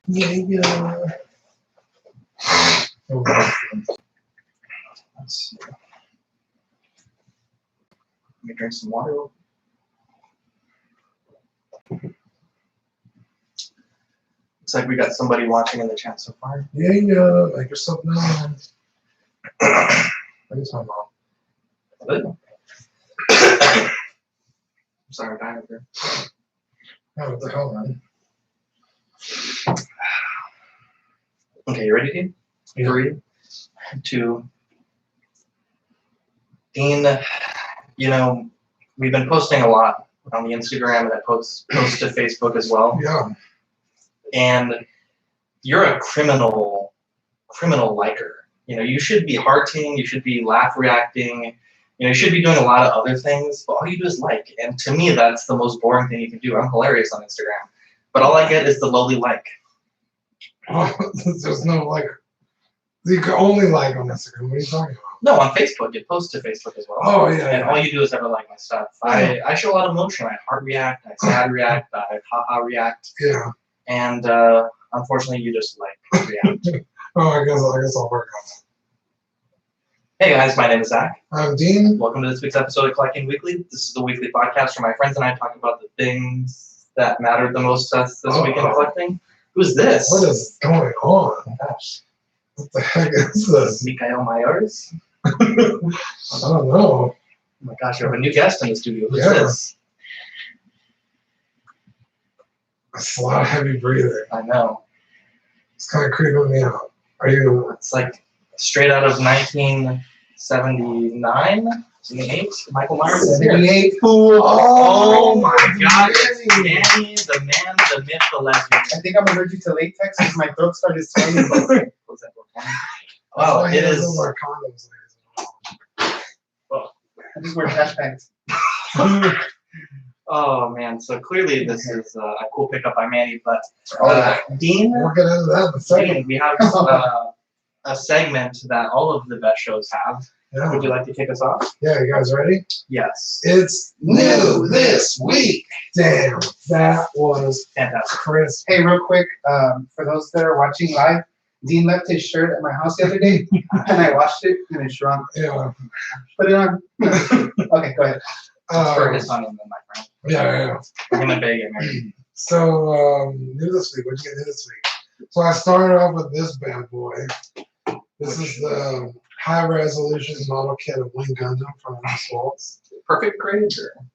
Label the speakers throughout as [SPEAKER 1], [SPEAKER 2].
[SPEAKER 1] Yeah. Let's see. Let me drink some water. Looks like we got somebody watching in the chat so far. Yeah. Make yourself known. I guess my mom. Good. I'm sorry, I'm dying here. Oh, what the hell, man? Okay, you ready, Dean?
[SPEAKER 2] Yeah.
[SPEAKER 1] 3, 2. Dean, you know, we've been posting a lot on the Instagram, and I post to Facebook as well.
[SPEAKER 2] Yeah.
[SPEAKER 1] And you're a criminal liker. You know, you should be hearting, you should be laugh reacting, you know, you should be doing a lot of other things, but all you do is like. And to me, that's the most boring thing you can do. I'm hilarious on Instagram, but all I get is the lowly like.
[SPEAKER 2] Oh, there's no like. You can only like on Instagram. What are you talking about?
[SPEAKER 1] No, on Facebook. It posts to Facebook as well.
[SPEAKER 2] Oh yeah.
[SPEAKER 1] And all you do is ever like my stuff. I show a lot of emotion. I heart react, I sad react, I haha react.
[SPEAKER 2] Yeah.
[SPEAKER 1] And unfortunately, you just like react.
[SPEAKER 2] Oh, I guess I'll work on it.
[SPEAKER 1] Hey guys, my name is Zach.
[SPEAKER 2] I'm Dean.
[SPEAKER 1] Welcome to this week's episode of Collecting Weekly. This is the weekly podcast where my friends and I talk about the things that mattered the most to us this week in collecting. Who's this?
[SPEAKER 2] What is going on?
[SPEAKER 1] Oh my gosh.
[SPEAKER 2] What the heck is this?
[SPEAKER 1] Mikael Myers?
[SPEAKER 2] I don't know.
[SPEAKER 1] Oh my gosh, we have a new guest in the studio. Who's
[SPEAKER 2] Yeah.
[SPEAKER 1] this?
[SPEAKER 2] It's a lot of heavy breathing.
[SPEAKER 1] I know.
[SPEAKER 2] It's kind of creeping me out. Are you?
[SPEAKER 1] It's like straight out of 1979, 78. Michael Myers is here.
[SPEAKER 2] 78.
[SPEAKER 1] Oh my God, Manny, the man, the myth, the legend.
[SPEAKER 3] I think I'm allergic to latex because my throat started swelling.
[SPEAKER 1] Was that what? Wow, it is.
[SPEAKER 2] More condoms,
[SPEAKER 3] I just wear trash pants.
[SPEAKER 1] Oh man, so clearly this is a cool pickup by Manny, but Dean,
[SPEAKER 2] we'll get into that in a second.
[SPEAKER 1] Dean, we have a segment that all of the best shows have.
[SPEAKER 2] Yeah.
[SPEAKER 1] Would you like to kick us off?
[SPEAKER 2] Yeah, you guys ready?
[SPEAKER 1] Yes.
[SPEAKER 2] It's new this week. Damn, that was
[SPEAKER 1] Fantastic.
[SPEAKER 2] crisp.
[SPEAKER 3] Hey, real quick, for those that are watching live, Dean left his shirt at my house the other day, and I washed it, and it shrunk.
[SPEAKER 2] Yeah.
[SPEAKER 3] Put it on. Okay, go ahead.
[SPEAKER 1] For his son and then my friend.
[SPEAKER 2] Yeah.
[SPEAKER 1] Him and Bacon.
[SPEAKER 2] So, new this week. What'd you get new this week? So I started off with this bad boy. This is the high resolution model kit of Wing Gundam from Assaults.
[SPEAKER 1] Perfect grade,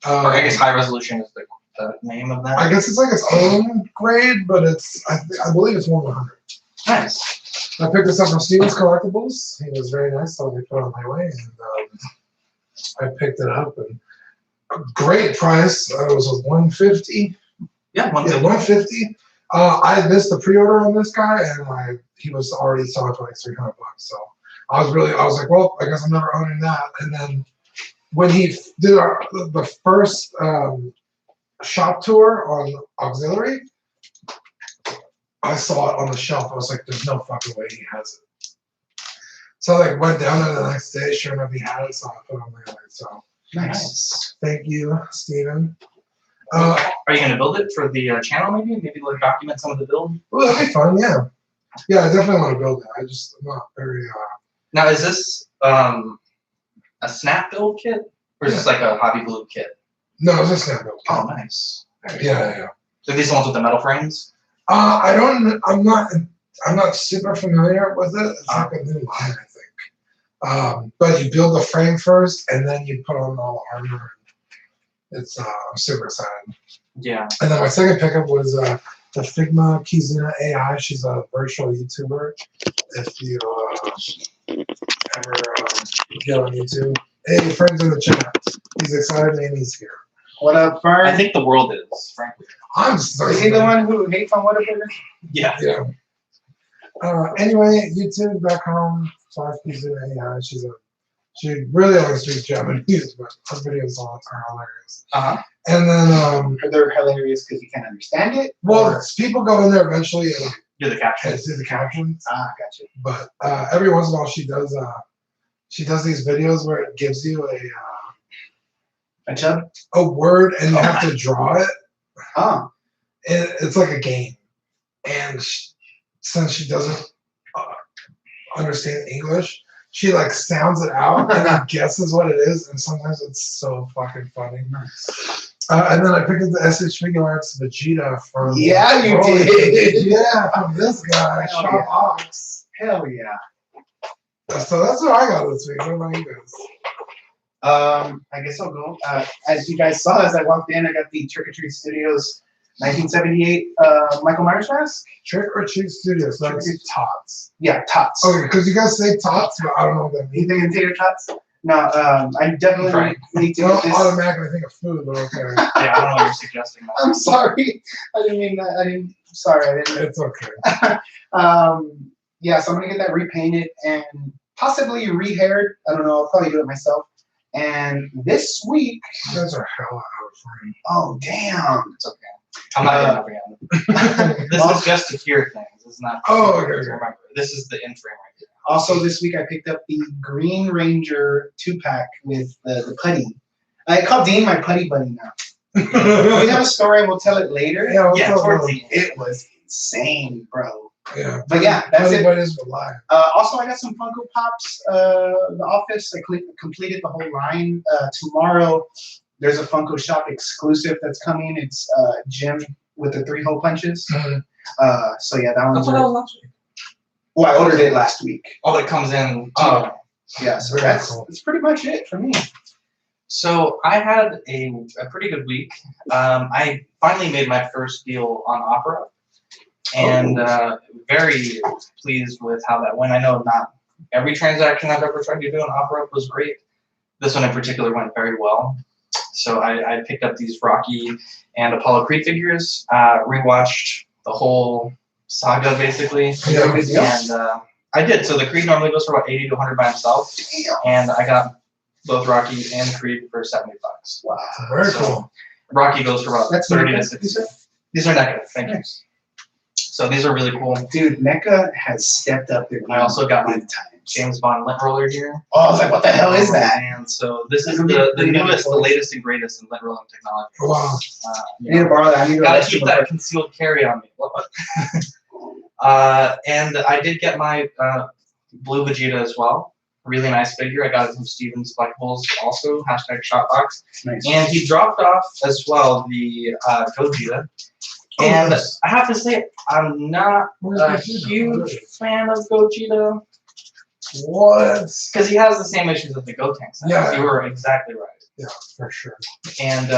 [SPEAKER 1] or I guess high resolution is the name of that.
[SPEAKER 2] I guess it's like its own grade, but it's I believe it's 1/100.
[SPEAKER 1] Nice.
[SPEAKER 2] I picked this up from Steven's Collectibles. He was very nice, so I put it on my way, and I picked it up, and a great price. It was $150.
[SPEAKER 1] Yeah,
[SPEAKER 2] Yeah, $150. I missed the pre-order on this guy, and he was already selling for like $300. So I was like, well, I guess I'm never owning that. And then when he did the first shop tour on Auxiliary, I saw it on the shelf. I was like, there's no fucking way he has it. So I went down there the next day. Sure enough, he had it, so I put it on my way. So
[SPEAKER 1] Nice.
[SPEAKER 2] thank you, Steven.
[SPEAKER 1] Are you going to build it for the channel maybe? Maybe like document some of the build?
[SPEAKER 2] Well, that'd be fun, yeah. Yeah, I definitely want to build it. I'm not very,
[SPEAKER 1] Now, is this a snap build kit? Or is this like a Hobby Glue kit?
[SPEAKER 2] no, it's a snap build.
[SPEAKER 1] Oh, nice. Very
[SPEAKER 2] Yeah,
[SPEAKER 1] cool.
[SPEAKER 2] yeah.
[SPEAKER 1] So these are the ones with the metal frames?
[SPEAKER 2] I'm not super familiar with it. It's like a new line, I think. But you build the frame first, and then you put on all the armor. It's I'm super excited.
[SPEAKER 1] Yeah.
[SPEAKER 2] And then my second pickup was the Figma Kizuna AI. She's a virtual YouTuber. If you ever get on YouTube, hey, friends in the chat. He's excited and he's here.
[SPEAKER 3] What up, Fern?
[SPEAKER 1] I think the world is, frankly.
[SPEAKER 2] I'm sorry.
[SPEAKER 3] Is he the one who hates on Whataburger?
[SPEAKER 1] Yeah.
[SPEAKER 2] Yeah. Anyway, YouTube back home. Kizuna AI. She really only speaks Japanese, but her videos are hilarious.
[SPEAKER 1] Uh-huh.
[SPEAKER 2] And then,
[SPEAKER 3] They're hilarious because you can't understand it?
[SPEAKER 2] well, people go in there eventually and
[SPEAKER 1] Do the captions.
[SPEAKER 2] do the captions.
[SPEAKER 3] Gotcha.
[SPEAKER 2] But every once in a while, she does these videos where it gives you a word and you have to draw it.
[SPEAKER 3] Oh.
[SPEAKER 2] It's like a game, and since she doesn't understand English, she like sounds it out and then guesses what it is, and sometimes it's so fucking funny. And then I picked up the SH Figure Arts Vegeta from
[SPEAKER 3] Yeah, you did.
[SPEAKER 2] Yeah, from this guy,
[SPEAKER 3] Hell
[SPEAKER 2] Shop
[SPEAKER 3] yeah.
[SPEAKER 2] Ox.
[SPEAKER 3] Hell yeah.
[SPEAKER 2] So that's what I got this week. What about you guys?
[SPEAKER 3] I guess I'll go. As you guys saw, as I walked in, I got the Trick or Treat Studios 1978 Michael Myers mask.
[SPEAKER 2] Trick or Treat Studios.
[SPEAKER 3] Trick or
[SPEAKER 2] That's
[SPEAKER 3] Treat.
[SPEAKER 2] tots.
[SPEAKER 3] Yeah, tots.
[SPEAKER 2] Okay, because you guys say tots, but I don't know what that
[SPEAKER 3] You
[SPEAKER 2] means.
[SPEAKER 3] think in tater tots? No, I definitely
[SPEAKER 1] Right.
[SPEAKER 3] need to
[SPEAKER 2] I
[SPEAKER 3] get
[SPEAKER 2] don't
[SPEAKER 3] this.
[SPEAKER 2] automatically think of food, but okay.
[SPEAKER 1] Yeah, I don't know what you're suggesting. That.
[SPEAKER 3] I'm sorry. I didn't mean that. I didn't.
[SPEAKER 2] It's okay.
[SPEAKER 3] Yeah, so I'm gonna get that repainted and possibly rehaired. I don't know. I'll probably do it myself. And this week,
[SPEAKER 2] You guys are hella out of frame.
[SPEAKER 3] oh damn,
[SPEAKER 1] It's okay. I'm not getting up again. This is just to hear things. It's not.
[SPEAKER 2] Oh, okay,
[SPEAKER 1] to
[SPEAKER 2] okay.
[SPEAKER 1] remember. This is the in frame right here.
[SPEAKER 3] Also, this week I picked up the Green Ranger 2-pack with the putty. I call Dean my putty buddy now. We have a story, and we'll tell it later.
[SPEAKER 2] Yeah, what's
[SPEAKER 1] Yeah,
[SPEAKER 2] up,
[SPEAKER 1] towards
[SPEAKER 2] bro?
[SPEAKER 1] the
[SPEAKER 3] It was insane, bro.
[SPEAKER 2] Yeah.
[SPEAKER 3] But yeah, that's it.
[SPEAKER 2] Everybody's alive.
[SPEAKER 3] Also, I got some Funko Pops. The office, I completed the whole line. Tomorrow, there's a Funko Shop exclusive that's coming. It's Jim with the 3-hole punches.
[SPEAKER 2] Mhm.
[SPEAKER 3] So yeah, that one's.
[SPEAKER 1] That's what I was watching.
[SPEAKER 3] Well, I ordered it last week.
[SPEAKER 1] Oh, it comes in.
[SPEAKER 2] Oh.
[SPEAKER 3] Yeah, so
[SPEAKER 2] Very
[SPEAKER 3] that's
[SPEAKER 2] cool.
[SPEAKER 3] pretty much it for me.
[SPEAKER 1] So I had a pretty good week. I finally made my first deal on Opera, and very pleased with how that went. I know not every transaction I've ever tried to do on Opera was great. This one in particular went very well. So I picked up these Rocky and Apollo Creed figures, rewatched the whole saga basically,
[SPEAKER 2] Yeah.
[SPEAKER 3] Good deal.
[SPEAKER 1] and I did. So the Creed normally goes for about 80 to 100 by himself, and I got both Rocky and Creed for $70.
[SPEAKER 3] Wow.
[SPEAKER 2] Very cool.
[SPEAKER 1] Rocky goes for about
[SPEAKER 3] That's
[SPEAKER 1] 30 to
[SPEAKER 3] NECA,
[SPEAKER 1] 60. These are NECA, thank you.
[SPEAKER 3] Nice.
[SPEAKER 1] So these are really cool.
[SPEAKER 3] Dude, NECA has stepped up their game.
[SPEAKER 1] I also got my
[SPEAKER 3] big time.
[SPEAKER 1] James Bond lint roller here.
[SPEAKER 3] Oh, I was like, what the hell is that?
[SPEAKER 1] And so this is
[SPEAKER 3] It'll be
[SPEAKER 1] the
[SPEAKER 3] pretty
[SPEAKER 1] newest, the
[SPEAKER 3] cool.
[SPEAKER 1] latest and greatest in lint rolling technology.
[SPEAKER 2] Wow.
[SPEAKER 1] You
[SPEAKER 3] I need to
[SPEAKER 1] know,
[SPEAKER 3] borrow that. I need to
[SPEAKER 1] gotta
[SPEAKER 3] go
[SPEAKER 1] keep
[SPEAKER 3] to
[SPEAKER 1] that concealed carry on me. And I did get my blue Vegeta as well. Really nice figure. I got it from Steven's Collectibles also, #shopbox.
[SPEAKER 3] Nice.
[SPEAKER 1] And he dropped off as well the Gogeta. And
[SPEAKER 2] nice.
[SPEAKER 1] I have to say, I'm not
[SPEAKER 2] Where's
[SPEAKER 1] a
[SPEAKER 2] Vegeta?
[SPEAKER 1] huge fan of Gogeta
[SPEAKER 2] What?
[SPEAKER 1] because he has the same issues that the Gotenks have.
[SPEAKER 2] Yeah.
[SPEAKER 1] You were exactly right.
[SPEAKER 2] Yeah, for sure.
[SPEAKER 1] And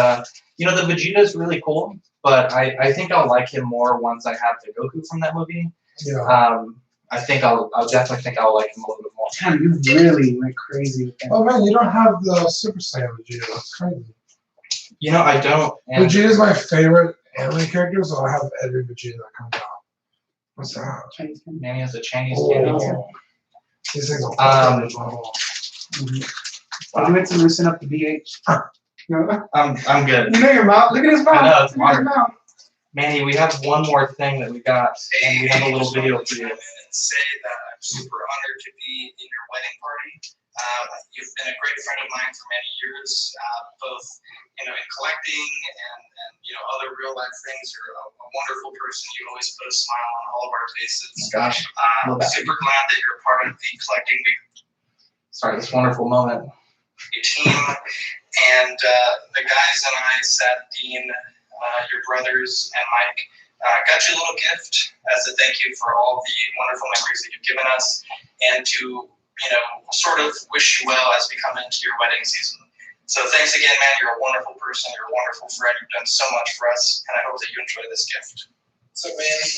[SPEAKER 1] you know, the Vegeta is really cool, but I think I'll like him more once I have the Goku from that movie.
[SPEAKER 2] Yeah.
[SPEAKER 1] I think I'll definitely think I'll like him a little bit more.
[SPEAKER 3] Damn, you really went crazy with that.
[SPEAKER 2] Oh man, you don't have the Super Saiyan Vegeta. That's crazy.
[SPEAKER 1] You know, I don't. And
[SPEAKER 2] Vegeta's my favorite anime character, so I have every Vegeta that comes out. What's that?
[SPEAKER 3] Chinese candy.
[SPEAKER 1] man, he has a Chinese
[SPEAKER 2] Oh.
[SPEAKER 1] candy here.
[SPEAKER 2] These things will
[SPEAKER 1] Um,
[SPEAKER 3] I went to loosen up the BH.
[SPEAKER 1] I'm good.
[SPEAKER 3] You know your mouth. Look at his mouth.
[SPEAKER 1] I know, it's
[SPEAKER 3] Look at his
[SPEAKER 1] water.
[SPEAKER 3] mouth.
[SPEAKER 1] Manny, we have one more thing that we got, and we have a little video for you.
[SPEAKER 4] And say that I'm super honored to be in your wedding party. You've been a great friend of mine for many years, both in collecting and other real life things. You're a wonderful person. You always put a smile on all of our faces.
[SPEAKER 3] Gosh.
[SPEAKER 4] I'm super glad that you're part of the collecting
[SPEAKER 1] Sorry, this wonderful moment.
[SPEAKER 4] team. And the guys and I sat Dean, your brothers, and Mike. Got you a little gift as a thank you for all the wonderful memories that you've given us, and to sort of wish you well as we come into your wedding season. So thanks again, man. You're a wonderful person. You're a wonderful friend. You've done so much for us, and I hope that you enjoy this gift.
[SPEAKER 5] So, Manny,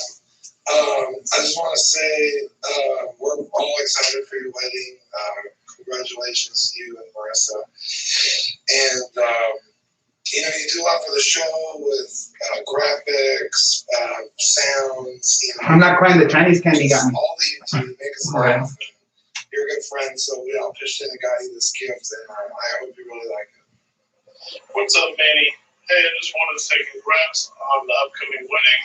[SPEAKER 5] I just want to say we're all excited for your wedding. Congratulations to you and Marissa. And you do a lot for the show with graphics, sounds.
[SPEAKER 3] I'm not crying. The Chinese candy got me.
[SPEAKER 5] all the to make us
[SPEAKER 1] Right.
[SPEAKER 5] laugh. You're a good friend, so we all pitched in and got you this gift, and I hope you really like it.
[SPEAKER 6] What's up, Manny? Hey, I just wanted to say congrats on the upcoming wedding,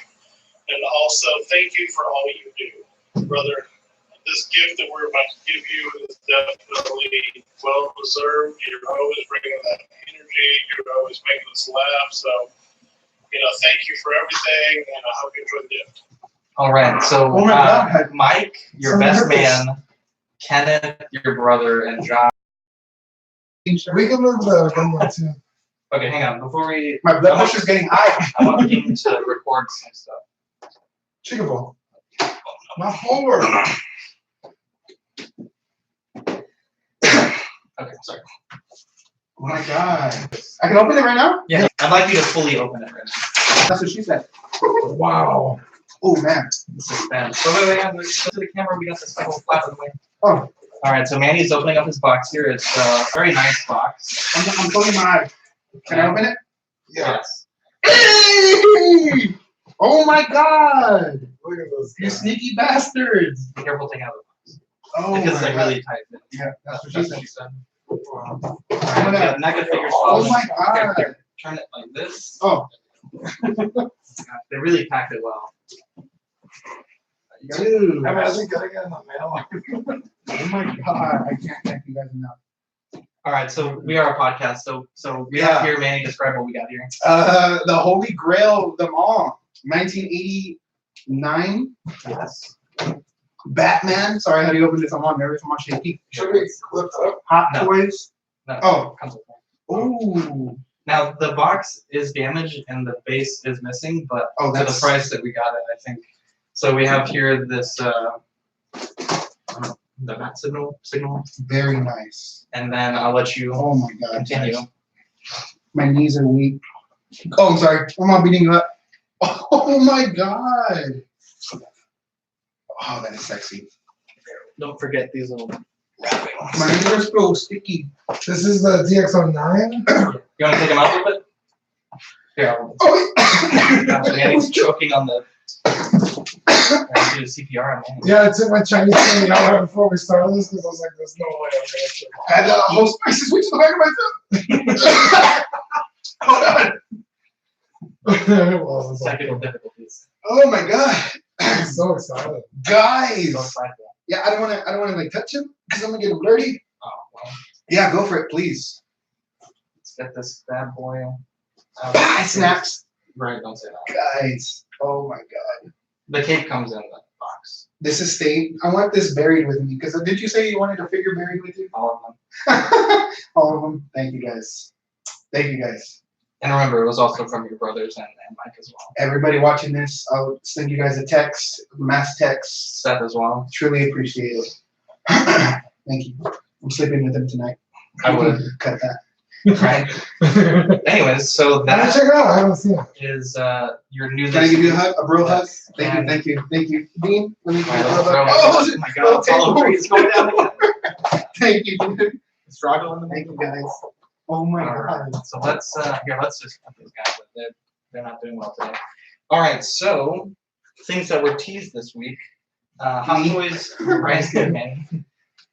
[SPEAKER 6] and also thank you for all you do, brother. This gift that we're about to give you is definitely well deserved. You're always bringing that energy. You're always making us laugh. So, thank you for everything, and I hope you enjoy the gift.
[SPEAKER 1] All right, so
[SPEAKER 3] Oh my God.
[SPEAKER 1] Mike, your
[SPEAKER 3] Some
[SPEAKER 1] best
[SPEAKER 3] nervous.
[SPEAKER 1] man, Kenneth, your brother, and Josh.
[SPEAKER 2] We can move the gun one too.
[SPEAKER 1] Okay, hang on. Before we,
[SPEAKER 3] My blood pressure's getting high.
[SPEAKER 1] I want Dean to record some stuff.
[SPEAKER 2] Chicken ball. My homework.
[SPEAKER 1] Okay, sorry.
[SPEAKER 3] Oh my God. I can open it right now?
[SPEAKER 1] Yeah, I'd like you to fully open it right now.
[SPEAKER 3] That's what she said.
[SPEAKER 2] Wow.
[SPEAKER 3] Oh man.
[SPEAKER 1] The suspense. So wait, go to the camera. We got this little flap in the way.
[SPEAKER 3] Oh,
[SPEAKER 1] All right, so Manny's opening up his box here. It's a very nice box.
[SPEAKER 3] I'm closing my eye. Can I open it?
[SPEAKER 1] Yes.
[SPEAKER 3] Hey! Oh my God.
[SPEAKER 2] Look at those
[SPEAKER 3] You
[SPEAKER 2] guys.
[SPEAKER 3] sneaky bastards.
[SPEAKER 1] Be careful taking out the box.
[SPEAKER 3] Oh
[SPEAKER 1] Because it's
[SPEAKER 3] my
[SPEAKER 1] like
[SPEAKER 3] God.
[SPEAKER 1] really tight.
[SPEAKER 3] Yeah, that's what she
[SPEAKER 1] That's
[SPEAKER 3] said.
[SPEAKER 1] what she said.
[SPEAKER 2] Wow.
[SPEAKER 1] All right, we got Mega figure
[SPEAKER 3] Oh
[SPEAKER 1] swap.
[SPEAKER 3] my God.
[SPEAKER 1] Here, turn it like this.
[SPEAKER 3] Oh,
[SPEAKER 1] They really packed it well.
[SPEAKER 3] dude.
[SPEAKER 2] Imagine getting it in the mail.
[SPEAKER 3] Oh my God. I can't thank you guys enough.
[SPEAKER 1] All right, so we are a podcast. So we
[SPEAKER 3] Yeah.
[SPEAKER 1] have here, Manny, describe what we got here.
[SPEAKER 3] The Holy Grail of them all. 1989.
[SPEAKER 1] Yes.
[SPEAKER 3] Batman. Sorry, how do you open this? I'm on nervous. I'm on shaky.
[SPEAKER 2] Should we clip up?
[SPEAKER 3] Hot
[SPEAKER 1] No.
[SPEAKER 3] Toys.
[SPEAKER 1] No.
[SPEAKER 3] Oh.
[SPEAKER 1] Comes with one.
[SPEAKER 3] Ooh.
[SPEAKER 1] Now the box is damaged and the base is missing, but
[SPEAKER 3] Oh,
[SPEAKER 1] to the
[SPEAKER 3] that's
[SPEAKER 1] price that we got it, I think. So we have here this the bat signal,
[SPEAKER 3] very nice.
[SPEAKER 1] and then I'll let you
[SPEAKER 3] Oh my God.
[SPEAKER 1] continue.
[SPEAKER 3] guys. My knees are weak. Oh, I'm sorry. I'm not beating you up. Oh my God. Oh, that is sexy.
[SPEAKER 1] Don't forget these little wrappings.
[SPEAKER 3] My knees are so sticky.
[SPEAKER 2] This is the DX09.
[SPEAKER 1] You want to take them out a little bit? Here,
[SPEAKER 3] Oh,
[SPEAKER 1] gosh, Manny's choking on the. I do CPR on Manny.
[SPEAKER 2] Yeah, I took my Chinese thing out right before we started this because I was like, there's no way I'm gonna shit.
[SPEAKER 3] and whole spices went to the back of my throat. Hold on.
[SPEAKER 2] Well, it's like-
[SPEAKER 1] Technical difficulties.
[SPEAKER 3] Oh my God.
[SPEAKER 2] I'm so excited.
[SPEAKER 3] Guys.
[SPEAKER 1] Don't fight that.
[SPEAKER 3] Yeah, I don't want to like touch him because I'm gonna get him dirty.
[SPEAKER 1] Oh, well,
[SPEAKER 3] Yeah, go for it, please.
[SPEAKER 1] let's get this bad boy out.
[SPEAKER 3] Ah, it snaps.
[SPEAKER 1] Right, don't say that.
[SPEAKER 3] Guys. Oh my God.
[SPEAKER 1] The cape comes in the box.
[SPEAKER 3] This is state. I want this buried with me because did you say you wanted a figure buried with you?
[SPEAKER 1] All of them.
[SPEAKER 3] All of them. Thank you guys. Thank you guys.
[SPEAKER 1] And remember, it was also from your brothers and Mike as well.
[SPEAKER 3] Everybody watching this, I'll send you guys a text, mass text.
[SPEAKER 1] Seth as well.
[SPEAKER 3] Truly appreciate it. Thank you. I'm sleeping with him tonight.
[SPEAKER 1] I would.
[SPEAKER 3] Cut that.
[SPEAKER 1] Right. Anyways, so
[SPEAKER 2] I'm gonna
[SPEAKER 1] that
[SPEAKER 2] check it out. I haven't seen it.
[SPEAKER 1] is your new.
[SPEAKER 3] Can I give you a hug? A bro hug?
[SPEAKER 1] Yes.
[SPEAKER 3] Thank you,
[SPEAKER 1] And-
[SPEAKER 3] thank you, thank you. Dean, let me give
[SPEAKER 1] All
[SPEAKER 3] you a
[SPEAKER 1] right, let's
[SPEAKER 3] bro
[SPEAKER 1] throw
[SPEAKER 3] hug.
[SPEAKER 1] it. Oh my God! It's all over. It's going down again.
[SPEAKER 3] Thank you, dude.
[SPEAKER 1] Struggle in the
[SPEAKER 3] Thank you, guys. Oh my
[SPEAKER 1] All right.
[SPEAKER 3] God.
[SPEAKER 1] So let's let's just cut these guys. They're not doing well today. All right. So things that were teased this week. Hot
[SPEAKER 3] Me?
[SPEAKER 1] Toys. Ryan's good, man.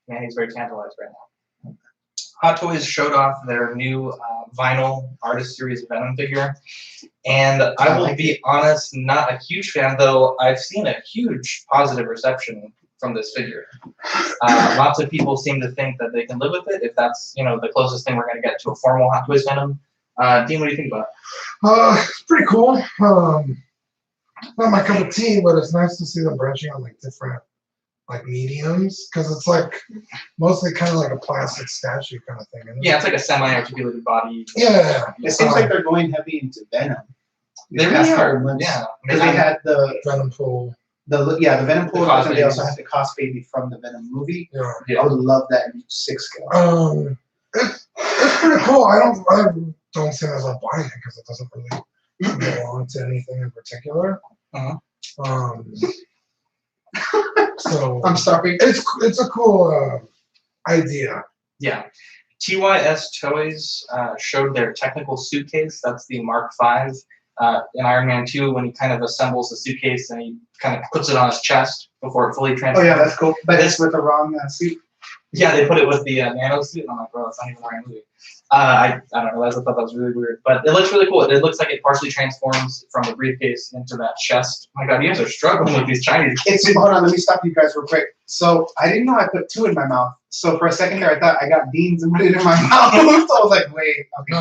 [SPEAKER 1] Man, he's very tantalized right now. Hot Toys showed off their new vinyl Artist Series Venom figure, and I will be honest, not a huge fan. Though I've seen a huge positive reception from this figure. Lots of people seem to think that they can live with it if that's the closest thing we're going to get to a formal Hot Toys Venom. Dean, what do you think about it?
[SPEAKER 2] It's pretty cool. Not my cup of tea, but it's nice to see them branching on like different like mediums because it's like mostly kind of like a plastic statue kind of thing. Isn't it?
[SPEAKER 1] Yeah, it's like a semi-articulated body.
[SPEAKER 2] Yeah.
[SPEAKER 3] It seems like they're going heavy into Venom.
[SPEAKER 1] They
[SPEAKER 3] These
[SPEAKER 1] really
[SPEAKER 3] past
[SPEAKER 1] are.
[SPEAKER 3] couple months.
[SPEAKER 1] Yeah.
[SPEAKER 3] Because they had the
[SPEAKER 2] Venom pool.
[SPEAKER 3] the Venom pool,
[SPEAKER 1] The Cos
[SPEAKER 3] and they also
[SPEAKER 1] Babies.
[SPEAKER 3] had the Cos Baby from the Venom movie.
[SPEAKER 2] Yeah.
[SPEAKER 1] Yeah.
[SPEAKER 3] I would love that in 6 scale.
[SPEAKER 2] It's pretty cool. I don't see myself buying it because it doesn't really belong to anything in particular.
[SPEAKER 1] Uh-huh.
[SPEAKER 2] So
[SPEAKER 3] I'm sorry.
[SPEAKER 2] it's a cool idea.
[SPEAKER 1] Yeah. TYS Toys showed their technical suitcase. That's the Mark V. In Iron Man 2, when he kind of assembles the suitcase and he kind of puts it on his chest before it fully
[SPEAKER 3] Oh
[SPEAKER 1] transforms.
[SPEAKER 3] yeah, that's cool. But it's with the wrong suit.
[SPEAKER 1] Yeah, they put it with the nano suit, and I'm like, bro, that's not even the right movie. I don't know, I thought that was really weird. But it looks really cool. It looks like it partially transforms from the briefcase into that chest. Oh my God, you guys are struggling with these Chinese kids.
[SPEAKER 3] Hold on, let me stop you guys real quick. So I didn't know I put 2 in my mouth. So for a second there, I thought I got beans and put it in my mouth. So I was like, wait, okay,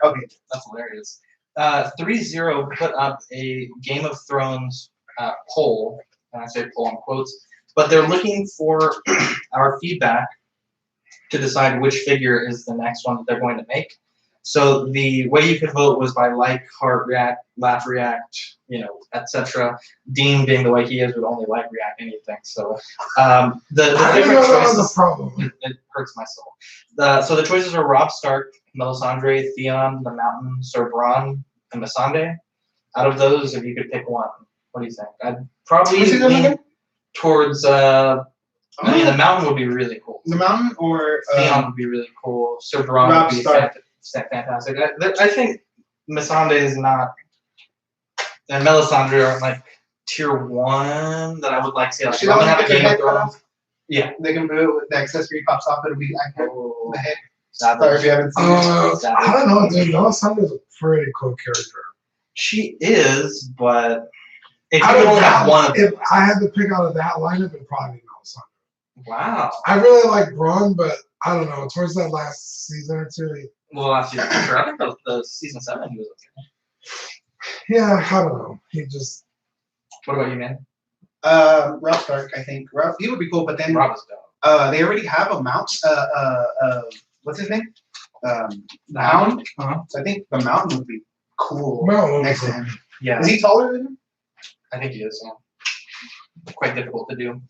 [SPEAKER 3] okay.
[SPEAKER 1] That's hilarious. 3-0 put up a Game of Thrones poll, and I say poll in quotes, but they're looking for our feedback to decide which figure is the next one that they're going to make. So the way you could vote was by like, heart, react, laugh, react, etc. Dean, being the way he is, would only like, react, anything. So the
[SPEAKER 2] I didn't
[SPEAKER 1] different
[SPEAKER 2] know that was
[SPEAKER 1] choices.
[SPEAKER 2] a problem.
[SPEAKER 1] It hurts my soul. So the choices are Robb Stark, Melisandre, Theon, the Mountain, Sir Bronn, and Missandei. Out of those, if you could pick one, what do you think? I'd probably
[SPEAKER 3] What's his name
[SPEAKER 1] lean
[SPEAKER 3] again?
[SPEAKER 1] towards. The Mountain would be really cool.
[SPEAKER 3] The Mountain or
[SPEAKER 1] Theon would be really cool. Sir Bronn
[SPEAKER 3] Robb
[SPEAKER 1] would be
[SPEAKER 3] Stark.
[SPEAKER 1] fantastic. I think Missandei is not, and Melisandre are like tier 1 that I would like to see. Like,
[SPEAKER 3] She
[SPEAKER 1] I'm
[SPEAKER 3] don't
[SPEAKER 1] gonna have
[SPEAKER 3] have
[SPEAKER 1] a
[SPEAKER 3] their
[SPEAKER 1] Game of
[SPEAKER 3] head cut
[SPEAKER 1] Thrones.
[SPEAKER 3] off.
[SPEAKER 1] Yeah.
[SPEAKER 3] They can do it with the accessory pops off. It'll be accurate.
[SPEAKER 1] Oh,
[SPEAKER 3] The head.
[SPEAKER 1] sadly.
[SPEAKER 3] Sorry if you haven't seen it.
[SPEAKER 2] I don't know, dude. Melisandre's a pretty cool character.
[SPEAKER 1] She is, but if you
[SPEAKER 2] Out
[SPEAKER 1] could
[SPEAKER 2] of
[SPEAKER 1] only have
[SPEAKER 2] that,
[SPEAKER 1] one of
[SPEAKER 2] if
[SPEAKER 1] them.
[SPEAKER 2] I had to pick out of that lineup, it'd probably be Melisandre.
[SPEAKER 1] Wow.
[SPEAKER 2] I really like Braun, but I don't know. Towards that last season or two,
[SPEAKER 1] Well, last season, for sure. I think the season 7 he was okay.
[SPEAKER 2] yeah, I don't know. He just
[SPEAKER 1] What about you, man?
[SPEAKER 3] Robb Stark, I think. He would be cool, but then
[SPEAKER 1] Robb is dope.
[SPEAKER 3] they already have a mount. What's his name? The Hound.
[SPEAKER 1] Uh-huh.
[SPEAKER 3] So I think the Mountain would be cool
[SPEAKER 2] Mountain
[SPEAKER 3] next to him.
[SPEAKER 1] Yeah,
[SPEAKER 3] Is he taller than him?
[SPEAKER 1] I think he is. Yeah. Quite difficult to do.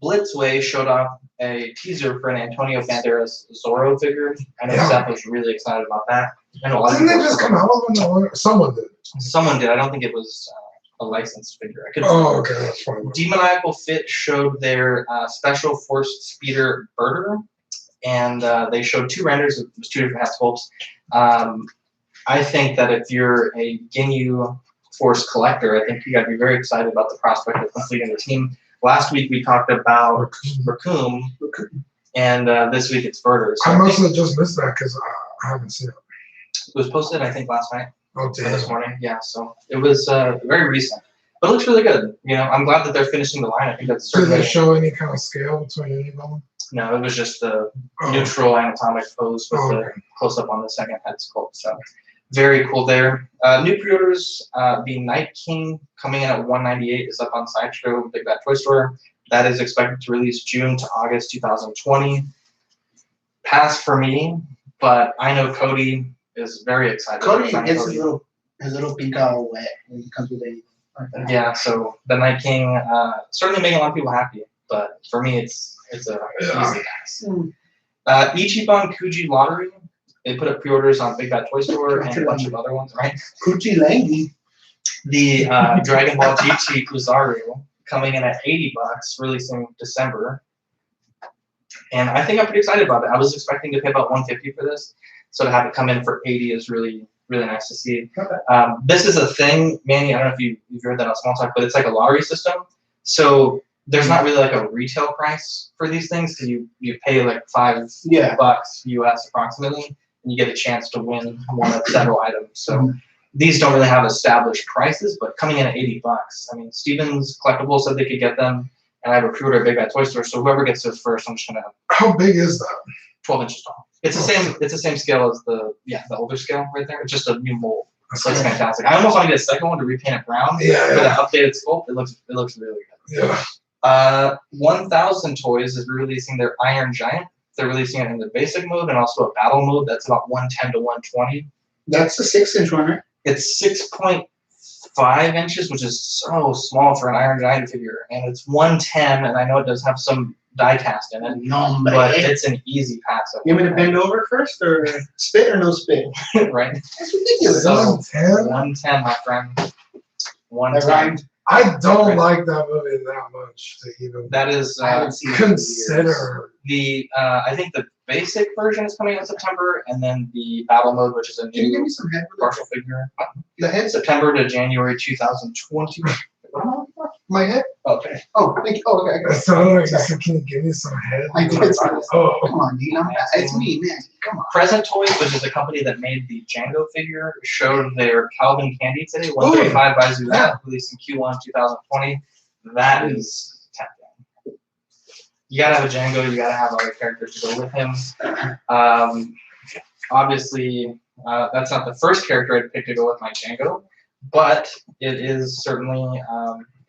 [SPEAKER 1] Blitzway showed off a teaser for an Antonio Banderas Zorro figure. I know
[SPEAKER 2] Yeah.
[SPEAKER 1] Seth was really excited about that. I know a lot of
[SPEAKER 2] didn't they
[SPEAKER 1] people
[SPEAKER 2] just
[SPEAKER 1] were-
[SPEAKER 2] come out with one? Someone did.
[SPEAKER 1] Someone did. I don't think it was a licensed figure. I could.
[SPEAKER 2] Oh, okay, that's fine.
[SPEAKER 1] Demoniacal Fit showed their Special Force Speeder Birder, and they showed 2 renders of 2 different half sculpts. I think that if you're a Ginyu Force collector, I think you got to be very excited about the prospect of completing the team. Last week we talked about Raccoon, and this week it's Birder. So
[SPEAKER 2] I
[SPEAKER 1] I
[SPEAKER 2] must
[SPEAKER 1] think
[SPEAKER 2] have just missed that because I haven't seen it.
[SPEAKER 1] it was posted, I think, last night
[SPEAKER 2] Oh,
[SPEAKER 1] or this
[SPEAKER 2] damn.
[SPEAKER 1] morning. Yeah, so it was very recent, but it looks really good. I'm glad that they're finishing the line. I think that's
[SPEAKER 2] Did
[SPEAKER 1] certainly.
[SPEAKER 2] they show any kind of scale between any of them?
[SPEAKER 1] No, it was just the
[SPEAKER 2] Oh,
[SPEAKER 1] neutral anatomic pose with the
[SPEAKER 2] okay.
[SPEAKER 1] close up on the second head sculpt. So very cool there. New pre-orders, the Night King coming in at 198 is up on Sideshow, Big Bad Toy Store. That is expected to release June to August 2020. Pass for me, but I know Cody is very excited.
[SPEAKER 3] Cody
[SPEAKER 1] about
[SPEAKER 3] gets
[SPEAKER 1] Cody.
[SPEAKER 3] his little pink all wet when he comes with anything like that.
[SPEAKER 1] Yeah, so the Night King certainly making a lot of people happy, but for me it's a
[SPEAKER 2] Yeah.
[SPEAKER 1] easy pass.
[SPEAKER 3] Hmm.
[SPEAKER 1] Ichiban Kuji Lottery. They put up pre-orders on Big Bad Toy Store and a bunch of other ones, right?
[SPEAKER 3] Coochie Langy.
[SPEAKER 1] The Dragon Ball GT Uzaru coming in at $80, releasing December. And I think I'm pretty excited about it. I was expecting to pay about $150 for this, so to have it come in for $80 is really, really nice to see.
[SPEAKER 3] Okay.
[SPEAKER 1] This is a thing, Manny, I don't know if you've heard that on Small Talk, but it's like a lottery system. So there's not really like a retail price for these things because you pay like $5
[SPEAKER 3] Yeah.
[SPEAKER 1] US approximately, and you get a chance to win one of several items. So these don't really have established prices, but coming in at $80. I mean, Stevens Collectibles said they could get them, and I have a pre-order at Big Bad Toy Store. So whoever gets those first, I'm just gonna
[SPEAKER 2] How big is that?
[SPEAKER 1] 12 inches tall. It's the same. It's the same scale as the older scale right there. It's just a new mold. It looks fantastic. I almost want to get a second one to repaint it brown
[SPEAKER 2] Yeah,
[SPEAKER 1] for
[SPEAKER 2] yeah.
[SPEAKER 1] that updated sculpt. It looks really good.
[SPEAKER 2] Yeah.
[SPEAKER 1] 1000 Toys is releasing their Iron Giant. They're releasing it in the basic mode and also a battle mode. That's about 110 to 120.
[SPEAKER 3] That's the 6-inch one, right?
[SPEAKER 1] It's 6.5 inches, which is so small for an Iron Giant figure, and it's 110. And I know it does have some die cast in it,
[SPEAKER 3] No,
[SPEAKER 1] but it's an easy pass.
[SPEAKER 3] You want me to bend over first, or spit or no spit?
[SPEAKER 1] Right?
[SPEAKER 3] That's ridiculous.
[SPEAKER 1] So-
[SPEAKER 2] 110?
[SPEAKER 1] 110, my friend.
[SPEAKER 3] That
[SPEAKER 1] 110.
[SPEAKER 3] rhymed.
[SPEAKER 2] I don't like that movie that much to even
[SPEAKER 1] That is
[SPEAKER 3] I haven't seen it in years.
[SPEAKER 2] consider.
[SPEAKER 1] the. I think the basic version is coming out in September, and then the battle mode, which is a
[SPEAKER 3] Can you give
[SPEAKER 1] new
[SPEAKER 3] me some head with
[SPEAKER 1] partial figure,
[SPEAKER 3] the head?
[SPEAKER 1] September to January 2020.
[SPEAKER 3] My head?
[SPEAKER 1] Okay.
[SPEAKER 3] Oh, thank you. Oh, okay.
[SPEAKER 2] That sounded like you said, can you give me some head?
[SPEAKER 3] I did say that.
[SPEAKER 2] Oh,
[SPEAKER 3] Come on, Dean. It's me, man. Come on.
[SPEAKER 1] Present Toys, which is a company that made the Django figure, showed their Calvin Candy today, 135 by Zuzat, released in Q1 2020. That is tempting. You gotta have a Django, you gotta have other characters to go with him. Obviously, that's not the first character I'd pick to go with my Django, but it is certainly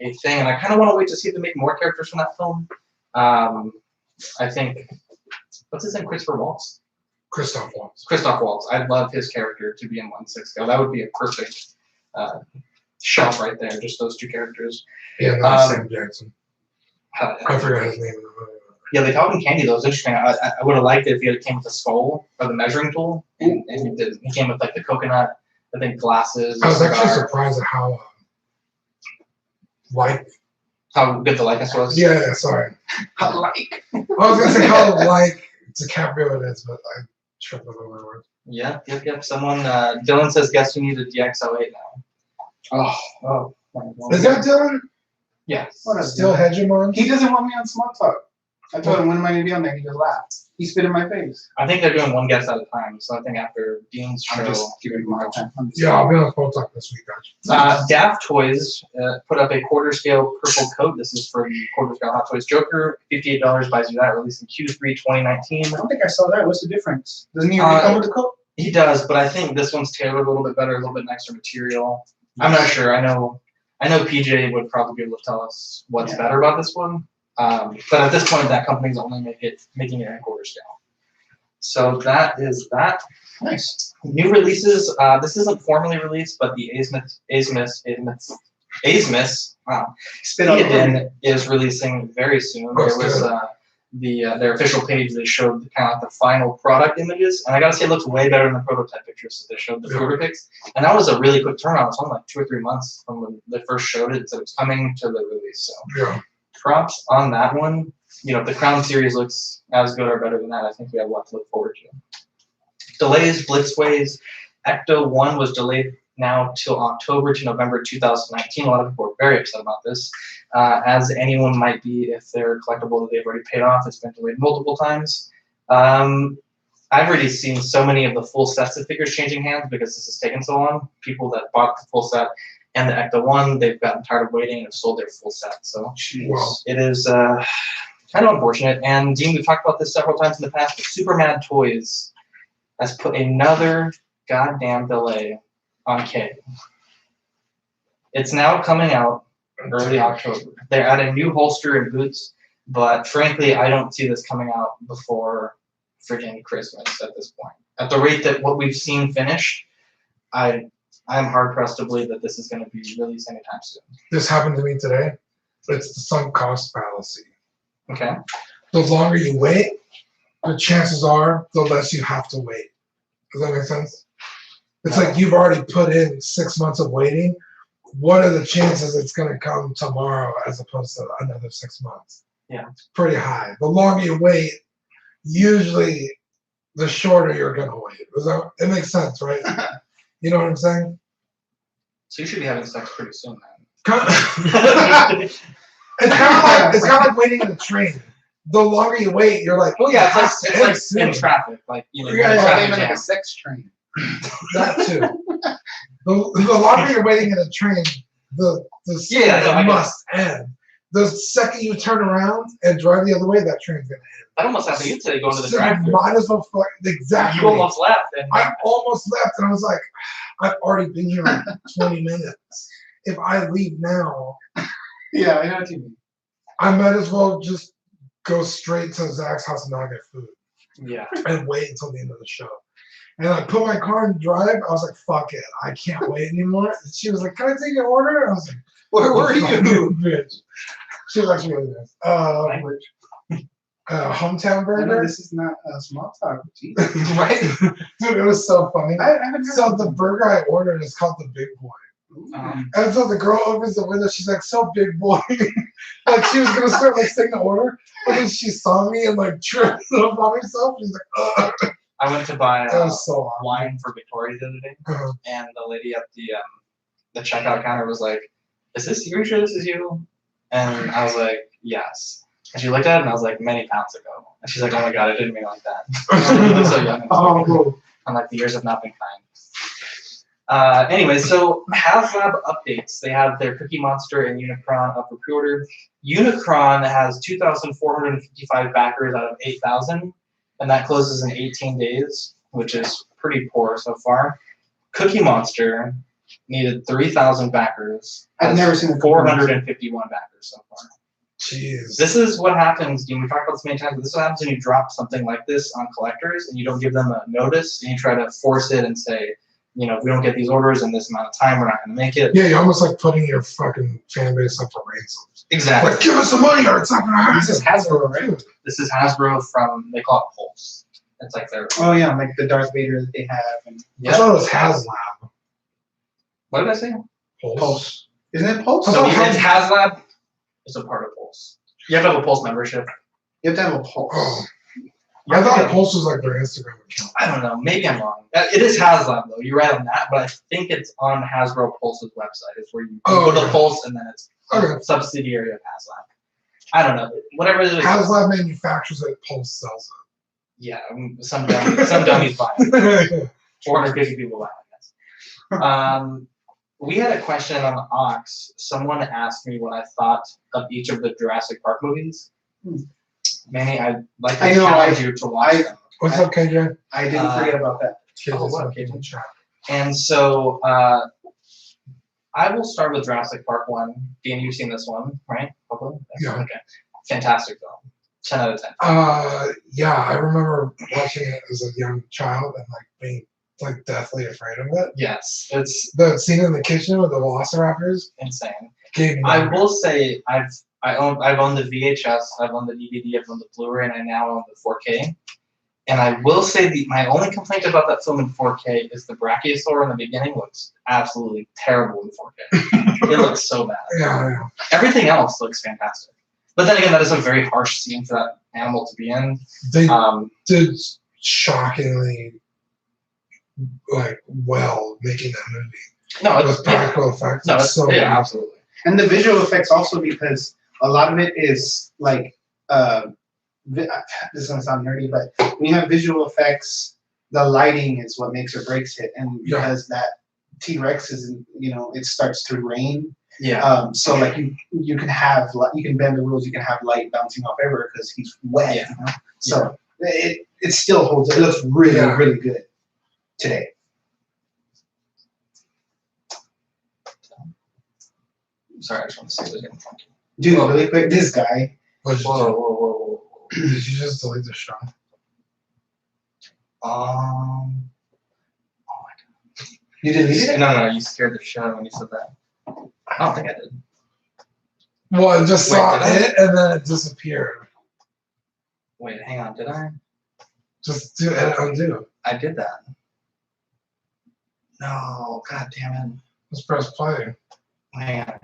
[SPEAKER 1] a thing, and I kind of want to wait to see if they make more characters from that film. I think, what's his name? Christopher Waltz?
[SPEAKER 2] Christoph Waltz.
[SPEAKER 1] Christoph Waltz. I'd love his character to be in 1/6 That would be a perfect shot right there, just those two characters.
[SPEAKER 2] Yeah, that's Sam Jackson.
[SPEAKER 1] Uh,
[SPEAKER 2] I forgot his name in the movie.
[SPEAKER 1] Yeah, they called him Candy though. It was interesting. I would have liked it if he had came with a skull or the measuring tool, and he did. He came with like the coconut, I think, glasses.
[SPEAKER 2] I was actually
[SPEAKER 1] cigar.
[SPEAKER 2] surprised at how like
[SPEAKER 1] How good the likeness was.
[SPEAKER 2] yeah, sorry.
[SPEAKER 3] Like.
[SPEAKER 2] I was gonna say how like DiCaprio it is, but I tripped over the word.
[SPEAKER 1] Yep. Someone, Dylan says, guess you need a DX08 now. Oh.
[SPEAKER 2] Is that Dylan?
[SPEAKER 1] Yes.
[SPEAKER 3] What a
[SPEAKER 2] Still hegemon?
[SPEAKER 3] He doesn't want me on Small Talk. I told him when am I gonna be on there? He just laughed. He spit in my face.
[SPEAKER 1] I think they're doing one guest at a time. So I think after Dean's show.
[SPEAKER 3] I'm just giving him a hard time.
[SPEAKER 2] Yeah, I'll be on Small Talk this week, guys.
[SPEAKER 1] Daft Toys put up a quarter scale purple coat. This is for the quarter scale Hot Toys Joker. $58 buys you that. Released in Q3 2019.
[SPEAKER 3] I don't think I saw that. What's the difference? Doesn't he come with the coat?
[SPEAKER 1] He does, but I think this one's tailored a little bit better, a little bit nicer material. I'm not sure. I know PJ would probably be able to tell us what's better about this one. But at this point, that company's only making it in quarter scale. So that is that.
[SPEAKER 3] Nice.
[SPEAKER 1] New releases. This isn't formally released, but the Asmus, wow, Theoden is releasing very soon. There was their official page. They showed kind of like the final product images, and I gotta say, it looks way better than the prototype pictures that they showed the proto pics. And that was a really quick turnaround. It's only like 2 or 3 months from when they first showed it, so it's coming to the release. So
[SPEAKER 2] Yeah.
[SPEAKER 1] props on that one. You know, if the Crown series looks as good or better than that, I think we have a lot to look forward to. Delays, Blitzways. Ecto 1 was delayed now till October to November 2019. A lot of people are very upset about this, as anyone might be if they're collectible that they've already paid off. It's been delayed multiple times. I've already seen so many of the full sets of figures changing hands because this has taken so long. People that bought the full set and the Ecto 1, they've gotten tired of waiting and have sold their full set. So it is kind of unfortunate. And Dean, we've talked about this several times in the past, but Super Mad Toys has put another goddamn delay on K. It's now coming out early October. They're adding new holster and boots, but frankly, I don't see this coming out before freaking Christmas at this point. At the rate that what we've seen finished, I'm hard pressed to believe that this is going to be released anytime soon.
[SPEAKER 2] This happened to me today. It's the sunk cost fallacy.
[SPEAKER 1] Okay.
[SPEAKER 2] The longer you wait, the chances are the less you have to wait. Does that make sense? It's like you've already put in 6 months of waiting. What are the chances it's going to come tomorrow as opposed to another 6 months?
[SPEAKER 1] Yeah.
[SPEAKER 2] It's pretty high. The longer you wait, usually the shorter you're going to wait. It makes sense, right? You know what I'm saying?
[SPEAKER 1] So you should be having sex pretty soon, man.
[SPEAKER 2] It's kind of like waiting in a train. The longer you wait, you're like,
[SPEAKER 1] Well, yeah,
[SPEAKER 2] it's
[SPEAKER 1] it's like in traffic, like you know,
[SPEAKER 2] Yeah,
[SPEAKER 1] in
[SPEAKER 2] yeah,
[SPEAKER 1] traffic
[SPEAKER 3] Even like
[SPEAKER 1] jam.
[SPEAKER 3] a sex train.
[SPEAKER 2] that too. The longer you're waiting in a train, the
[SPEAKER 1] Yeah, no, I get it.
[SPEAKER 2] must end. The second you turn around and drive the other way, that train's gonna end.
[SPEAKER 1] That almost happened to you today going to the
[SPEAKER 2] So
[SPEAKER 1] drive-thru.
[SPEAKER 2] you might as well exactly.
[SPEAKER 1] You almost left, and
[SPEAKER 2] I almost left, and I was like, I've already been here like 20 minutes. If I leave now,
[SPEAKER 3] Yeah, I know what you mean.
[SPEAKER 2] I might as well just go straight to Zach's house and not get food
[SPEAKER 1] yeah.
[SPEAKER 2] and wait until the end of the show. And I put my car in drive. I was like, fuck it. I can't wait anymore. And she was like, can I take your order? And I was like,
[SPEAKER 3] Where were you?
[SPEAKER 2] Bitch. She was actually really nice.
[SPEAKER 3] Language.
[SPEAKER 2] Hometown
[SPEAKER 3] I know
[SPEAKER 2] burger.
[SPEAKER 3] this is not small talk. Jeez.
[SPEAKER 2] Right? Dude, it was so funny.
[SPEAKER 3] I haven't heard
[SPEAKER 2] So
[SPEAKER 3] of
[SPEAKER 2] the burger I ordered is called the Big Boy. And so the girl opens the window, she's like, so big boy. Like she was gonna start like saying the order, but then she saw me and like tripped up on herself. She's like, ugh.
[SPEAKER 1] I went to buy
[SPEAKER 2] That was so awkward.
[SPEAKER 1] wine for Victoria the other day,
[SPEAKER 2] Uh-huh.
[SPEAKER 1] and the lady at the checkout counter was like, "Is this you? Are you sure this is you?" And I was like, "Yes." And she looked at it, and I was like, "Many pounds ago." And she's like, "Oh my god, I didn't mean it like that." You look so young.
[SPEAKER 2] Oh, cool.
[SPEAKER 1] I'm like, the years have not been kind. Anyway, so HasLab updates. They have their Cookie Monster and Unicron up for pre-order. Unicron has 2,455 backers out of 8,000, and that closes in 18 days, which is pretty poor so far. Cookie Monster needed 3,000 backers.
[SPEAKER 3] I've
[SPEAKER 1] has
[SPEAKER 3] never seen a
[SPEAKER 1] 451 backers so far.
[SPEAKER 2] Jeez.
[SPEAKER 1] This is what happens. We talked about this many times. But this is what happens when you drop something like this on collectors and you don't give them a notice and you try to force it and say, if we don't get these orders in this amount of time, we're not going to make it.
[SPEAKER 2] Yeah, you're almost like putting your fucking fan base up for ransom.
[SPEAKER 1] Exactly.
[SPEAKER 2] Like, give us the money or it's not gonna happen.
[SPEAKER 3] This is Hasbro, right?
[SPEAKER 1] This is Hasbro from, they call it Pulse. It's like their.
[SPEAKER 3] Oh yeah, like the Darth Vader that they have. And
[SPEAKER 2] I thought it was HasLab.
[SPEAKER 1] What did I say?
[SPEAKER 3] Pulse. Isn't it Pulse?
[SPEAKER 2] I
[SPEAKER 1] So
[SPEAKER 2] thought
[SPEAKER 1] it's HasLab. It's a part of Pulse. You have to have a Pulse membership.
[SPEAKER 3] You have to have a Pulse.
[SPEAKER 2] Oh.
[SPEAKER 1] You
[SPEAKER 2] I
[SPEAKER 1] have to
[SPEAKER 2] thought
[SPEAKER 1] have-
[SPEAKER 2] Pulse was like their Instagram account.
[SPEAKER 1] I don't know. Maybe I'm wrong. It is HasLab though. You're right on that, but I think it's on Hasbro Pulse's website. It's where you go to
[SPEAKER 2] okay.
[SPEAKER 1] Pulse and then it's
[SPEAKER 2] Okay.
[SPEAKER 1] a subsidiary of HasLab. I don't know. Whatever it is.
[SPEAKER 2] HasLab manufactures it, Pulse sells
[SPEAKER 1] Yeah, some dummies buy it.
[SPEAKER 2] it.
[SPEAKER 1] 450 people buy it, I guess. We had a question on Ox. Someone asked me what I thought of each of the Jurassic Park movies. Manny, I'd like to
[SPEAKER 3] I know,
[SPEAKER 1] challenge you to watch them.
[SPEAKER 2] What's up, KJ?
[SPEAKER 3] I didn't forget about that.
[SPEAKER 2] Kids,
[SPEAKER 1] Oh,
[SPEAKER 2] it's
[SPEAKER 1] what?
[SPEAKER 2] up in the chat.
[SPEAKER 1] And so I will start with Jurassic Park 1. Dan, you've seen this one, right? Probably?
[SPEAKER 2] Yeah.
[SPEAKER 1] Okay. Fantastic film. 10 out of 10.
[SPEAKER 2] Yeah, I remember watching it as a young child and like being like deathly afraid of it.
[SPEAKER 1] Yes, it's
[SPEAKER 2] The scene in the kitchen with the velociraptors
[SPEAKER 1] insane.
[SPEAKER 2] gave me.
[SPEAKER 1] I
[SPEAKER 2] nightmares.
[SPEAKER 1] will say I've owned the VHS, I've owned the DVD, I've owned the Blu-ray, and I now own the 4K. And I will say my only complaint about that film in 4K is the Brachiosaur in the beginning looks absolutely terrible in 4K. It looks so bad.
[SPEAKER 2] Yeah.
[SPEAKER 1] Everything else looks fantastic. But then again, that is a very harsh scene for that animal to be in.
[SPEAKER 2] They
[SPEAKER 1] Um,
[SPEAKER 2] did shockingly like well making that movie
[SPEAKER 1] no,
[SPEAKER 2] with
[SPEAKER 1] it's yeah,
[SPEAKER 2] practical effects.
[SPEAKER 1] no,
[SPEAKER 2] It's
[SPEAKER 1] it's,
[SPEAKER 2] so
[SPEAKER 1] yeah, absolutely.
[SPEAKER 3] And the visual effects also, because a lot of it is like this is gonna sound nerdy, but when you have visual effects, the lighting is what makes or breaks it. And
[SPEAKER 2] Yeah.
[SPEAKER 3] because that T-Rex is, it starts to rain.
[SPEAKER 1] Yeah,
[SPEAKER 3] So like you can have you can bend the rules. You can have light bouncing off everywhere because he's wet.
[SPEAKER 1] Yeah.
[SPEAKER 3] So it still holds. It looks really
[SPEAKER 2] Yeah.
[SPEAKER 3] really good today.
[SPEAKER 1] sorry, I just want to see if there's anything.
[SPEAKER 3] Dude, really quick, this guy.
[SPEAKER 2] What'd you
[SPEAKER 1] Whoa,
[SPEAKER 2] do?
[SPEAKER 1] whoa, whoa,
[SPEAKER 2] Did you just delete the show?
[SPEAKER 1] whoa.
[SPEAKER 3] You deleted it?
[SPEAKER 1] No, you scared the shit out when you said that. I don't think I did.
[SPEAKER 2] Well, I just
[SPEAKER 1] Wait,
[SPEAKER 2] saw
[SPEAKER 1] did I?
[SPEAKER 2] it and then it disappeared.
[SPEAKER 1] Wait, hang on, did I?
[SPEAKER 2] Just do edit undo.
[SPEAKER 1] I did that. No, god damn it.
[SPEAKER 2] Just press play.
[SPEAKER 1] Hang on.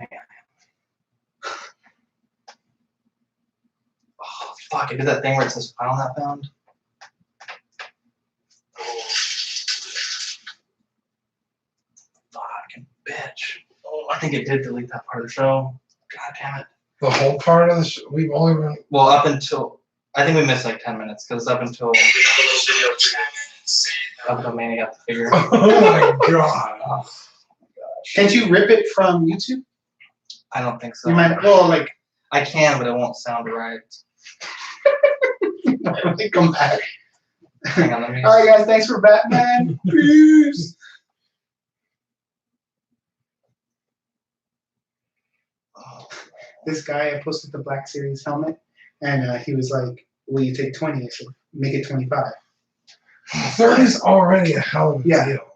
[SPEAKER 1] Oh, fuck, I did that thing where it says file not found. Fucking bitch. Oh, I think it did delete that part of the show. God damn it.
[SPEAKER 2] The whole part of the show. We've only been.
[SPEAKER 1] Well, up until, I think we missed like 10 minutes, because up until Manny got the figure.
[SPEAKER 2] Oh my god.
[SPEAKER 3] Can't you rip it from YouTube?
[SPEAKER 1] I don't think so.
[SPEAKER 3] You might. Well, like
[SPEAKER 1] I can, but it won't sound right.
[SPEAKER 3] come back.
[SPEAKER 1] Hang on, let me.
[SPEAKER 3] All right, guys. Thanks for Batman. Peace.
[SPEAKER 1] Oh,
[SPEAKER 3] This guy, I posted the Black Series helmet, and he was like, "Will you take 20?" I said, "Make it 25."
[SPEAKER 2] 30's already a hell of a
[SPEAKER 3] Yeah.
[SPEAKER 2] deal.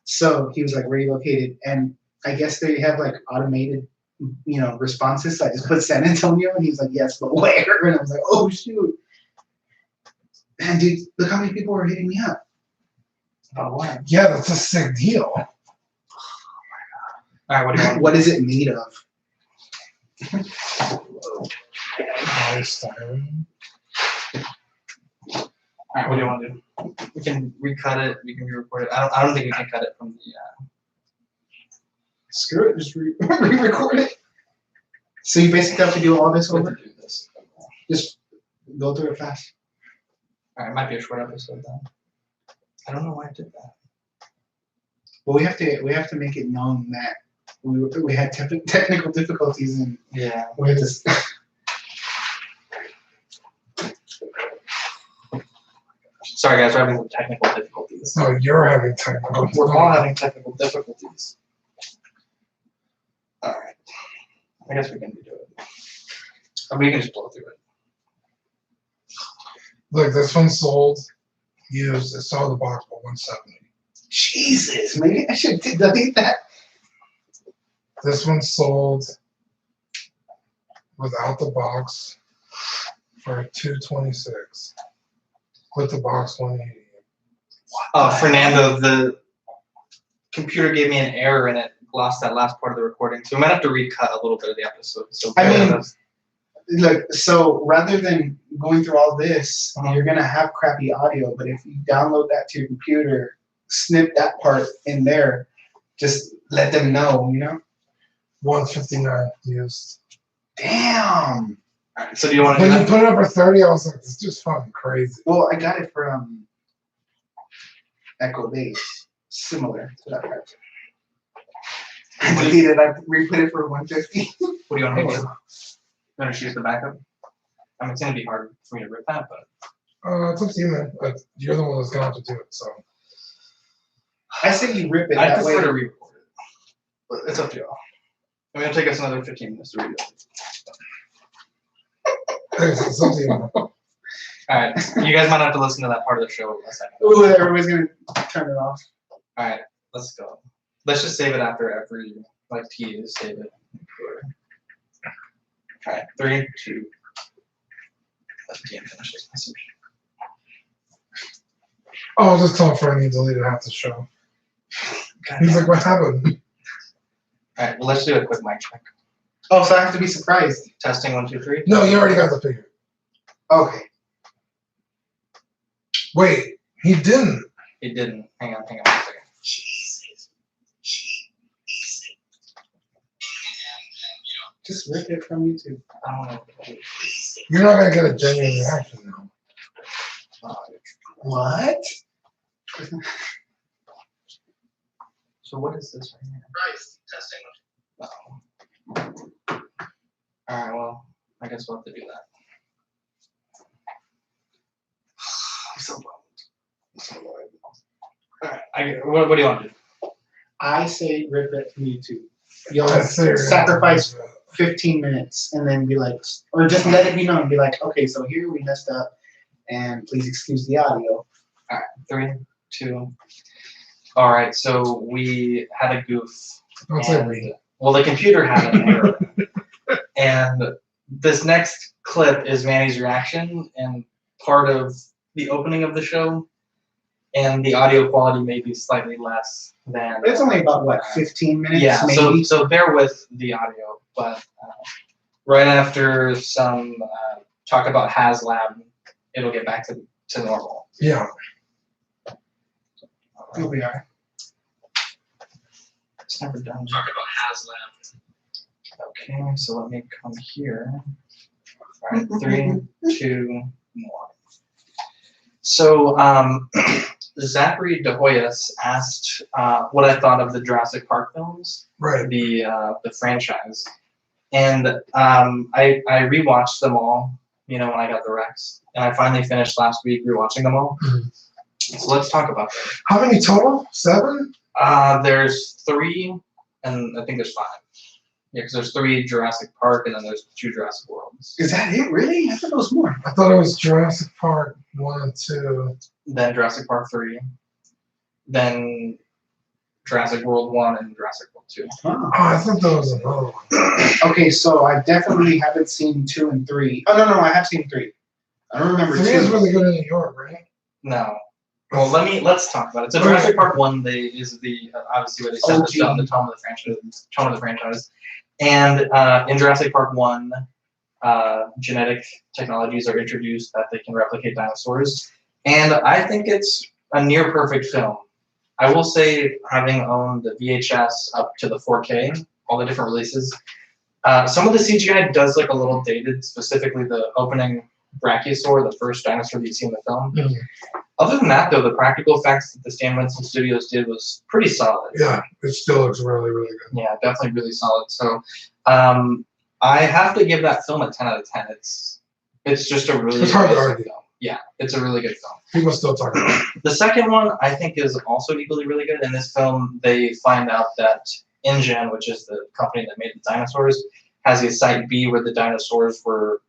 [SPEAKER 3] So he was like, "Where are you located?" And I guess they have like automated, responses. So I just put San Antonio, and he's like, "Yes, but where?" And I was like, "Oh shoot, man, dude, look how many people are hitting me up."
[SPEAKER 1] oh, what?
[SPEAKER 2] Yeah, that's a sick deal.
[SPEAKER 1] All right, what do you want?
[SPEAKER 3] What is it made of?
[SPEAKER 2] Polystyrene.
[SPEAKER 1] All right, what do you want to do? We can recut it. We can re-record it. I don't think we can cut it from the.
[SPEAKER 3] Screw it, just re-record it. So you basically have to do all this
[SPEAKER 1] We have
[SPEAKER 3] over.
[SPEAKER 1] to do this.
[SPEAKER 3] Just go through it fast.
[SPEAKER 1] All right, it might be a short episode then. I don't know why I did that.
[SPEAKER 3] Well, we have to make it known that we had technical difficulties and
[SPEAKER 1] Yeah.
[SPEAKER 3] we had to.
[SPEAKER 1] Sorry, guys, we're having some technical difficulties.
[SPEAKER 2] No, you're having technical.
[SPEAKER 1] We're all having technical difficulties. I guess we can do it. Or we can just blow through it.
[SPEAKER 2] Look, this one sold used. It saw the box for 170.
[SPEAKER 3] Jesus, maybe I should delete that.
[SPEAKER 2] This one sold without the box for 226. With the box 180.
[SPEAKER 1] Fernando, the computer gave me an error and it lost that last part of the recording, so we might have to recut a little bit of the episode. So
[SPEAKER 3] I mean, look, so rather than going through all this, you're gonna have crappy audio, but if you download that to your computer, snip that part in there, just let them know,
[SPEAKER 2] 159 used.
[SPEAKER 3] Damn.
[SPEAKER 1] Alright, so do you want to
[SPEAKER 2] When
[SPEAKER 1] do
[SPEAKER 2] you
[SPEAKER 1] that?
[SPEAKER 2] put it up for 30, I was like, this is just fucking crazy.
[SPEAKER 3] Well, I got it from Echo Base, similar to that part. I deleted. I re-put it for 150.
[SPEAKER 1] What do you want to do? You want to choose the backup? I mean, it's gonna be hard for me to rip that, but
[SPEAKER 2] It's up to you, man. You're the one that's gonna have to do it, so.
[SPEAKER 3] I say you rip it
[SPEAKER 1] I
[SPEAKER 3] that
[SPEAKER 1] prefer
[SPEAKER 3] way.
[SPEAKER 1] to re-record it. But it's up to y'all. I'm gonna take us another 15 minutes to read it.
[SPEAKER 2] It's up to you, man.
[SPEAKER 1] Alright, you guys might have to listen to that part of the show a second.
[SPEAKER 3] Ooh, everybody's gonna turn it off.
[SPEAKER 1] Alright, let's go. Let's just save it after every, tease, save it. Alright, 3, 2. Let Dean finish this message.
[SPEAKER 2] Oh, I was just telling Frank he deleted half the show.
[SPEAKER 1] God
[SPEAKER 2] He's
[SPEAKER 1] damn.
[SPEAKER 2] like, what happened?
[SPEAKER 1] Alright, well, let's do a quick mic check.
[SPEAKER 3] Oh, so I have to be surprised.
[SPEAKER 1] Testing 1, 2, 3.
[SPEAKER 2] No, you already got the figure.
[SPEAKER 3] Okay.
[SPEAKER 2] Wait, he didn't.
[SPEAKER 1] It didn't. Hang on 1 second.
[SPEAKER 3] Just rip it from YouTube.
[SPEAKER 1] I don't know.
[SPEAKER 2] You're not gonna get a genuine reaction now.
[SPEAKER 3] What?
[SPEAKER 1] So what is this right here?
[SPEAKER 4] Price testing.
[SPEAKER 1] Alright, well, I guess we'll have to do that. I'm so bummed. Alright, what do you want to do?
[SPEAKER 3] I say rip it from YouTube. You'll
[SPEAKER 2] That's serious.
[SPEAKER 3] sacrifice 15 minutes and then be like, or just let it be known. Be like, okay, so here we messed up, and please excuse the audio.
[SPEAKER 1] Alright, 3, 2. Alright, so we had a goof.
[SPEAKER 2] Don't say
[SPEAKER 1] and-
[SPEAKER 2] we.
[SPEAKER 1] Well, the computer had an error. And this next clip is Manny's reaction and part of the opening of the show. And the audio quality may be slightly less than.
[SPEAKER 3] It's only about what, 15 minutes,
[SPEAKER 1] Yeah,
[SPEAKER 3] maybe.
[SPEAKER 1] so bear with the audio, but right after some talk about HasLab, it'll get back to normal.
[SPEAKER 2] Yeah.
[SPEAKER 3] You'll be alright.
[SPEAKER 1] It's never done.
[SPEAKER 4] Talk about HasLab.
[SPEAKER 1] Okay, so let me come here. All right, 3, 2, 1. So Zachary De Hoyos asked what I thought of the Jurassic Park films.
[SPEAKER 2] Right.
[SPEAKER 1] The franchise, and I rewatched them all. When I got the Rex, and I finally finished last week rewatching them all.
[SPEAKER 2] Mhm.
[SPEAKER 1] So let's talk about them.
[SPEAKER 2] How many total? 7?
[SPEAKER 1] There's 3, and I think there's 5. Yeah, because there's 3 Jurassic Park, and then there's 2 Jurassic Worlds.
[SPEAKER 3] Is that it, really? I thought there was more.
[SPEAKER 2] I thought it was Jurassic Park 1 and 2.
[SPEAKER 1] Then Jurassic Park 3. Then Jurassic World 1 and Jurassic World 2.
[SPEAKER 3] Oh.
[SPEAKER 2] Oh, I thought there was another one.
[SPEAKER 3] Okay, so I definitely haven't seen 2 and 3. Oh, no, I have seen 3. I don't remember
[SPEAKER 2] 3
[SPEAKER 3] 2.
[SPEAKER 2] is really good in New York, right?
[SPEAKER 1] No. Well, let's talk about it. So Jurassic Park 1 is the obviously where they set the tone of the franchise. And in Jurassic Park 1, genetic technologies are introduced that they can replicate dinosaurs. And I think it's a near perfect film. I will say, having owned the VHS up to the 4K, all the different releases, some of the CGI does look a little dated, specifically the opening Brachiosaur, the first dinosaur that you see in the film.
[SPEAKER 2] Mhm.
[SPEAKER 1] Other than that, though, the practical effects that the Stan Winston Studios did was pretty solid.
[SPEAKER 2] Yeah, it still looks really, really good.
[SPEAKER 1] Yeah, definitely really solid. So I have to give that film a 10 out of 10. It's just a really
[SPEAKER 2] It's hard to
[SPEAKER 1] good
[SPEAKER 2] argue.
[SPEAKER 1] film. Yeah, it's a really good film.
[SPEAKER 2] People still talk about it.
[SPEAKER 1] The second one, I think, is also equally really good. In this film, they find out that InGen, which is the company that made the dinosaurs, has a site B where the dinosaurs were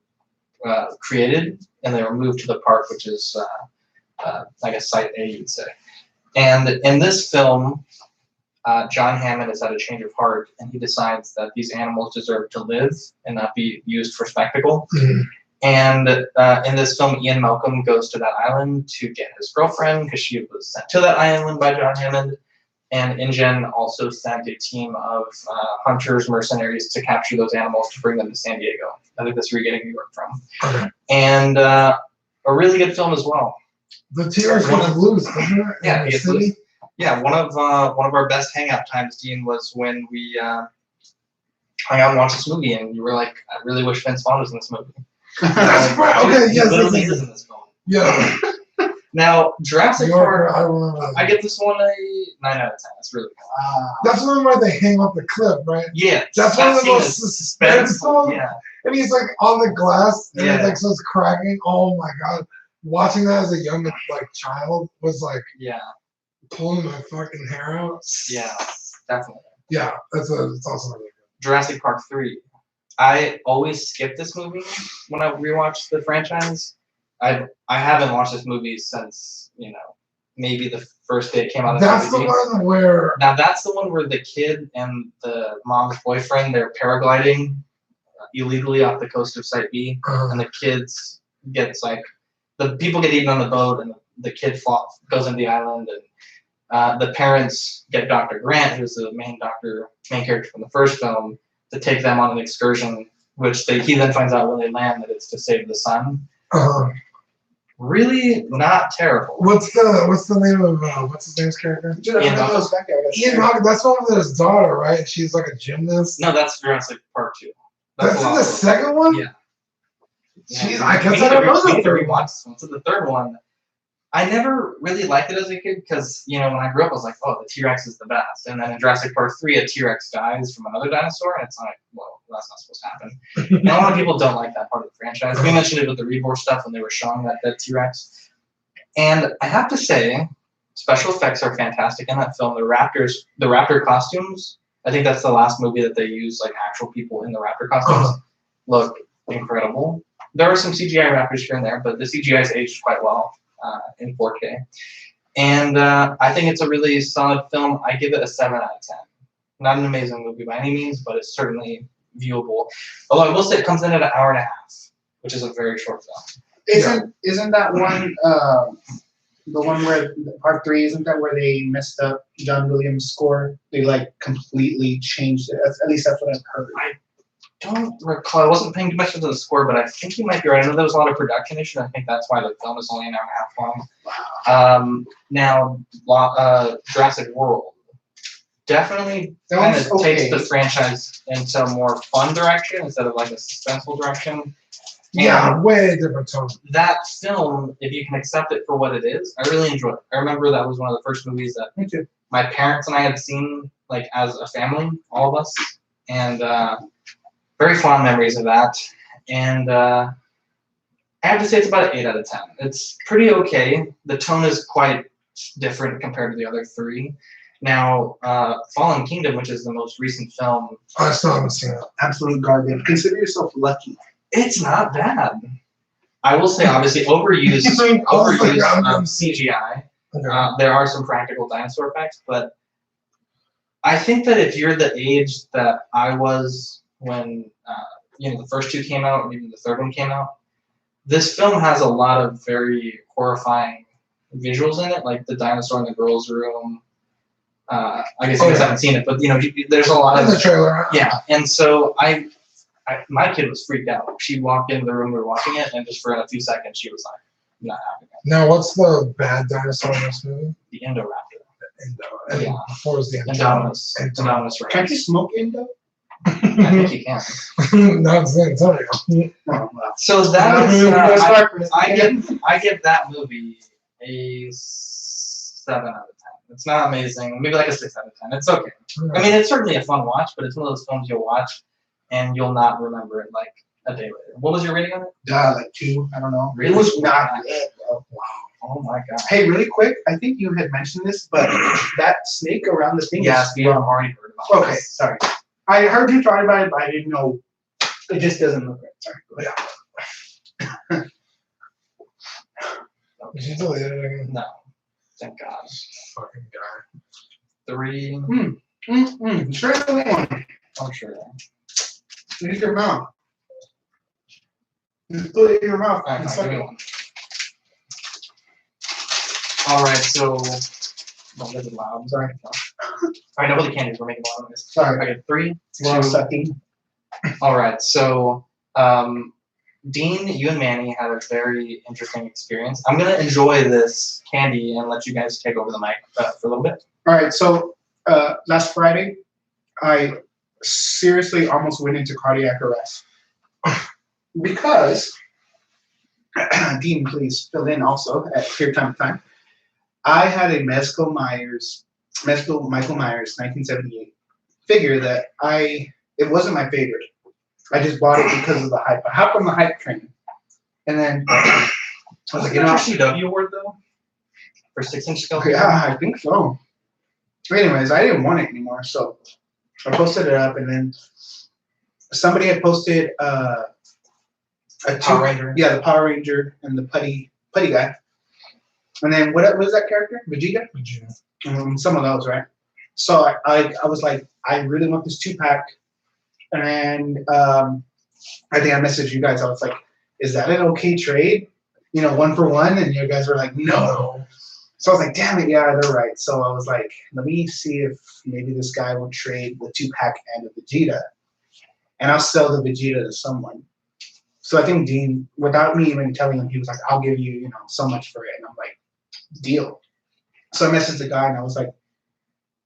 [SPEAKER 1] created, and they were moved to the park, which is I guess site A, you'd say. And in this film, John Hammond has had a change of heart, and he decides that these animals deserve to live and not be used for spectacle.
[SPEAKER 2] Mhm.
[SPEAKER 1] And in this film, Ian Malcolm goes to that island to get his girlfriend because she was sent to that island by John Hammond. And InGen also sent a team of hunters, mercenaries to capture those animals to bring them to San Diego. I think that's where you're getting New York from.
[SPEAKER 2] Okay.
[SPEAKER 1] And a really good film as well.
[SPEAKER 2] The T-Rex
[SPEAKER 1] One
[SPEAKER 2] was
[SPEAKER 1] of-
[SPEAKER 2] loose, wasn't it?
[SPEAKER 1] Yeah,
[SPEAKER 2] In the
[SPEAKER 1] it's
[SPEAKER 2] city?
[SPEAKER 1] loose. Yeah, one of our best hangout times, Dean, was when we hung out and watched this movie, and you were like, "I really wish Vince Vaughn was in this movie."
[SPEAKER 2] That's right. Okay,
[SPEAKER 1] He
[SPEAKER 2] yes,
[SPEAKER 1] literally
[SPEAKER 2] yes,
[SPEAKER 1] is
[SPEAKER 2] yes.
[SPEAKER 1] in this film.
[SPEAKER 2] Yeah.
[SPEAKER 1] Now, Jurassic
[SPEAKER 2] Yorker,
[SPEAKER 1] Park,
[SPEAKER 2] I remember that.
[SPEAKER 1] I give this one a 9 out of 10. It's really good.
[SPEAKER 2] That's one where they hang off the cliff, right?
[SPEAKER 1] Yeah,
[SPEAKER 2] That's one of the
[SPEAKER 1] scene
[SPEAKER 2] most
[SPEAKER 1] is
[SPEAKER 2] suspenseful.
[SPEAKER 1] Yeah,
[SPEAKER 2] And he's like on the glass, and
[SPEAKER 1] Yeah.
[SPEAKER 2] it's like so it's cracking. Oh my god! Watching that as a young like child was like
[SPEAKER 1] yeah,
[SPEAKER 2] pulling my fucking hair out.
[SPEAKER 1] yeah, definitely.
[SPEAKER 2] Yeah, it's also really good.
[SPEAKER 1] Jurassic Park 3. I always skip this movie when I rewatch the franchise. I haven't watched this movie since, maybe the first day it came out.
[SPEAKER 2] That's the one where
[SPEAKER 1] Now that's the one where the kid and the mom's boyfriend, they're paragliding illegally off the coast of Site B, and the kids the people get eaten on the boat, and the kid goes into the island, and the parents get Dr. Grant, who's the main character from the first film, to take them on an excursion, which he then finds out when they land that it's to save the son. Really not terrible.
[SPEAKER 2] what's the name of what's his name's character?
[SPEAKER 3] Dude,
[SPEAKER 1] Ian
[SPEAKER 3] I
[SPEAKER 1] Malcolm.
[SPEAKER 3] goes back there.
[SPEAKER 2] Ian Malcolm. That's the one with his daughter, right? She's like a gymnast.
[SPEAKER 1] No, that's Jurassic Park 2.
[SPEAKER 2] That's
[SPEAKER 1] a
[SPEAKER 2] in
[SPEAKER 1] lot
[SPEAKER 2] the
[SPEAKER 1] more.
[SPEAKER 2] second one.
[SPEAKER 1] Yeah.
[SPEAKER 2] Jeez, I guess
[SPEAKER 1] We
[SPEAKER 2] I
[SPEAKER 1] need
[SPEAKER 2] don't
[SPEAKER 1] to
[SPEAKER 2] know
[SPEAKER 1] we
[SPEAKER 2] the
[SPEAKER 1] need to
[SPEAKER 2] third one.
[SPEAKER 1] rewatch this one. So the third one, I never really liked it as a kid because, when I grew up, I was like, oh, the T-Rex is the best. And then in Jurassic Park 3, a T-Rex dies from another dinosaur, and it's like, well, that's not supposed to happen. And a lot of people don't like that part of the franchise. We mentioned it with the Rebor stuff when they were showing that dead T-Rex. And I have to say, special effects are fantastic in that film. The raptor costumes, I think that's the last movie that they use, like, actual people in the raptor costumes, look incredible. There are some CGI raptors here and there, but the CGI's aged quite well in 4K. And I think it's a really solid film. I give it a 7 out of 10. Not an amazing movie by any means, but it's certainly viewable. Although I will say it comes in at an hour and a half, which is a very short film.
[SPEAKER 3] Isn't that one the one where part 3? Isn't that where they messed up John Williams' score? They like completely changed it. At least that's what I've heard.
[SPEAKER 1] Don't recall. I wasn't paying too much attention to the score, but I think you might be right. I know there was a lot of production issues. I think that's why the film is only an hour and a half long. Now, Jurassic World definitely
[SPEAKER 3] That
[SPEAKER 1] kind
[SPEAKER 3] one's
[SPEAKER 1] of takes
[SPEAKER 3] okay.
[SPEAKER 1] the franchise into a more fun direction instead of like a suspenseful direction.
[SPEAKER 2] Yeah,
[SPEAKER 1] And
[SPEAKER 2] way different tone.
[SPEAKER 1] that film, if you can accept it for what it is, I really enjoyed it. I remember that was one of the first movies that
[SPEAKER 3] Me too.
[SPEAKER 1] my parents and I had seen, like, as a family, all of us, and very fond memories of that. And I have to say it's about an 8 out of 10. It's pretty okay. The tone is quite different compared to the other 3. Now, Fallen Kingdom, which is the most recent film,
[SPEAKER 2] I still haven't seen it.
[SPEAKER 3] Absolute garbage. Consider yourself lucky.
[SPEAKER 1] it's not bad. I will say, obviously, overuse of CGI.
[SPEAKER 2] Okay.
[SPEAKER 1] There are some practical dinosaur effects, but I think that if you're the age that I was when the first 2 came out, and even the third one came out, this film has a lot of very horrifying visuals in it, like the dinosaur in the girls' room. I guess you guys haven't seen it, but there's a lot
[SPEAKER 2] In
[SPEAKER 1] of
[SPEAKER 2] the trailer.
[SPEAKER 1] yeah. And so my kid was freaked out. She walked into the room we were watching it, and just for a few seconds, she was like, not having it.
[SPEAKER 2] Now, what's the bad dinosaur in this movie?
[SPEAKER 1] The Indoraptor.
[SPEAKER 2] And
[SPEAKER 1] Yeah.
[SPEAKER 2] before was the
[SPEAKER 1] Indominus.
[SPEAKER 2] Indominus.
[SPEAKER 1] Indominus Rex.
[SPEAKER 3] Can't you smoke Indo?
[SPEAKER 1] I think you can.
[SPEAKER 2] No, it's San Antonio.
[SPEAKER 3] Oh, wow.
[SPEAKER 1] So that is,
[SPEAKER 3] That's hard for us to
[SPEAKER 1] I
[SPEAKER 3] get.
[SPEAKER 1] give that movie a 7 out of 10. It's not amazing. Maybe like a 6 out of 10. It's okay. I mean, it's certainly a fun watch, but it's one of those films you'll watch and you'll not remember it like a day later. What was your rating on it?
[SPEAKER 3] Like 2. I don't know.
[SPEAKER 1] Really?
[SPEAKER 3] It was not good, bro. Wow.
[SPEAKER 1] Oh my god.
[SPEAKER 3] Hey, really quick. I think you had mentioned this, but that snake around the thing.
[SPEAKER 1] Yes,
[SPEAKER 3] is
[SPEAKER 1] we have already heard about
[SPEAKER 3] Okay,
[SPEAKER 1] this.
[SPEAKER 3] sorry. I heard you talking about it, but I didn't know It just doesn't look right. Sorry.
[SPEAKER 2] Did you delete it again?
[SPEAKER 1] No. Thank God.
[SPEAKER 2] Fucking guy.
[SPEAKER 1] 3.
[SPEAKER 3] Straight away one.
[SPEAKER 1] Oh, sure.
[SPEAKER 3] Use your mouth. Just put it in your mouth.
[SPEAKER 1] Alright,
[SPEAKER 3] and
[SPEAKER 1] fine,
[SPEAKER 3] suck
[SPEAKER 1] give me
[SPEAKER 3] it.
[SPEAKER 1] one. Alright, so. Oh, this is loud. I'm sorry. Alright, nobody candies. We're making a lot of this.
[SPEAKER 3] Sorry.
[SPEAKER 1] Okay, 3,
[SPEAKER 3] We're all
[SPEAKER 1] 2.
[SPEAKER 3] sucking.
[SPEAKER 1] Alright, so. Dean, you and Manny had a very interesting experience. I'm gonna enjoy this candy and let you guys take over the mic for a little bit.
[SPEAKER 3] All right, so last Friday, I seriously almost went into cardiac arrest because Dean, please fill in also at here time to time. I had a Michael Myers 1978 figure that it wasn't my favorite. I just bought it because of the hype. I hopped on the hype train, and then I was like,
[SPEAKER 1] you know, CW award though for 6-inch scale.
[SPEAKER 3] yeah, I think so. Anyways, I didn't want it anymore, so I posted it up, and then somebody had posted a
[SPEAKER 1] Power Ranger.
[SPEAKER 3] Yeah, the Power Ranger and the putty guy. And then what was that character? Vegeta?
[SPEAKER 2] Vegeta.
[SPEAKER 3] Some of those, right? So I was like, I really want this 2-pack. And I think I messaged you guys. I was like, is that an okay trade? You know, 1 for 1? And you guys were like, no. So I was like, damn it, yeah, they're right. So I was like, let me see if maybe this guy will trade the 2-pack and the Vegeta. And I'll sell the Vegeta to someone. So I think Dean, without me even telling him, he was like, I'll give you, you know, so much for it. And I'm like, deal. So I messaged the guy and I was like,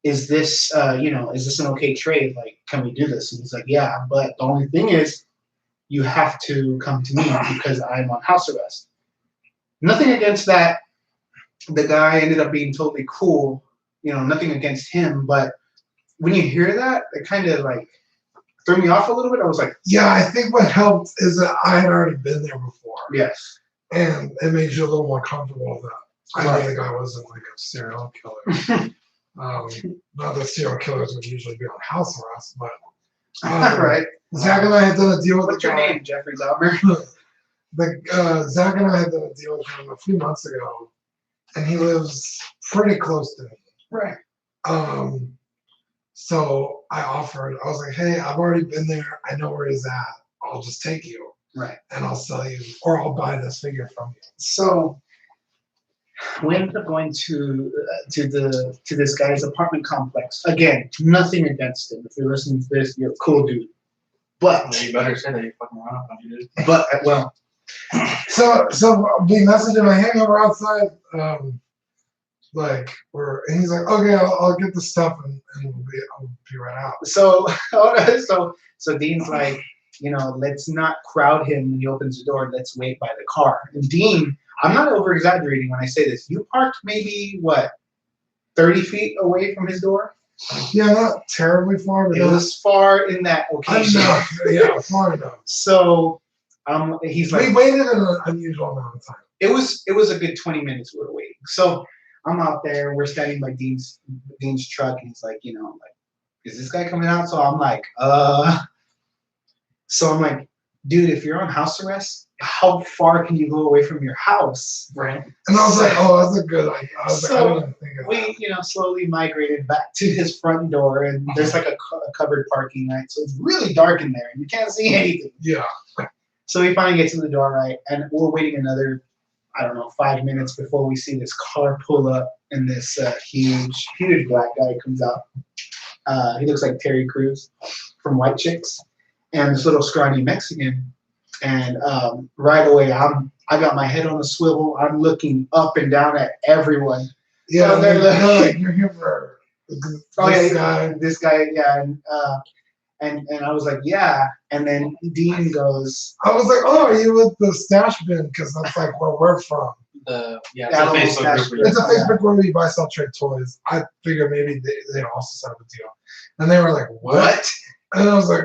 [SPEAKER 3] is this, is this an okay trade? Like, can we do this? And he's like, yeah, but the only thing is you have to come to me because I'm on house arrest. Nothing against that. The guy ended up being totally cool, you know, nothing against him. But when you hear that, it kind of like threw me off a little bit. I was like,
[SPEAKER 2] yeah, I think what helped is that I had already been there before.
[SPEAKER 3] yes.
[SPEAKER 2] And it made you a little more comfortable with that. I
[SPEAKER 3] Right.
[SPEAKER 2] knew the guy wasn't like a serial killer. Not that serial killers would usually be on house arrest, but
[SPEAKER 3] Right.
[SPEAKER 2] Zach and I had done a deal with
[SPEAKER 3] What's
[SPEAKER 2] the
[SPEAKER 3] your
[SPEAKER 2] guy.
[SPEAKER 3] name, Jeffrey Dahmer?
[SPEAKER 2] Zach and I had done a deal with him a few months ago, and he lives pretty close to me.
[SPEAKER 3] Right.
[SPEAKER 2] So I was like, hey, I've already been there. I know where he's at. I'll just take you.
[SPEAKER 3] Right.
[SPEAKER 2] And I'll sell you, or I'll buy this figure from you.
[SPEAKER 3] So we ended up going to this guy's apartment complex. Again, nothing against him. If you're listening to this, you're a cool dude. But
[SPEAKER 1] You better say that you fucking run up on you, dude.
[SPEAKER 3] but well,
[SPEAKER 2] So we messaged him. I hang over outside. And he's like, okay, I'll get the stuff and I'll be right out.
[SPEAKER 3] so Dean's like, you know, let's not crowd him when he opens the door. Let's wait by the car. And Dean, I'm not over exaggerating when I say this. You parked maybe 30 feet away from his door.
[SPEAKER 2] Yeah, not terribly far, but
[SPEAKER 3] It was far in that occasion.
[SPEAKER 2] enough. Yeah, far enough.
[SPEAKER 3] So he's like,
[SPEAKER 2] We waited an unusual amount of time.
[SPEAKER 3] it was a good 20 minutes we were waiting. So I'm out there, we're standing by Dean's truck, and he's like, you know, like, is this guy coming out? So I'm like, dude, if you're on house arrest, how far can you go away from your house?
[SPEAKER 1] Right.
[SPEAKER 2] And I was like, oh, that's a good idea. I was like, I didn't think of that.
[SPEAKER 3] We, you know, slowly migrated back to his front door, and there's like a covered parking, right? So it's really dark in there, and you can't see anything.
[SPEAKER 2] Yeah.
[SPEAKER 3] So we finally get to the door, right? And we're waiting another, 5 minutes before we see this car pull up, and this huge black guy comes out. He looks like Terry Crews from White Chicks, and this little scrawny Mexican. And right away, I got my head on a swivel. I'm looking up and down at everyone.
[SPEAKER 2] Yeah,
[SPEAKER 3] So they're
[SPEAKER 2] they're like, you're here for
[SPEAKER 3] this guy, yeah. And I was like, yeah. And then Dean goes,
[SPEAKER 2] I was like, oh, are you with the stash bin? Because that's like where we're from.
[SPEAKER 1] It's
[SPEAKER 3] Yeah,
[SPEAKER 1] a
[SPEAKER 3] little
[SPEAKER 1] Facebook
[SPEAKER 3] stash
[SPEAKER 1] group.
[SPEAKER 2] It's a Facebook where we buy, sell, trade toys. I figured maybe they also set up a deal. And they were like, what? And I was like,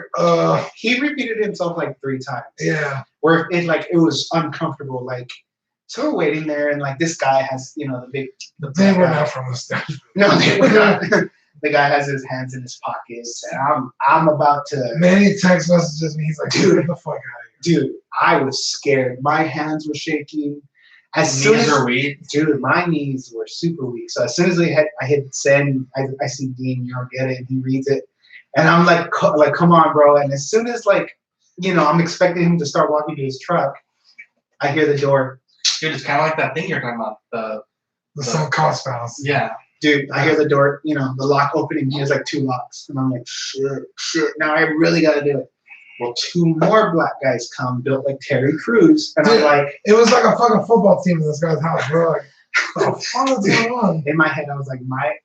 [SPEAKER 3] He repeated himself like 3 times.
[SPEAKER 2] yeah.
[SPEAKER 3] Where it was uncomfortable. Like, so we're waiting there, and like this guy has, you know, the
[SPEAKER 2] They
[SPEAKER 3] black
[SPEAKER 2] were
[SPEAKER 3] guy.
[SPEAKER 2] not from the stash bin.
[SPEAKER 3] No, they were not. The guy has his hands in his pockets, and I'm about to.
[SPEAKER 2] Manny text messages me. He's like, dude, get the fuck out of here.
[SPEAKER 3] Dude, I was scared. My hands were shaking. As soon
[SPEAKER 1] Knees
[SPEAKER 3] as,
[SPEAKER 1] are weak.
[SPEAKER 3] dude, my knees were super weak. So as soon as I hit send, I see Dean, get it, and he reads it, and I'm like, come on, bro. And as soon as I'm expecting him to start walking to his truck, I hear the door.
[SPEAKER 1] Dude, it's kind of like that thing you're talking about.
[SPEAKER 2] The sunk cost house.
[SPEAKER 1] Yeah.
[SPEAKER 3] Dude, I hear the door, the lock opening. He has like 2 locks, and I'm like, shit. Now I really gotta do it. Well, 2 more black guys come, built like Terry Crews, and
[SPEAKER 2] Dude,
[SPEAKER 3] I'm like,
[SPEAKER 2] it was like a fucking football team in this guy's house. We're like, what the fuck is going on?
[SPEAKER 3] in my head, I was like,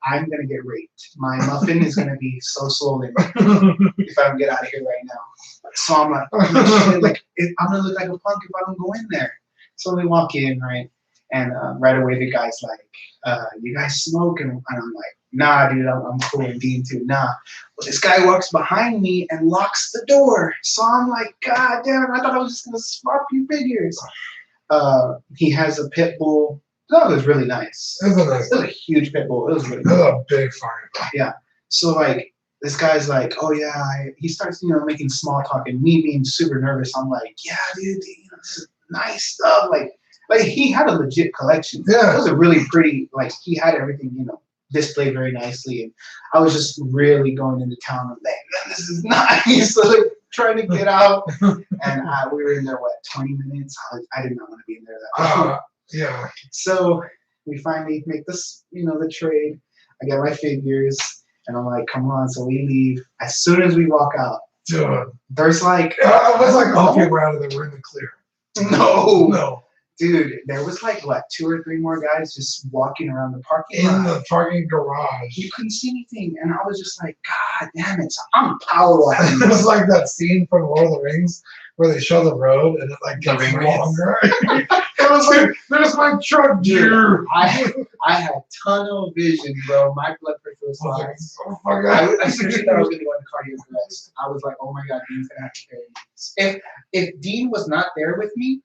[SPEAKER 3] I'm gonna get raped. My muffin is gonna be so swollen if I don't get out of here right now. So I'm like, oh, shit, I'm gonna look like a punk if I don't go in there. So we walk in, right, and right away the guy's like, you guys smoke? And I'm like, nah, dude, I'm cool. And Dean too, nah. Well, this guy walks behind me and locks the door. So I'm like, God damn it, I thought I was just gonna swap you figures. He has a pit bull. The dog was really nice.
[SPEAKER 2] It was
[SPEAKER 3] a huge pit bull. It was really
[SPEAKER 2] It was
[SPEAKER 3] cool.
[SPEAKER 2] a big fucking dog.
[SPEAKER 3] So this guy's like, oh yeah, he starts, making small talk, and me being super nervous, I'm like, yeah, dude, this is nice stuff. Like he had a legit collection.
[SPEAKER 2] Yeah.
[SPEAKER 3] It was a really pretty, he had everything, displayed very nicely. And I was just really going into town. I'm like, man, this is nice. So trying to get out. And we were in there, 20 minutes? I did not want to be in there that long.
[SPEAKER 2] Yeah.
[SPEAKER 3] So we finally make this, the trade. I get my figures, and I'm like, come on. So we leave. As soon as we walk out,
[SPEAKER 2] Dude.
[SPEAKER 3] there's
[SPEAKER 2] I was like, okay, we're out of there. We're in the clear.
[SPEAKER 3] No. Dude, there was 2 or 3 more guys just walking around the parking lot.
[SPEAKER 2] In the parking garage.
[SPEAKER 3] You couldn't see anything. And I was just like, God damn it. So I'm power walking.
[SPEAKER 2] It was like that scene from Lord of the Rings where they show the road and it gets
[SPEAKER 1] ring
[SPEAKER 2] longer. It was like, there's my truck, dude.
[SPEAKER 3] I had tunnel vision, bro. My blood pressure was high.
[SPEAKER 2] Oh my God.
[SPEAKER 3] I seriously thought I was going to go into cardiac arrest. I was like, oh my God, Dean's going to have to carry me. If Dean was not there with me,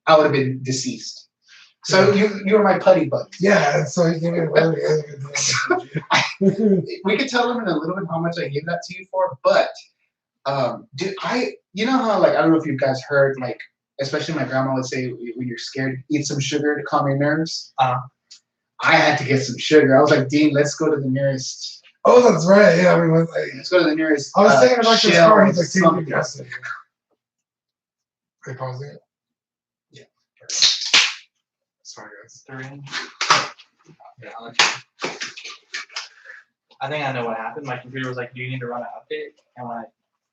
[SPEAKER 3] I would have been deceased. So you were my putty buddy.
[SPEAKER 2] Yeah, and so he gave me a really, really good deal.
[SPEAKER 3] We could tell him in a little bit how much I gave that to you for, but dude, you know how I don't know if you guys heard, especially my grandma would say when you're scared, eat some sugar to calm your nerves. I had to get some sugar. I was like, Dean, let's go to the nearest.
[SPEAKER 2] Oh, that's right. Yeah, we went.
[SPEAKER 3] Let's go to the nearest.
[SPEAKER 2] I was thinking about this
[SPEAKER 3] Shell
[SPEAKER 2] car. He's like, take me
[SPEAKER 3] something.
[SPEAKER 2] gas station. Are you pausing it?
[SPEAKER 3] Yeah.
[SPEAKER 2] Sorry, guys.
[SPEAKER 1] 3. Yeah, I'll let you. I think I know what happened. My computer was like, do you need to run an update? And when I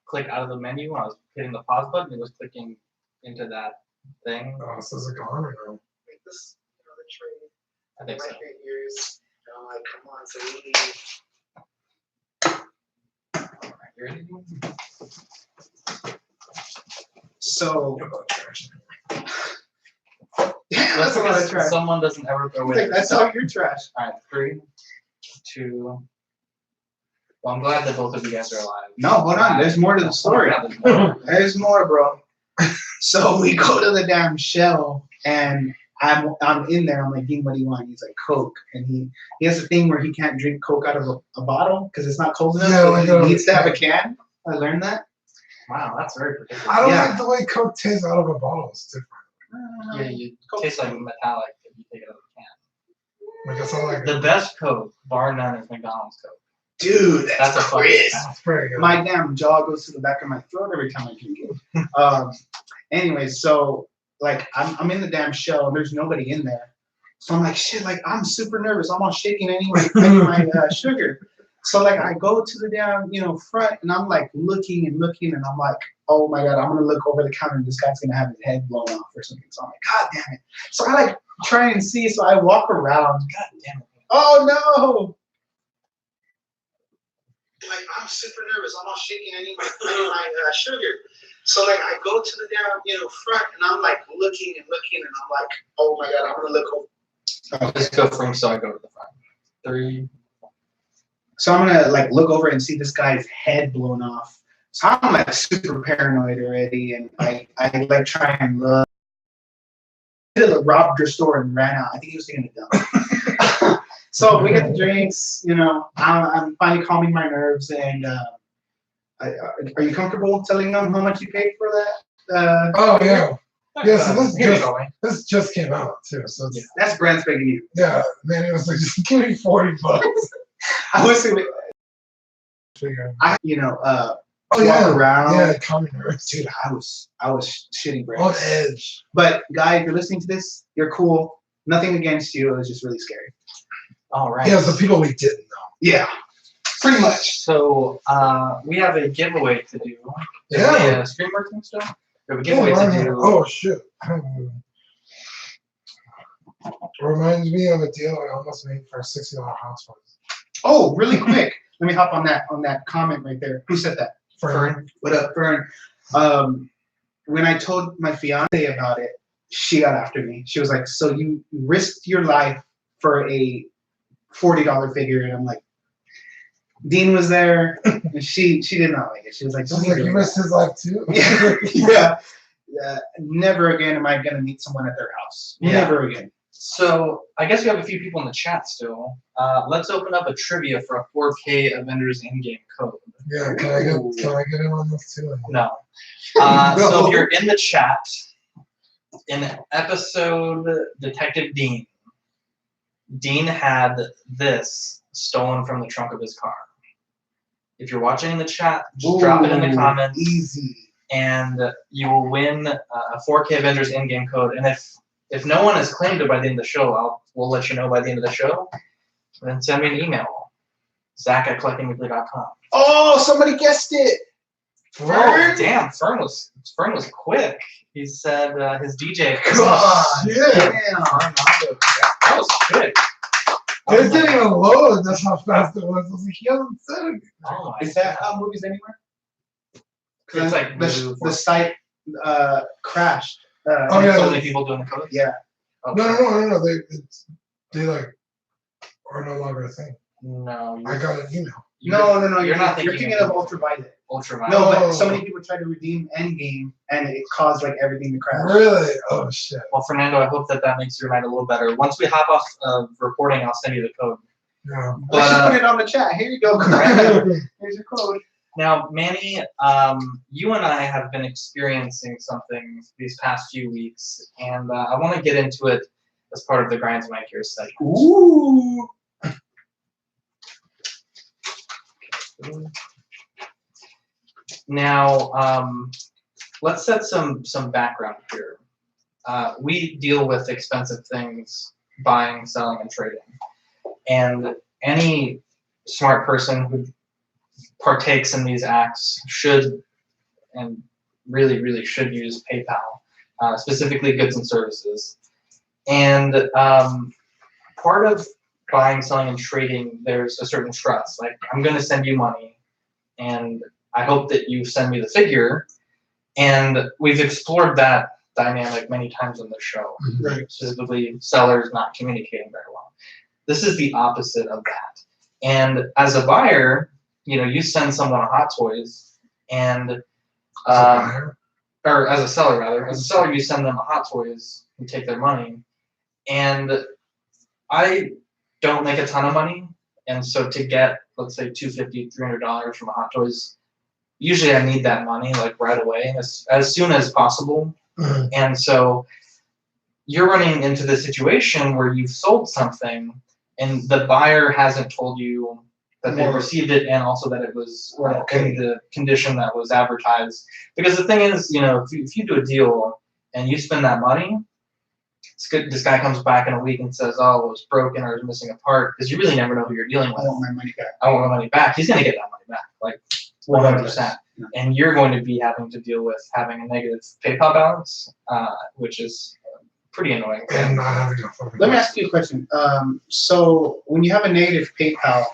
[SPEAKER 1] clicked out of the menu, when I was hitting the pause button, it was clicking into that thing.
[SPEAKER 2] Oh, so is it gone or no?
[SPEAKER 3] Like this, the trade.
[SPEAKER 1] I think so.
[SPEAKER 3] Years. And I'm like, come on, so we need.
[SPEAKER 1] Alright, you ready?
[SPEAKER 3] So. Damn, that's a lot of trash.
[SPEAKER 1] Someone doesn't ever throw away.
[SPEAKER 3] That's all your trash.
[SPEAKER 1] Alright, 3, 2. Well, I'm glad that both of you guys are alive.
[SPEAKER 3] No, hold on. There's more to the story.
[SPEAKER 1] Yeah, there's more.
[SPEAKER 3] There's more, bro. So we go to the damn Shell, and I'm in there. I'm like, Dean, what do you want? He's like, Coke. And he has a thing where he can't drink Coke out of a bottle because it's not cold enough.
[SPEAKER 2] Yeah,
[SPEAKER 3] so he needs to have a can. I learned that.
[SPEAKER 1] Wow, that's very particular.
[SPEAKER 2] I don't
[SPEAKER 3] Yeah.
[SPEAKER 2] like the way Coke tastes out of a bottle. It's different.
[SPEAKER 1] Yeah, you taste like metallic if you take it out of the can.
[SPEAKER 2] Like, that's all I
[SPEAKER 1] The best Coke, bar none, is McDonald's Coke.
[SPEAKER 3] Dude,
[SPEAKER 1] That's a fucking
[SPEAKER 3] crisp.
[SPEAKER 2] That's pretty good.
[SPEAKER 3] My damn jaw goes to the back of my throat every time I drink it. Anyways, so I'm in the damn Shell and there's nobody in there. So I'm like, shit, I'm super nervous. I'm all shaking anyway, getting my sugar. So I go to the damn, front, and I'm looking and I'm like, oh my God, I'm gonna look over the counter and this guy's gonna have his head blown off or something. So I'm like, God damn it. So I try and see, so I walk around.
[SPEAKER 1] God damn it.
[SPEAKER 3] Oh no! I'm super nervous. I'm all shaking anyway, getting my sugar. So I go to the damn, front, and I'm looking and I'm like, oh my God, I'm gonna look over.
[SPEAKER 1] I'll just go from so I go to the front. 3.
[SPEAKER 3] So I'm gonna look over and see this guy's head blown off. So I'm super paranoid already, and I try and look. He robbed your store and ran out. I think he was taking a dump. So we get the drinks. You know, I'm finally calming my nerves. And are you comfortable telling them how much you paid for that?
[SPEAKER 2] Oh yeah. Yeah, so
[SPEAKER 1] This
[SPEAKER 2] this just came out too. So it's,
[SPEAKER 3] That's brand spanking new.
[SPEAKER 2] yeah, man, it was like just give me $40.
[SPEAKER 3] I was thinking,
[SPEAKER 2] Figure.
[SPEAKER 3] oh
[SPEAKER 2] Oh yeah,
[SPEAKER 3] walk around.
[SPEAKER 2] yeah, calming nerves.
[SPEAKER 3] Dude, I was shitting brand.
[SPEAKER 2] On edge.
[SPEAKER 3] But guy, if you're listening to this, you're cool. Nothing against you. It was just really scary.
[SPEAKER 1] All right.
[SPEAKER 2] Yeah, it's the people we didn't know.
[SPEAKER 3] Yeah, pretty much.
[SPEAKER 1] So we have a giveaway to do.
[SPEAKER 2] Yeah.
[SPEAKER 1] Stream working still? We have a
[SPEAKER 2] Yeah,
[SPEAKER 1] giveaway to
[SPEAKER 2] mine-
[SPEAKER 1] do.
[SPEAKER 2] oh shit. Reminds me of a deal I almost made for a $60 house phone.
[SPEAKER 3] Oh, really quick. Let me hop on that comment right there. Who said that?
[SPEAKER 2] Fern.
[SPEAKER 3] What up, Fern? When I told my fiance about it, she got after me. She was like, "So you risked your life for a $40 figure?" And I'm like, Dean was there, and she did not like it. She was like,
[SPEAKER 2] She's like, you risked his life too?
[SPEAKER 3] yeah. Never again am I gonna meet someone at their house.
[SPEAKER 1] Yeah.
[SPEAKER 3] Never again.
[SPEAKER 1] So I guess we have a few people in the chat still. Let's open up a trivia for a 4K Avengers in-game code.
[SPEAKER 2] Yeah, can I get in on this too?
[SPEAKER 1] No. So if you're in the chat, in episode Detective Dean, Dean had this stolen from the trunk of his car. If you're watching in the chat, just drop it in the comments.
[SPEAKER 3] Easy.
[SPEAKER 1] And you will win a 4K Avengers in-game code. And if no one has claimed it by the end of the show, we'll let you know by the end of the show. And then send me an email, zach@collectingweekly.com.
[SPEAKER 3] Oh, somebody guessed it.
[SPEAKER 1] Oh, damn, Fern was quick. He said his DJ.
[SPEAKER 3] God,
[SPEAKER 2] Yeah.
[SPEAKER 1] That was quick.
[SPEAKER 2] It didn't even load. That's how fast it was. I was like, he hasn't said it.
[SPEAKER 1] Oh my
[SPEAKER 3] Is that how movies anywhere?
[SPEAKER 1] It's like
[SPEAKER 3] the site crashed.
[SPEAKER 2] Oh, yeah.
[SPEAKER 1] So many people doing the code.
[SPEAKER 3] Yeah.
[SPEAKER 1] Okay.
[SPEAKER 2] No. They like are no longer a thing.
[SPEAKER 1] No.
[SPEAKER 2] I got an email.
[SPEAKER 3] No.
[SPEAKER 1] You're not
[SPEAKER 3] You're
[SPEAKER 1] thinking
[SPEAKER 3] thinking of Ultraviolet.
[SPEAKER 1] Ultraviolet.
[SPEAKER 3] No, but
[SPEAKER 2] Oh.
[SPEAKER 3] so many people tried to redeem Endgame, and it caused like everything to crash.
[SPEAKER 2] Really? Oh shit.
[SPEAKER 1] Well, Fernando, I hope that makes your night a little better. Once we hop off of recording, I'll send you the code.
[SPEAKER 2] Yeah.
[SPEAKER 3] Let's just
[SPEAKER 1] But
[SPEAKER 3] put it on the chat. Here you go. Here's your code.
[SPEAKER 1] now, Manny, you and I have been experiencing something these past few weeks, and I want to get into it as part of the Grinds My Gears segment.
[SPEAKER 3] Ooh.
[SPEAKER 1] Now, let's set some background here. We deal with expensive things, buying, selling, and trading. And any smart person who partakes in these acts should, and really, really should use PayPal, specifically goods and services. And part of buying, selling, and trading, there's a certain trust. Like, I'm going to send you money, and I hope that you send me the figure. And we've explored that dynamic many times on the show,
[SPEAKER 3] Right.
[SPEAKER 1] specifically sellers not communicating very well. This is the opposite of that. And as a buyer, you send someone a Hot Toys, and or as a seller rather, as a seller you send them a Hot Toys, you take their money, and I don't make a ton of money, and so to get, let's say, $250, $300 from a Hot Toys, usually I need that money like right away, as soon as possible.
[SPEAKER 2] Mhm.
[SPEAKER 1] And so you're running into the situation where you've sold something and the buyer hasn't told you that they received it and also that it was in the condition that was advertised. Because the thing is, if you do a deal and you spend that money, it's good. This guy comes back in a week and says, "Oh, it was broken or it was missing a part," because you really never know who you're dealing
[SPEAKER 3] I
[SPEAKER 1] with.
[SPEAKER 3] want my money back.
[SPEAKER 1] I want my money back. He's going to get that money back, like 100%.
[SPEAKER 3] Yeah.
[SPEAKER 1] And you're going to be having to deal with having a negative PayPal balance, which is pretty annoying.
[SPEAKER 2] And not having a fucking.
[SPEAKER 3] Let me ask you a question. So when you have a negative PayPal,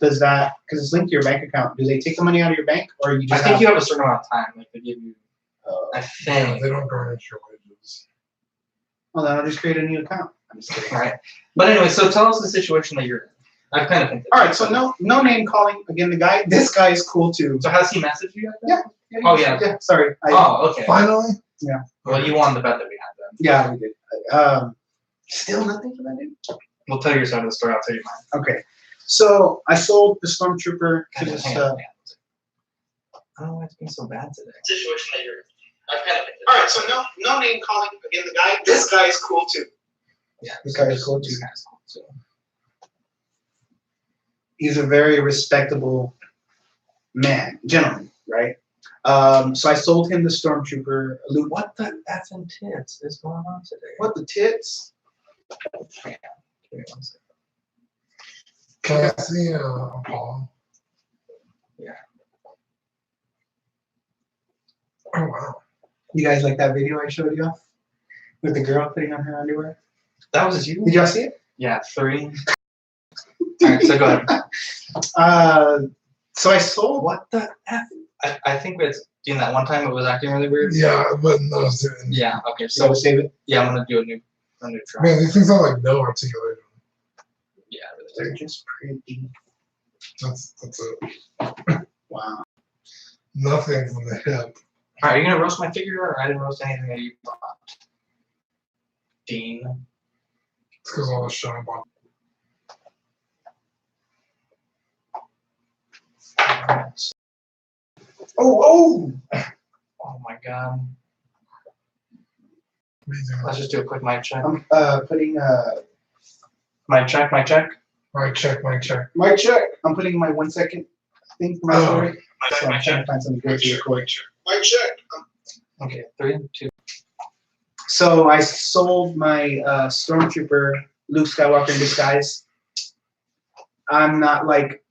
[SPEAKER 3] does that, because it's linked to your bank account, do they take the money out of your bank, or you
[SPEAKER 1] I
[SPEAKER 3] just?
[SPEAKER 1] think you have a certain amount of time. Like they give you, I
[SPEAKER 2] Yeah,
[SPEAKER 1] think.
[SPEAKER 2] they don't garnish your wages.
[SPEAKER 3] Well, then I'll just create a new account. I'm just kidding.
[SPEAKER 1] Right. But anyway, so tell us the situation that you're in. I've kind of hinted.
[SPEAKER 3] All right, so no name calling. Again, this guy is cool too.
[SPEAKER 1] So has he messaged you yet? then? Oh, yeah.
[SPEAKER 3] Yeah. Sorry.
[SPEAKER 1] Oh, okay.
[SPEAKER 2] Finally.
[SPEAKER 1] Well, you won the bet that we had then.
[SPEAKER 3] Yeah, we did. Still nothing for that dude.
[SPEAKER 1] We'll tell you your side of the story. I'll tell you mine.
[SPEAKER 3] Okay. So I sold the Stormtrooper to this.
[SPEAKER 1] Hang on. I don't know why it's being so bad today.
[SPEAKER 4] Situation that you're. I've kind of.
[SPEAKER 3] All right. So no name calling again. The guy. This guy is cool too.
[SPEAKER 1] Yeah,
[SPEAKER 3] This guy is cool too.
[SPEAKER 1] This guy's cool too.
[SPEAKER 3] He's a very respectable gentleman, right? So I sold him the Stormtrooper. Luke.
[SPEAKER 1] What the effing tits is going on today?
[SPEAKER 3] What the tits?
[SPEAKER 1] Hang on. Give me 1 second.
[SPEAKER 2] Can I see Apollo?
[SPEAKER 1] Yeah.
[SPEAKER 2] Oh wow.
[SPEAKER 3] You guys like that video I showed you with the girl putting on her underwear?
[SPEAKER 1] That was you?
[SPEAKER 3] Did y'all see it?
[SPEAKER 1] Yeah, 3. Alright, so go ahead.
[SPEAKER 3] So I sold.
[SPEAKER 1] What the F? I think it's in that one time it was acting really weird.
[SPEAKER 2] Yeah, but no, it's doing.
[SPEAKER 1] Yeah, okay,
[SPEAKER 3] So
[SPEAKER 1] so
[SPEAKER 3] save it.
[SPEAKER 1] yeah, I'm gonna do a new try.
[SPEAKER 2] Man, these things are like no articulation.
[SPEAKER 1] Yeah, really.
[SPEAKER 3] They're just pretty.
[SPEAKER 2] That's it.
[SPEAKER 3] Wow.
[SPEAKER 2] Nothing from the hip.
[SPEAKER 1] Alright, are you gonna roast my figure or I didn't roast anything that you thought? Dean.
[SPEAKER 2] It's because all the shine ball.
[SPEAKER 3] Oh.
[SPEAKER 1] Oh my god.
[SPEAKER 2] Amazing.
[SPEAKER 1] Let's just do a quick mic check.
[SPEAKER 3] I'm putting
[SPEAKER 1] Mic check, mic check.
[SPEAKER 2] Mic check, mic check.
[SPEAKER 3] mic check. I'm putting my 1 second thing for my
[SPEAKER 2] Oh.
[SPEAKER 3] story. So I'm trying to find something good to record.
[SPEAKER 5] Mic check.
[SPEAKER 1] Okay, 3, 2.
[SPEAKER 3] So I sold my Stormtrooper Luke Skywalker in disguise. I'm not like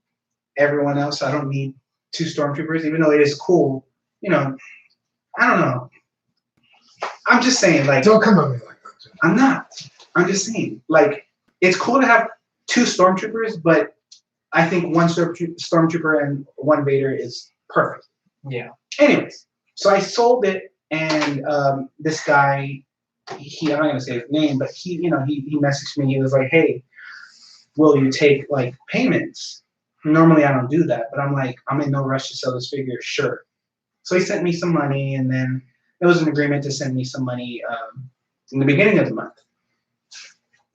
[SPEAKER 3] everyone else. I don't need 2 Stormtroopers, even though it is cool. You know, I don't know. I'm just saying, like,
[SPEAKER 2] Don't come at me like that, Jim.
[SPEAKER 3] I'm not. I'm just saying, like, it's cool to have 2 Stormtroopers, but I think 1 Stormtrooper and 1 Vader is perfect.
[SPEAKER 1] Yeah.
[SPEAKER 3] Anyways, so I sold it, and this guy, I'm not gonna say his name, but he messaged me. He was like, "Hey, will you take like payments?" Normally I don't do that, but I'm like, I'm in no rush to sell this figure. Sure. So he sent me some money, and then it was an agreement to send me some money in the beginning of the month.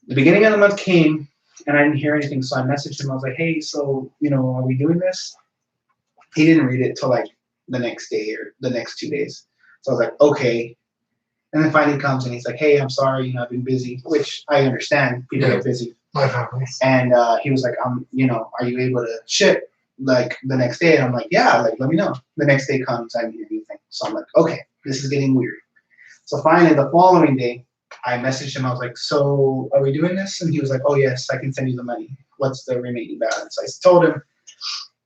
[SPEAKER 3] The beginning of the month came, and I didn't hear anything, so I messaged him. I was like, "Hey, so are we doing this?" He didn't read it till like the next day or the next 2 days. So I was like, "Okay." And then finally comes and he's like, "Hey, I'm sorry, I've been busy," which I understand. People
[SPEAKER 2] Yeah.
[SPEAKER 3] get busy.
[SPEAKER 2] Life happens.
[SPEAKER 3] And he was like, are you able to ship like the next day? And I'm like, yeah, like let me know. The next day comes, I didn't hear anything. So I'm like, okay, this is getting weird. So finally the following day, I messaged him. I was like, so are we doing this? And he was like, oh yes, I can send you the money. What's the remaining balance? I told him.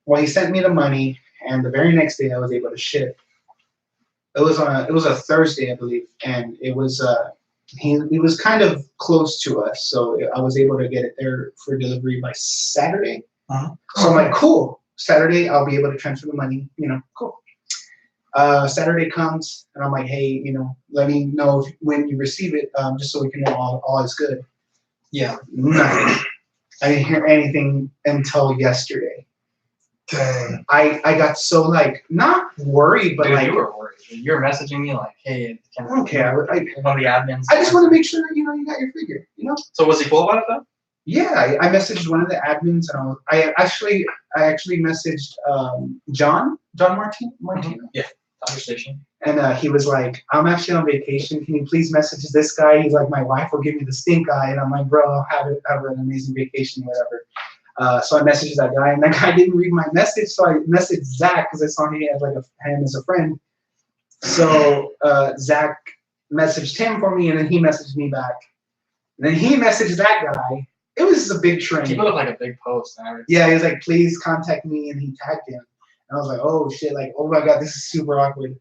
[SPEAKER 3] Well, he sent me the money, and the very next day I was able to ship. It was a Thursday, I believe, and it was he was kind of close to us, so I was able to get it there for delivery by Saturday.
[SPEAKER 1] Uh-huh.
[SPEAKER 3] So I'm like, cool. Saturday I'll be able to transfer the money. Cool. Saturday comes, and I'm like, hey, let me know when you receive it, just so we can know all is good.
[SPEAKER 1] Yeah.
[SPEAKER 3] Nothing. I didn't hear anything until yesterday.
[SPEAKER 2] Dang.
[SPEAKER 3] I got so like not worried, but
[SPEAKER 1] Dude,
[SPEAKER 3] like
[SPEAKER 1] you were worried. You were messaging me like, hey, can
[SPEAKER 3] I don't care.
[SPEAKER 1] one of the admins.
[SPEAKER 3] I just want to make sure you got your figure.
[SPEAKER 1] So was he cool about it though?
[SPEAKER 3] Yeah, I messaged one of the admins, and I actually messaged John Martino,
[SPEAKER 1] Yeah. Conversation.
[SPEAKER 3] and he was like, I'm actually on vacation. Can you please message this guy? He's like, my wife will give me the stink eye, and I'm like, bro, I'll have an amazing vacation, whatever. So I messaged that guy, and that guy didn't read my message, so I messaged Zach because I saw he had like him as a friend. So Zach messaged him for me, and then he messaged me back. And then he messaged that guy. It was just a big train.
[SPEAKER 1] He put up like a big post and everything.
[SPEAKER 3] Yeah, he was like, please contact me, and he tagged him. And I was like, oh shit, like, oh my god, this is super awkward.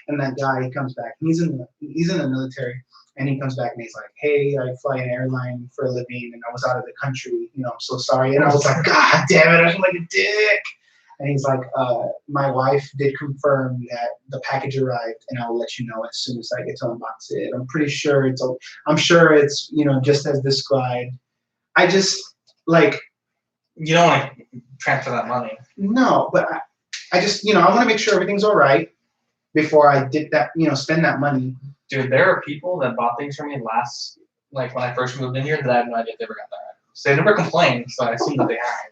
[SPEAKER 3] And that guy, he comes back. He's in the military, and he comes back and he's like, hey, I fly an airline for a living, and I was out of the country. I'm so sorry. And I was like, god damn it, I feel like a dick. And he's like, my wife did confirm that the package arrived, and I will let you know as soon as I get to unbox it. I'm pretty sure it's just as described. I just like.
[SPEAKER 1] You don't want to transfer that money.
[SPEAKER 3] No, but I just I want to make sure everything's all right before I did that. Spend that money.
[SPEAKER 1] Dude, there are people that bought things from me when I first moved in here that I had no idea if they ever got that. So they never complained, so I assume that they have.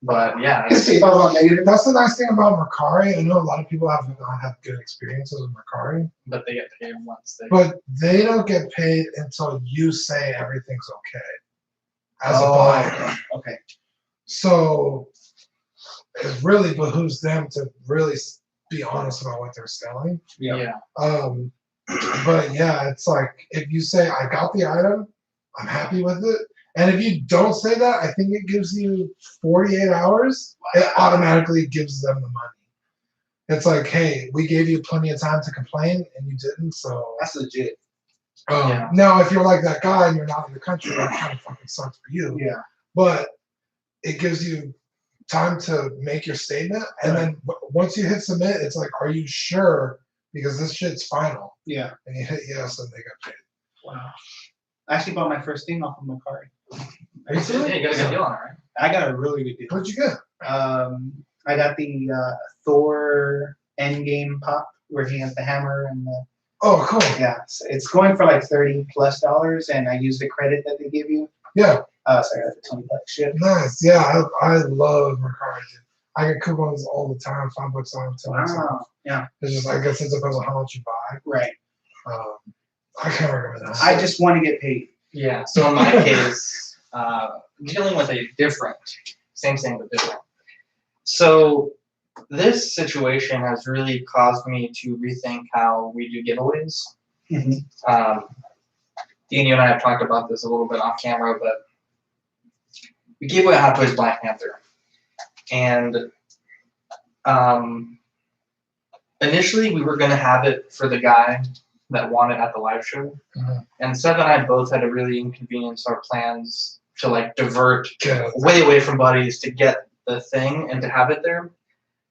[SPEAKER 1] But yeah,
[SPEAKER 3] Let's see if I was on negative.
[SPEAKER 2] That's the nice thing about Mercari. I know a lot of people have not had good experiences with Mercari,
[SPEAKER 1] but they get paid once they.
[SPEAKER 2] but they don't get paid until you say everything's okay as a
[SPEAKER 3] Oh,
[SPEAKER 2] buyer.
[SPEAKER 3] Okay.
[SPEAKER 2] So it really behooves them to really be honest about what they're selling.
[SPEAKER 1] Yeah.
[SPEAKER 2] But yeah, it's like if you say I got the item, I'm happy with it, and if you don't say that, I think it gives you 48 hours. It automatically gives them the money. It's like, hey, we gave you plenty of time to complain, and you didn't. So
[SPEAKER 3] That's legit.
[SPEAKER 1] Yeah.
[SPEAKER 2] now, if you're like that guy and you're not in the country, that kind of fucking sucks for you.
[SPEAKER 3] Yeah.
[SPEAKER 2] But it gives you time to make your statement, and then once you hit submit, it's like, are you sure? Because this shit's final.
[SPEAKER 3] Yeah.
[SPEAKER 2] And you hit yes, and they got paid.
[SPEAKER 3] Wow. I actually bought my first thing off of Mercari.
[SPEAKER 1] Yeah, you got a good deal on it, right?
[SPEAKER 3] I got a really good deal.
[SPEAKER 2] What'd you get?
[SPEAKER 3] I got the Thor Endgame pop where he has the hammer and the
[SPEAKER 2] Oh, cool.
[SPEAKER 3] yeah. So it's going for like $30+, and I used the credit that they give you.
[SPEAKER 2] Yeah,
[SPEAKER 3] So I got the $20 ship.
[SPEAKER 2] nice. Yeah, I love Mercari. I get coupons all the time, $5 on, $10 off.
[SPEAKER 3] Wow. Yeah.
[SPEAKER 2] It's just, I guess it depends on how much you buy.
[SPEAKER 3] Right.
[SPEAKER 2] I can't recommend that.
[SPEAKER 3] I just want to get paid.
[SPEAKER 1] Yeah. So in my case, dealing with a different, same thing but different. So this situation has really caused me to rethink how we do giveaways.
[SPEAKER 3] Mm-hmm.
[SPEAKER 1] Dean, you and I have talked about this a little bit off camera, but we gave away a Hot Toys Black Panther. And initially we were going to have it for the guy that won it at the live show.
[SPEAKER 2] Mhm.
[SPEAKER 1] And Seth and I both had to really inconvenience our plans to like divert
[SPEAKER 2] Yeah.
[SPEAKER 1] way away from buddies to get the thing and to have it there.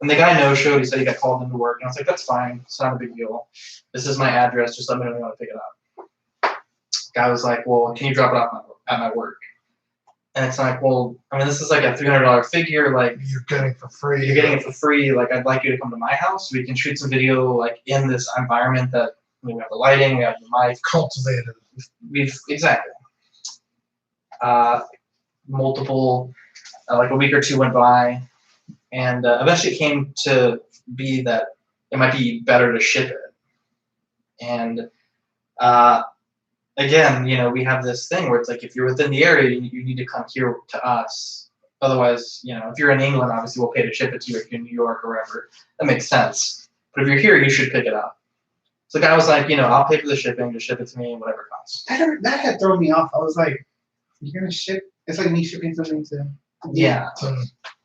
[SPEAKER 1] And the guy no-showed. He said he got called into work. And I was like, that's fine. It's not a big deal. This is my address. Just let me know when you want to pick it up. Guy was like, well, can you drop it off at my work? And it's like, well, I mean, this is like a $300 figure. Like,
[SPEAKER 2] You're getting it for free.
[SPEAKER 1] you're getting it for free. Like, I'd like you to come to my house. We can shoot some video, like, in this environment that we have the lighting, we have the mic.
[SPEAKER 2] Cultivated.
[SPEAKER 1] Exactly. Multiple, like a week or two went by, and eventually it came to be that it might be better to ship it. And again, you know, we have this thing where it's like, if you're within the area, you need to come here to us. Otherwise, you know, if you're in England, obviously we'll pay to ship it to you. If you're in New York or wherever, that makes sense. But if you're here, you should pick it up. So the guy was like, you know, I'll pay for the shipping, just ship it to me, whatever it costs.
[SPEAKER 3] That had thrown me off. I was like, you're gonna ship? It's like me shipping something to.
[SPEAKER 1] Yeah.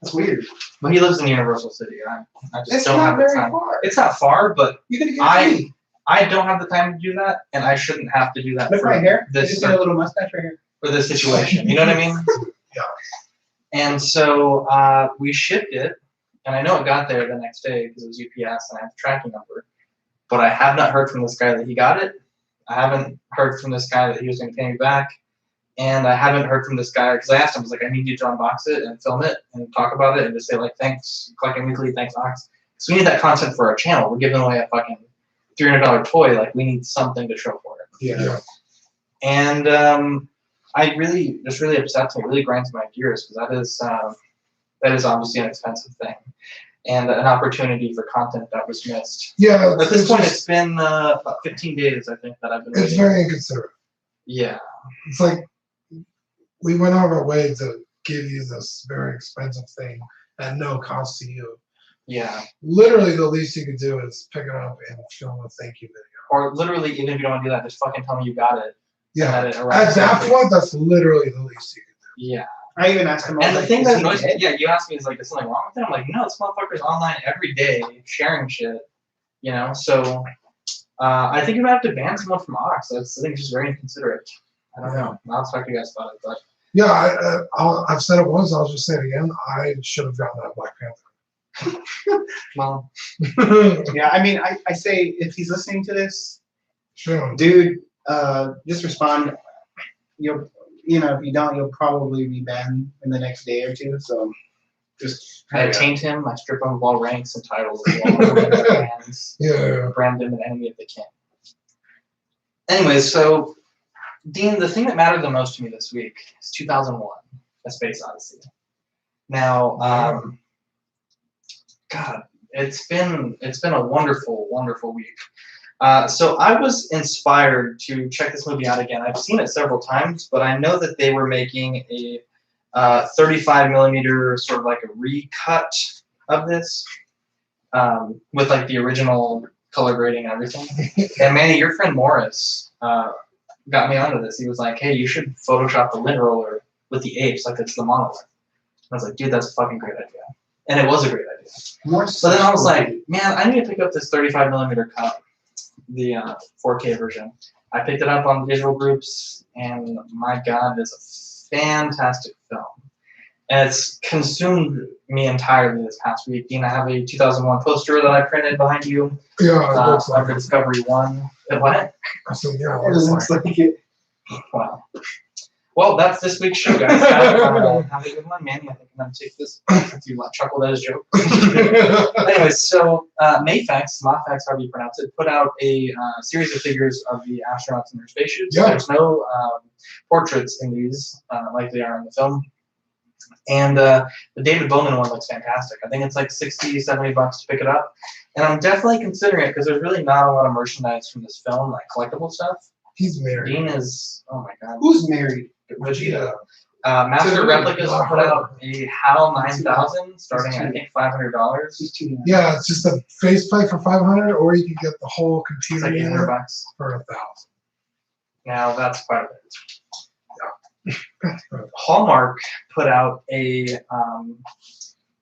[SPEAKER 3] That's weird.
[SPEAKER 1] But he lives in Universal City. I just
[SPEAKER 3] It's
[SPEAKER 1] don't
[SPEAKER 3] not
[SPEAKER 1] have the
[SPEAKER 3] very
[SPEAKER 1] time.
[SPEAKER 3] far.
[SPEAKER 1] It's not far, but
[SPEAKER 3] You're gonna get free.
[SPEAKER 1] I don't have the time to do that, and I shouldn't have to do that
[SPEAKER 3] Look
[SPEAKER 1] for
[SPEAKER 3] right here.
[SPEAKER 1] this
[SPEAKER 3] Just a little mustache right here.
[SPEAKER 1] for this situation. You know what I mean?
[SPEAKER 2] Yeah.
[SPEAKER 1] And so we shipped it, and I know it got there the next day because it was UPS and I have the tracking number. But I have not heard from this guy that he got it. I haven't heard from this guy that he was going to pay me back. And I haven't heard from this guy because I asked him, I was like, I need you to unbox it and film it and talk about it and just say, like, thanks, Collecting Weekly, thanks, Ox. So we need that content for our channel. We're giving away a fucking $300 toy. Like, we need something to show for it.
[SPEAKER 2] Yeah.
[SPEAKER 1] And I really, just really upsets me, really grinds my gears because that is obviously an expensive thing. And an opportunity for content that was missed.
[SPEAKER 2] Yeah.
[SPEAKER 1] At this
[SPEAKER 2] it's
[SPEAKER 1] point,
[SPEAKER 2] just-
[SPEAKER 1] it's been about 15 days, I think, that I've been
[SPEAKER 2] it's
[SPEAKER 1] waiting.
[SPEAKER 2] very inconsiderate.
[SPEAKER 1] Yeah.
[SPEAKER 2] It's like we went out of our way to give you this very expensive thing at no cost to you.
[SPEAKER 1] Yeah.
[SPEAKER 2] Literally, the least you could do is pick it up and film a thank you video.
[SPEAKER 1] Or literally, even if you don't want to do that, just fucking tell me you got it.
[SPEAKER 2] Yeah.
[SPEAKER 1] And that it arrives
[SPEAKER 2] At that
[SPEAKER 1] safely.
[SPEAKER 2] point, that's literally the least you could do.
[SPEAKER 1] Yeah.
[SPEAKER 3] I even asked him. I
[SPEAKER 1] And
[SPEAKER 3] was
[SPEAKER 1] the thing
[SPEAKER 3] is
[SPEAKER 1] that
[SPEAKER 3] he
[SPEAKER 1] annoys me,
[SPEAKER 3] dead?
[SPEAKER 1] yeah, you asked me, is like, is something wrong with it? I'm like, no, this motherfucker's online every day sharing shit, you know? So I think you might have to ban someone from Ox. I think it's just very inconsiderate. I don't know. I'll talk to you guys about it, but
[SPEAKER 2] Yeah, I've said it once. I'll just say it again. I should have gotten that Black
[SPEAKER 1] well,
[SPEAKER 2] Panther.
[SPEAKER 3] Yeah, I mean, I say if he's listening to this,
[SPEAKER 2] Sure.
[SPEAKER 3] dude, just respond. You know, if you don't, you'll probably be banned in the next day or two. So just
[SPEAKER 1] I taint him, I strip him of all ranks and titles, of all brands,
[SPEAKER 2] Yeah.
[SPEAKER 1] brand him an enemy of the king. Anyways, so Dean, the thing that mattered the most to me this week is 2001: A Space Odyssey. Now, God, it's been a wonderful, wonderful week. So I was inspired to check this movie out again. I've seen it several times, but I know that they were making a 35 millimeter sort of like a recut of this with like the original color grading and everything. And Manny, your friend Morris got me onto this. He was like, "Hey, you should Photoshop the lint roller with the apes like it's the monolith." I was like, "Dude, that's a fucking great idea," and it was a great idea. So then I was like, "Man, I need to pick up this 35 millimeter cut, the 4K version." I picked it up on Visual Groups, and my God, it's a fantastic film. And it's consumed me entirely this past week. Dean, I have a 2001 poster that I printed behind you.
[SPEAKER 2] Yeah, it looks like
[SPEAKER 1] of Discovery 1. What?
[SPEAKER 2] I said, yeah,
[SPEAKER 3] It looks like it.
[SPEAKER 1] Wow. Well, that's this week's show, guys. Have a good one, Manny. I think I'm going to take this if you chuckled at his joke. Anyway, so Mayfax, however you pronounce it, put out a series of figures of the astronauts in their spaceships.
[SPEAKER 2] Yeah.
[SPEAKER 1] There's no portraits in these like they are in the film. And the David Bowman one looks fantastic. I think it's like $60, $70 to pick it up. And I'm definitely considering it because there's really not a lot of merchandise from this film, like collectible stuff.
[SPEAKER 2] He's married.
[SPEAKER 1] Dean is, oh my God.
[SPEAKER 3] Who's married?
[SPEAKER 1] Vegeta. Master Replicas put out a HAL 9000 starting at, I think, $500.
[SPEAKER 2] Yeah, it's just a faceplate for 500, or you can get the whole
[SPEAKER 1] It's
[SPEAKER 2] computer
[SPEAKER 1] like
[SPEAKER 2] unit
[SPEAKER 1] $800.
[SPEAKER 2] for 1,000.
[SPEAKER 1] Now that's quite a bit. Hallmark put out a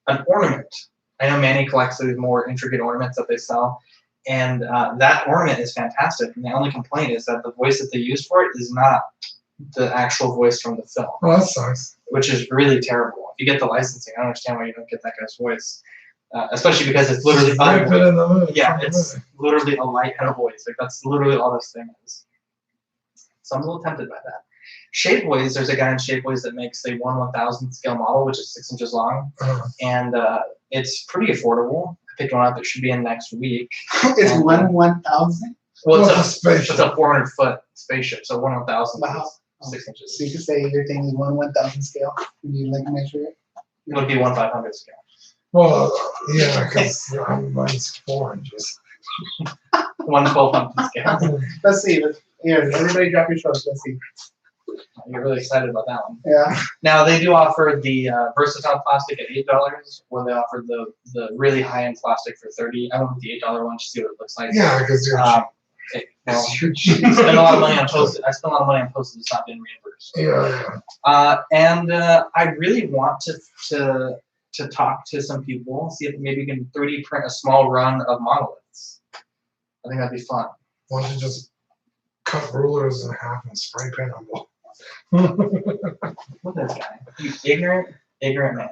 [SPEAKER 1] an ornament. I know Manny collects these more intricate ornaments that they sell, and that ornament is fantastic. And the only complaint is that the voice that they use for it is not the actual voice from the film,
[SPEAKER 2] Oh, that sucks.
[SPEAKER 1] which is really terrible. If you get the licensing, I don't understand why you don't get that guy's voice, especially because it's literally
[SPEAKER 2] Right fit in the movie.
[SPEAKER 1] yeah, it's literally a light and a voice. Like that's literally all this thing is. So I'm a little tempted by that. Shapeways, there's a guy in Shapeways that makes a 1/1000 scale model, which is 6 inches long, and it's pretty affordable. I picked one up. It should be in next week.
[SPEAKER 3] It's 1/1000.
[SPEAKER 1] Well,
[SPEAKER 2] What's a
[SPEAKER 1] it's
[SPEAKER 2] spaceship?
[SPEAKER 1] a 400-foot spaceship, so 1/1000
[SPEAKER 3] Wow.
[SPEAKER 1] is 6 inches.
[SPEAKER 3] So you could say your thing is 1/1000 scale. You like measure it.
[SPEAKER 1] It would be 1/500 scale.
[SPEAKER 2] Well, yeah, because mine's 4 inches.
[SPEAKER 1] 1/1200 scale.
[SPEAKER 3] Let's see. Here, everybody drop your shoulders. Let's see.
[SPEAKER 1] You're really excited about that one.
[SPEAKER 3] Yeah.
[SPEAKER 1] Now they do offer the versatile plastic at $8, or they offer the really high-end plastic for $30. I went with the $8 one to see what it looks like.
[SPEAKER 2] Yeah, because you're
[SPEAKER 1] Well,
[SPEAKER 2] you're cheap.
[SPEAKER 1] I spend a lot of money on postage. I spend a lot of money on postage that's not been reimbursed.
[SPEAKER 2] Yeah.
[SPEAKER 1] And I really want to talk to some people, see if maybe we can 3D print a small run of monoliths. I think that'd be fun.
[SPEAKER 2] Why don't you just cut rulers in half and spray paint them?
[SPEAKER 1] Look at this guy. You ignorant man.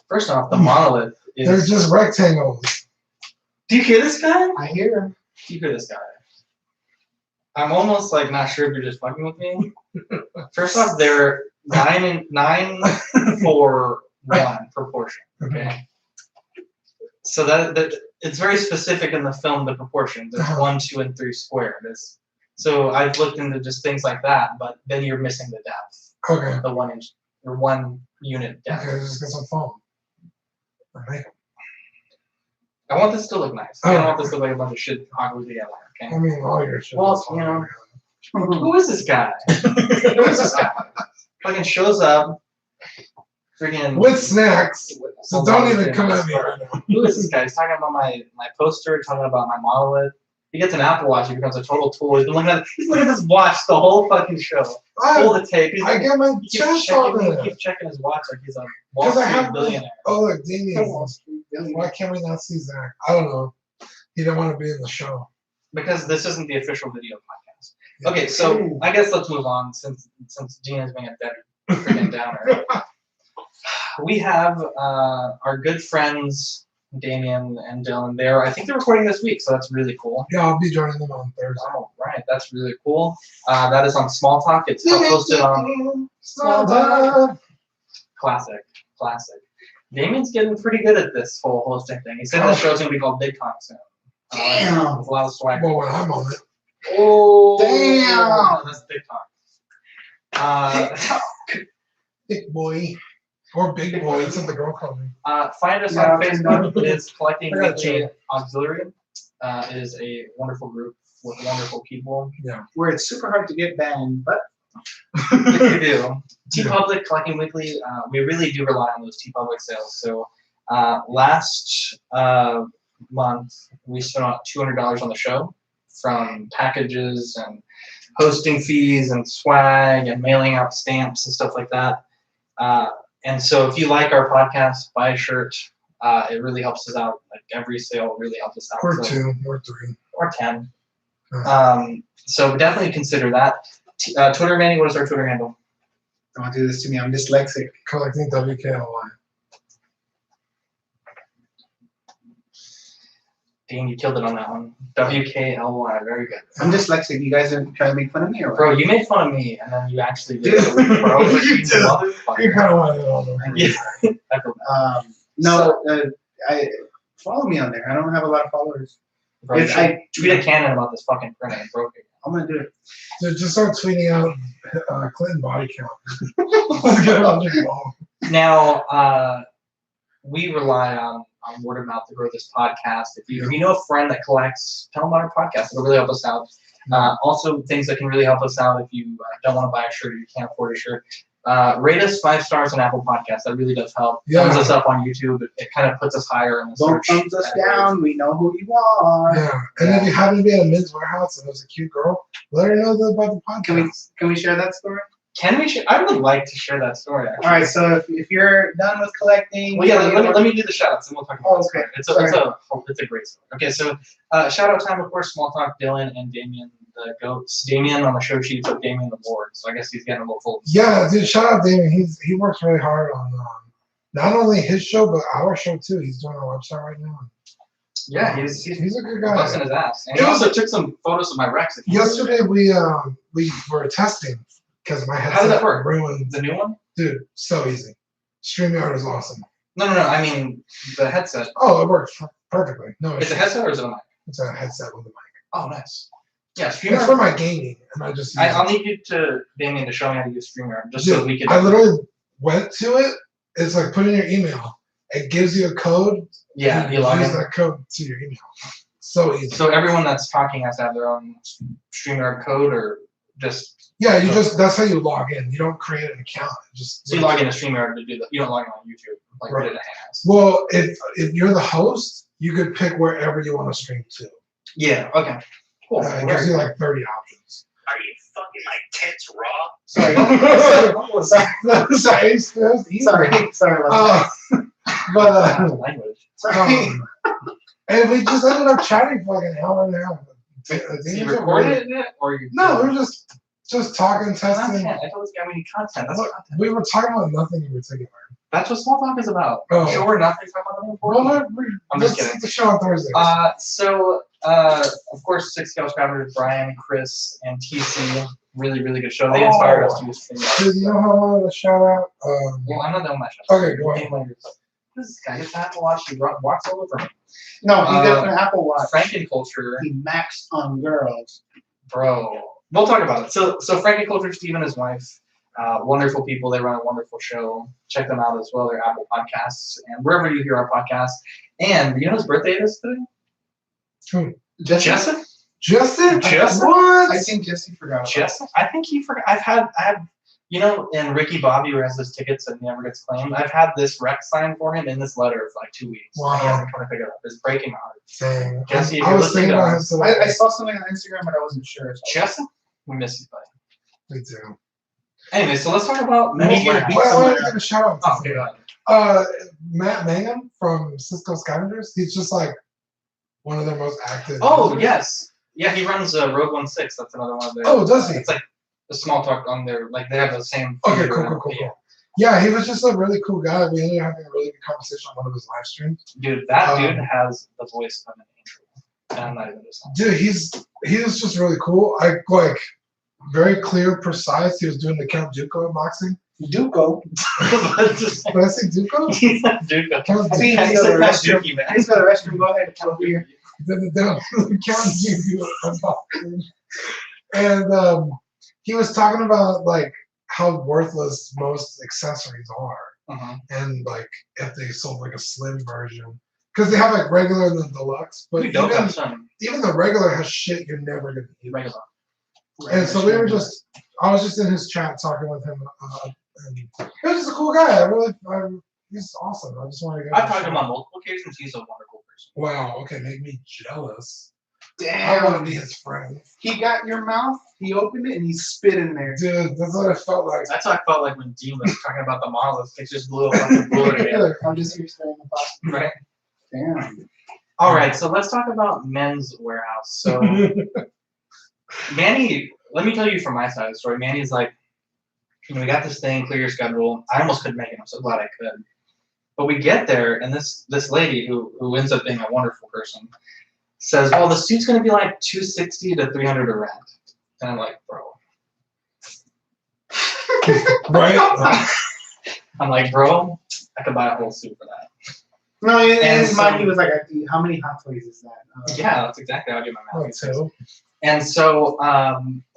[SPEAKER 1] First off, the monolith is.
[SPEAKER 2] They're just rectangles.
[SPEAKER 1] Do you hear this guy?
[SPEAKER 3] I hear him.
[SPEAKER 1] Do you hear this guy? I'm almost like not sure if you're just fucking with me. First off, they're 9:4:1 proportion. Okay. So that it's very specific in the film, the proportions. It's 1, 2, and 3 squared. So I've looked into just things like that, but then you're missing the depth,
[SPEAKER 2] Okay.
[SPEAKER 1] the 1 inch or 1 unit depth.
[SPEAKER 2] Okay, just get some foam. Or make 'em.
[SPEAKER 1] I want this to look nice. I don't want this to look like a bunch of shit hoggled together. Okay.
[SPEAKER 2] I mean, all your shit.
[SPEAKER 1] Well,
[SPEAKER 2] is
[SPEAKER 1] you know,
[SPEAKER 2] fine.
[SPEAKER 1] Who is this guy? Who is this guy? Fucking shows up. Freaking.
[SPEAKER 2] With snacks. So
[SPEAKER 1] Hold
[SPEAKER 2] don't
[SPEAKER 1] on,
[SPEAKER 2] even
[SPEAKER 1] it's
[SPEAKER 2] come
[SPEAKER 1] in
[SPEAKER 2] at me
[SPEAKER 1] this
[SPEAKER 2] right now.
[SPEAKER 1] Who is this guy? He's talking about my poster, talking about my monolith. He gets an Apple Watch, he becomes a total tool. He's looking at this watch the whole fucking show. Pull the tape. He's
[SPEAKER 2] I
[SPEAKER 1] like,
[SPEAKER 2] get my
[SPEAKER 1] he
[SPEAKER 2] chest on
[SPEAKER 1] he
[SPEAKER 2] it.
[SPEAKER 1] keeps checking his watch like he's a Wall
[SPEAKER 2] Because I
[SPEAKER 1] Street
[SPEAKER 2] have
[SPEAKER 1] billionaire.
[SPEAKER 2] Oh, look, Damien's. Why can't we not see Zach? I don't know. He didn't want to be in the show.
[SPEAKER 1] Because this isn't the official video podcast.
[SPEAKER 2] Yeah.
[SPEAKER 1] Okay, so I guess let's move on since Gina's being a dead freaking downer. We have our good friends Damien and Dylan there. I think they're recording this week, so that's really cool.
[SPEAKER 2] Yeah, I'll be joining them on Thursday.
[SPEAKER 1] Oh, right, that's really cool. That is on Small Talk. It's posted on Classic. Damien's getting pretty good at this whole hosting thing. He said the show's gonna be called Big Talk soon.
[SPEAKER 3] Damn.
[SPEAKER 1] There's a lot of swag.
[SPEAKER 2] Well, when I'm on it.
[SPEAKER 1] Oh,
[SPEAKER 3] Damn.
[SPEAKER 1] That's Big Talk.
[SPEAKER 2] Thick boy. Or big boy. That's what the girl called me.
[SPEAKER 1] Find us
[SPEAKER 3] Yeah,
[SPEAKER 1] on Facebook. It is Collecting
[SPEAKER 2] I got
[SPEAKER 1] Weekly
[SPEAKER 2] you.
[SPEAKER 1] Auxiliary. It is a wonderful group with wonderful people.
[SPEAKER 3] Where it's super hard to get banned, but
[SPEAKER 1] We do. TeePublic, Collecting Weekly, we really do rely on those TeePublic sales. So last month, we spent about $200 on the show from packages and hosting fees and swag and mailing out stamps and stuff like that. And so if you like our podcast, buy a shirt. It really helps us out. Like every sale really helps us out.
[SPEAKER 2] Or
[SPEAKER 1] So-
[SPEAKER 2] 2, or 3.
[SPEAKER 1] or 10.
[SPEAKER 2] Huh.
[SPEAKER 1] So definitely consider that. Twitter, Manny, what is our Twitter handle?
[SPEAKER 3] don't do this to me. I'm dyslexic.
[SPEAKER 2] Collecting WKLY.
[SPEAKER 1] Dean, you killed it on that one. WKLY, very good.
[SPEAKER 3] I'm dyslexic. You guys are trying to make fun of me or what?
[SPEAKER 1] Bro, you made fun of me, and then you actually did it. Bro,
[SPEAKER 2] You
[SPEAKER 1] you
[SPEAKER 2] did.
[SPEAKER 1] motherfucker.
[SPEAKER 2] You kind of wanted it all over.
[SPEAKER 1] Yeah. I feel bad.
[SPEAKER 3] No, I follow me on there. I don't have a lot of followers.
[SPEAKER 1] Bro,
[SPEAKER 3] If I
[SPEAKER 1] tweet a cannon about this fucking print and broke it.
[SPEAKER 3] I'm gonna do it.
[SPEAKER 2] Dude, just start tweeting out Clinton body count. Let's get it on your wall.
[SPEAKER 1] Now, we rely on word of mouth to grow this podcast. If you know a friend that collects, tell them about our podcast. It'll really help us out. Also, things that can really help us out if you don't want to buy a shirt or you can't afford a shirt. Rate us 5 stars on Apple Podcasts. That really does help.
[SPEAKER 2] Yeah.
[SPEAKER 1] Thumbs us up on YouTube. It kind of puts us higher in the
[SPEAKER 3] Don't
[SPEAKER 1] search.
[SPEAKER 3] thumbs us down. We know who you are.
[SPEAKER 2] Yeah. And if you happen to be at a men's warehouse and there's a cute girl, let her know about the podcast.
[SPEAKER 3] Can we share that story?
[SPEAKER 1] Can we? I would like to share that story. Actually.
[SPEAKER 3] All right. So if you're done with collecting,
[SPEAKER 1] Well, yeah. Let me do the shout outs and we'll talk about
[SPEAKER 3] Oh,
[SPEAKER 1] this.
[SPEAKER 3] okay.
[SPEAKER 1] It's a great story. Okay, so shout out time, of course, Small Talk, Dylan and Damien the Goats. Damien on the show sheet took Damien the board, so I guess he's getting a little full.
[SPEAKER 2] Yeah, dude, shout out Damon. He works really hard on not only his show, but our show too. He's doing our website right now.
[SPEAKER 1] Yeah, he's
[SPEAKER 2] He's a good
[SPEAKER 1] busting
[SPEAKER 2] guy.
[SPEAKER 1] his ass. And he also took some photos of my Rex.
[SPEAKER 2] Yesterday we were testing because my headset
[SPEAKER 1] How did that work?
[SPEAKER 2] ruined.
[SPEAKER 1] The new one?
[SPEAKER 2] Dude, so easy. StreamYard is awesome.
[SPEAKER 1] No. I mean the headset.
[SPEAKER 2] Oh, it works perfectly. No,
[SPEAKER 1] It's a headset or is it a mic?
[SPEAKER 2] It's a headset with a mic.
[SPEAKER 1] Oh, nice. Yeah,
[SPEAKER 2] It's for
[SPEAKER 1] StreamYard.
[SPEAKER 2] my gaming, and I just. use
[SPEAKER 1] I'll
[SPEAKER 2] it.
[SPEAKER 1] need you to Damien to show me how to use StreamYard, just so
[SPEAKER 2] Dude,
[SPEAKER 1] we can.
[SPEAKER 2] I literally went to it. It's like put in your email. It gives you a code.
[SPEAKER 1] Yeah, you log
[SPEAKER 2] use
[SPEAKER 1] in.
[SPEAKER 2] that code to your email. So easy.
[SPEAKER 1] So everyone that's talking has to have their own StreamYard code, or just
[SPEAKER 2] Yeah, you just that's how you log in. You don't create an account. Just
[SPEAKER 1] so you log into StreamYard to do that. You don't log in on YouTube like we did at Hannah's.
[SPEAKER 2] Well, if you're the host, you could pick wherever you want to stream to.
[SPEAKER 1] Yeah. Okay. Cool.
[SPEAKER 2] It gives you like 30 options.
[SPEAKER 7] Are you fucking my tits raw?
[SPEAKER 3] Sorry.
[SPEAKER 2] Sorry, it's easy.
[SPEAKER 3] Sorry about
[SPEAKER 2] But
[SPEAKER 1] Language.
[SPEAKER 3] Sorry.
[SPEAKER 2] and we just ended up chatting for like an hour and a half.
[SPEAKER 1] So you recorded it, or you?
[SPEAKER 2] No, we were just talking, testing.
[SPEAKER 1] Content. I told this guy we need content. That's what content.
[SPEAKER 2] We were talking about nothing in particular.
[SPEAKER 1] That's what small talk is about.
[SPEAKER 2] Oh.
[SPEAKER 1] Sure, nothing. Talk about nothing
[SPEAKER 2] Well,
[SPEAKER 1] important. I'm just kidding.
[SPEAKER 2] It's a show on Thursdays.
[SPEAKER 1] Of course, Six Scale Scrappers, Brian, Chris, and TC. Really, really good show. They inspired us to use StreamYard.
[SPEAKER 2] Dude, you know how I wanted to shout out?
[SPEAKER 1] Well, I'm not done with my show.
[SPEAKER 2] Okay, go ahead.
[SPEAKER 1] This guy gets an Apple Watch. He walks all over me.
[SPEAKER 3] No, he got an Apple Watch.
[SPEAKER 1] Frankenculture,
[SPEAKER 3] He maxed on girls.
[SPEAKER 1] bro. We'll talk about it. So Frankenculture, Steve and his wife, wonderful people. They run a wonderful show. Check them out as well. They're Apple Podcasts and wherever you hear our podcast. And you know whose birthday it is today?
[SPEAKER 2] Who?
[SPEAKER 1] Justin?
[SPEAKER 2] Justin?
[SPEAKER 1] Justin?
[SPEAKER 2] What?
[SPEAKER 3] I think Jesse forgot.
[SPEAKER 1] Justin? I think he forgot. I have, you know, in Ricky Bobby, who has those tickets and never gets claimed, I've had this rec sign for him in this letter for like 2 weeks.
[SPEAKER 2] Wow.
[SPEAKER 1] And he hasn't come to pick it up. It's breaking my heart.
[SPEAKER 2] Dang.
[SPEAKER 1] Jesse, if
[SPEAKER 2] I
[SPEAKER 1] you're
[SPEAKER 2] was
[SPEAKER 1] listening
[SPEAKER 2] thinking
[SPEAKER 1] to
[SPEAKER 2] about him
[SPEAKER 1] us,
[SPEAKER 2] today.
[SPEAKER 3] I saw something on Instagram, but I wasn't sure. So.
[SPEAKER 1] Justin, we miss you, buddy.
[SPEAKER 2] Me too.
[SPEAKER 1] Anyway, so let's talk about
[SPEAKER 3] Maybe
[SPEAKER 1] Media.
[SPEAKER 3] beat
[SPEAKER 2] Well, I
[SPEAKER 3] someone
[SPEAKER 2] wanted to give a shout out to
[SPEAKER 1] Oh, okay, go
[SPEAKER 2] someone.
[SPEAKER 1] ahead.
[SPEAKER 2] Matt Mangum from Cisco Scavengers. He's just like one of their most active.
[SPEAKER 1] Oh,
[SPEAKER 2] users.
[SPEAKER 1] yes. Yeah, he runs Rogue 16. That's another one of their.
[SPEAKER 2] Oh, does he?
[SPEAKER 1] It's like the small talk on their, like, they have the same.
[SPEAKER 2] Okay,
[SPEAKER 1] feature
[SPEAKER 2] cool.
[SPEAKER 1] and-
[SPEAKER 2] Yeah, he was just a really cool guy. We ended up having a really good conversation on one of his live streams.
[SPEAKER 1] Dude, that
[SPEAKER 2] Um,
[SPEAKER 1] dude has the voice of an angel. And I'm not even just
[SPEAKER 2] Dude, he was just really cool. I like very clear, precise. He was doing the Count Dooku unboxing.
[SPEAKER 3] Duco.
[SPEAKER 1] just
[SPEAKER 2] Did I say Dooku?
[SPEAKER 1] he's not Duke.
[SPEAKER 2] Count
[SPEAKER 3] I think
[SPEAKER 2] Dooku.
[SPEAKER 3] he's the restroom.
[SPEAKER 1] Dookie, man.
[SPEAKER 3] He's got a restroom. Go ahead. Come over here.
[SPEAKER 2] The Count Dooku unboxing. And he was talking about like how worthless most accessories are,
[SPEAKER 1] Mhm.
[SPEAKER 2] and like if they sold like a slim version, because they have like regular and then deluxe, but
[SPEAKER 1] We don't
[SPEAKER 2] even,
[SPEAKER 1] have some
[SPEAKER 2] even the regular has shit you're never gonna use.
[SPEAKER 1] regular.
[SPEAKER 2] And so I was just in his chat talking with him, and he was just a cool guy. He's awesome. I just want to go.
[SPEAKER 1] I've talked to him on multiple occasions. He's a wonderful person.
[SPEAKER 2] Wow. Okay, make me jealous. I
[SPEAKER 3] Damn.
[SPEAKER 2] want to be his friend,
[SPEAKER 3] He got in your mouth. He opened it and he spit in there.
[SPEAKER 2] dude. That's what I felt like.
[SPEAKER 1] That's how I felt like when Dean was talking about the monolith. It just blew a fucking bullet in it.
[SPEAKER 3] I'm just here staring at the box.
[SPEAKER 1] Right.
[SPEAKER 3] Damn.
[SPEAKER 1] All right, so let's talk about Men's Warehouse. So Manny, let me tell you from my side of the story. Manny's like, we got this thing, clear your schedule. I almost couldn't make it. I'm so glad I could. But we get there, and this lady who ends up being a wonderful person says, "Oh, the suit's gonna be like $260 to $300 to rent." And I'm like, bro.
[SPEAKER 2] Right?
[SPEAKER 1] I'm like, bro, I could buy a whole suit for that.
[SPEAKER 3] No, in his
[SPEAKER 1] And
[SPEAKER 3] mind,
[SPEAKER 1] so-
[SPEAKER 3] he was like, how many hot toys is that?
[SPEAKER 1] Yeah, that's exactly how I do my math.
[SPEAKER 2] too.
[SPEAKER 1] And so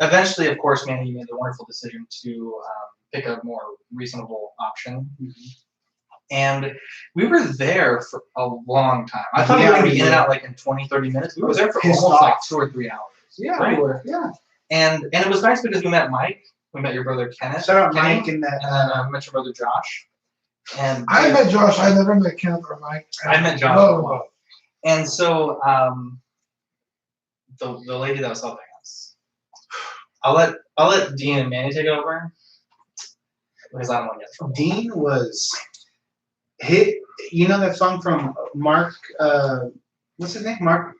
[SPEAKER 1] eventually, of course, Manny made the wonderful decision to pick a more reasonable option. And we were there for a long time. I thought we were going to be in and out like in 20, 30 minutes. We were there for
[SPEAKER 3] Pissed
[SPEAKER 1] almost like
[SPEAKER 3] off.
[SPEAKER 1] 2 or 3 hours.
[SPEAKER 3] Yeah,
[SPEAKER 1] Right?
[SPEAKER 3] we were. Yeah.
[SPEAKER 1] And it was nice because we met Mike. We met your brother Kenneth.
[SPEAKER 3] Shout out
[SPEAKER 1] Kenny,
[SPEAKER 3] Mike and that.
[SPEAKER 1] And then we met your brother Josh. And
[SPEAKER 2] I met Josh. I never met Kenneth or Mike.
[SPEAKER 1] I met Josh
[SPEAKER 2] Love
[SPEAKER 1] as well.
[SPEAKER 2] both.
[SPEAKER 1] And so the lady that was helping us, I'll let Dean and Manny take over because I don't want to get in trouble.
[SPEAKER 3] Dean was hit. You know that song from Mark? What's his name? Mark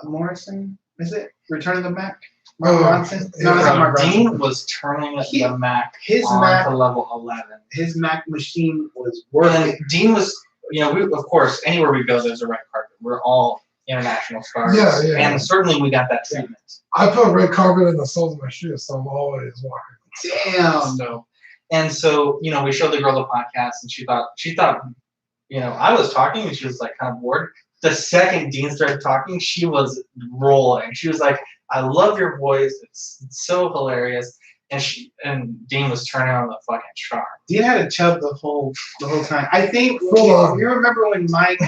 [SPEAKER 3] Morrison? Is it Return of the Mac? Mark
[SPEAKER 2] Oh,
[SPEAKER 3] Ronson? No,
[SPEAKER 2] yeah.
[SPEAKER 3] it's not Mark
[SPEAKER 1] Dean
[SPEAKER 3] Ronson.
[SPEAKER 1] was turning
[SPEAKER 3] He-
[SPEAKER 1] the Mac
[SPEAKER 3] his
[SPEAKER 1] on
[SPEAKER 3] Mac-
[SPEAKER 1] to level 11.
[SPEAKER 3] His Mac machine was
[SPEAKER 1] And
[SPEAKER 3] working.
[SPEAKER 1] Dean was, we of course, anywhere we go, there's a red carpet. We're all international stars.
[SPEAKER 2] Yeah, yeah.
[SPEAKER 1] And certainly we got that treatment.
[SPEAKER 2] I put red carpet in the soles of my shoes, so I'm always walking.
[SPEAKER 3] Damn.
[SPEAKER 1] So, we showed the girl the podcast, and she thought, I was talking, and she was like kind of bored. The second Dean started talking, she was rolling. She was like, "I love your voice. It's so hilarious." And Dean was turning on the fucking charm.
[SPEAKER 3] Dean had a chub the whole time. I think
[SPEAKER 2] Full on.
[SPEAKER 3] you remember when Mike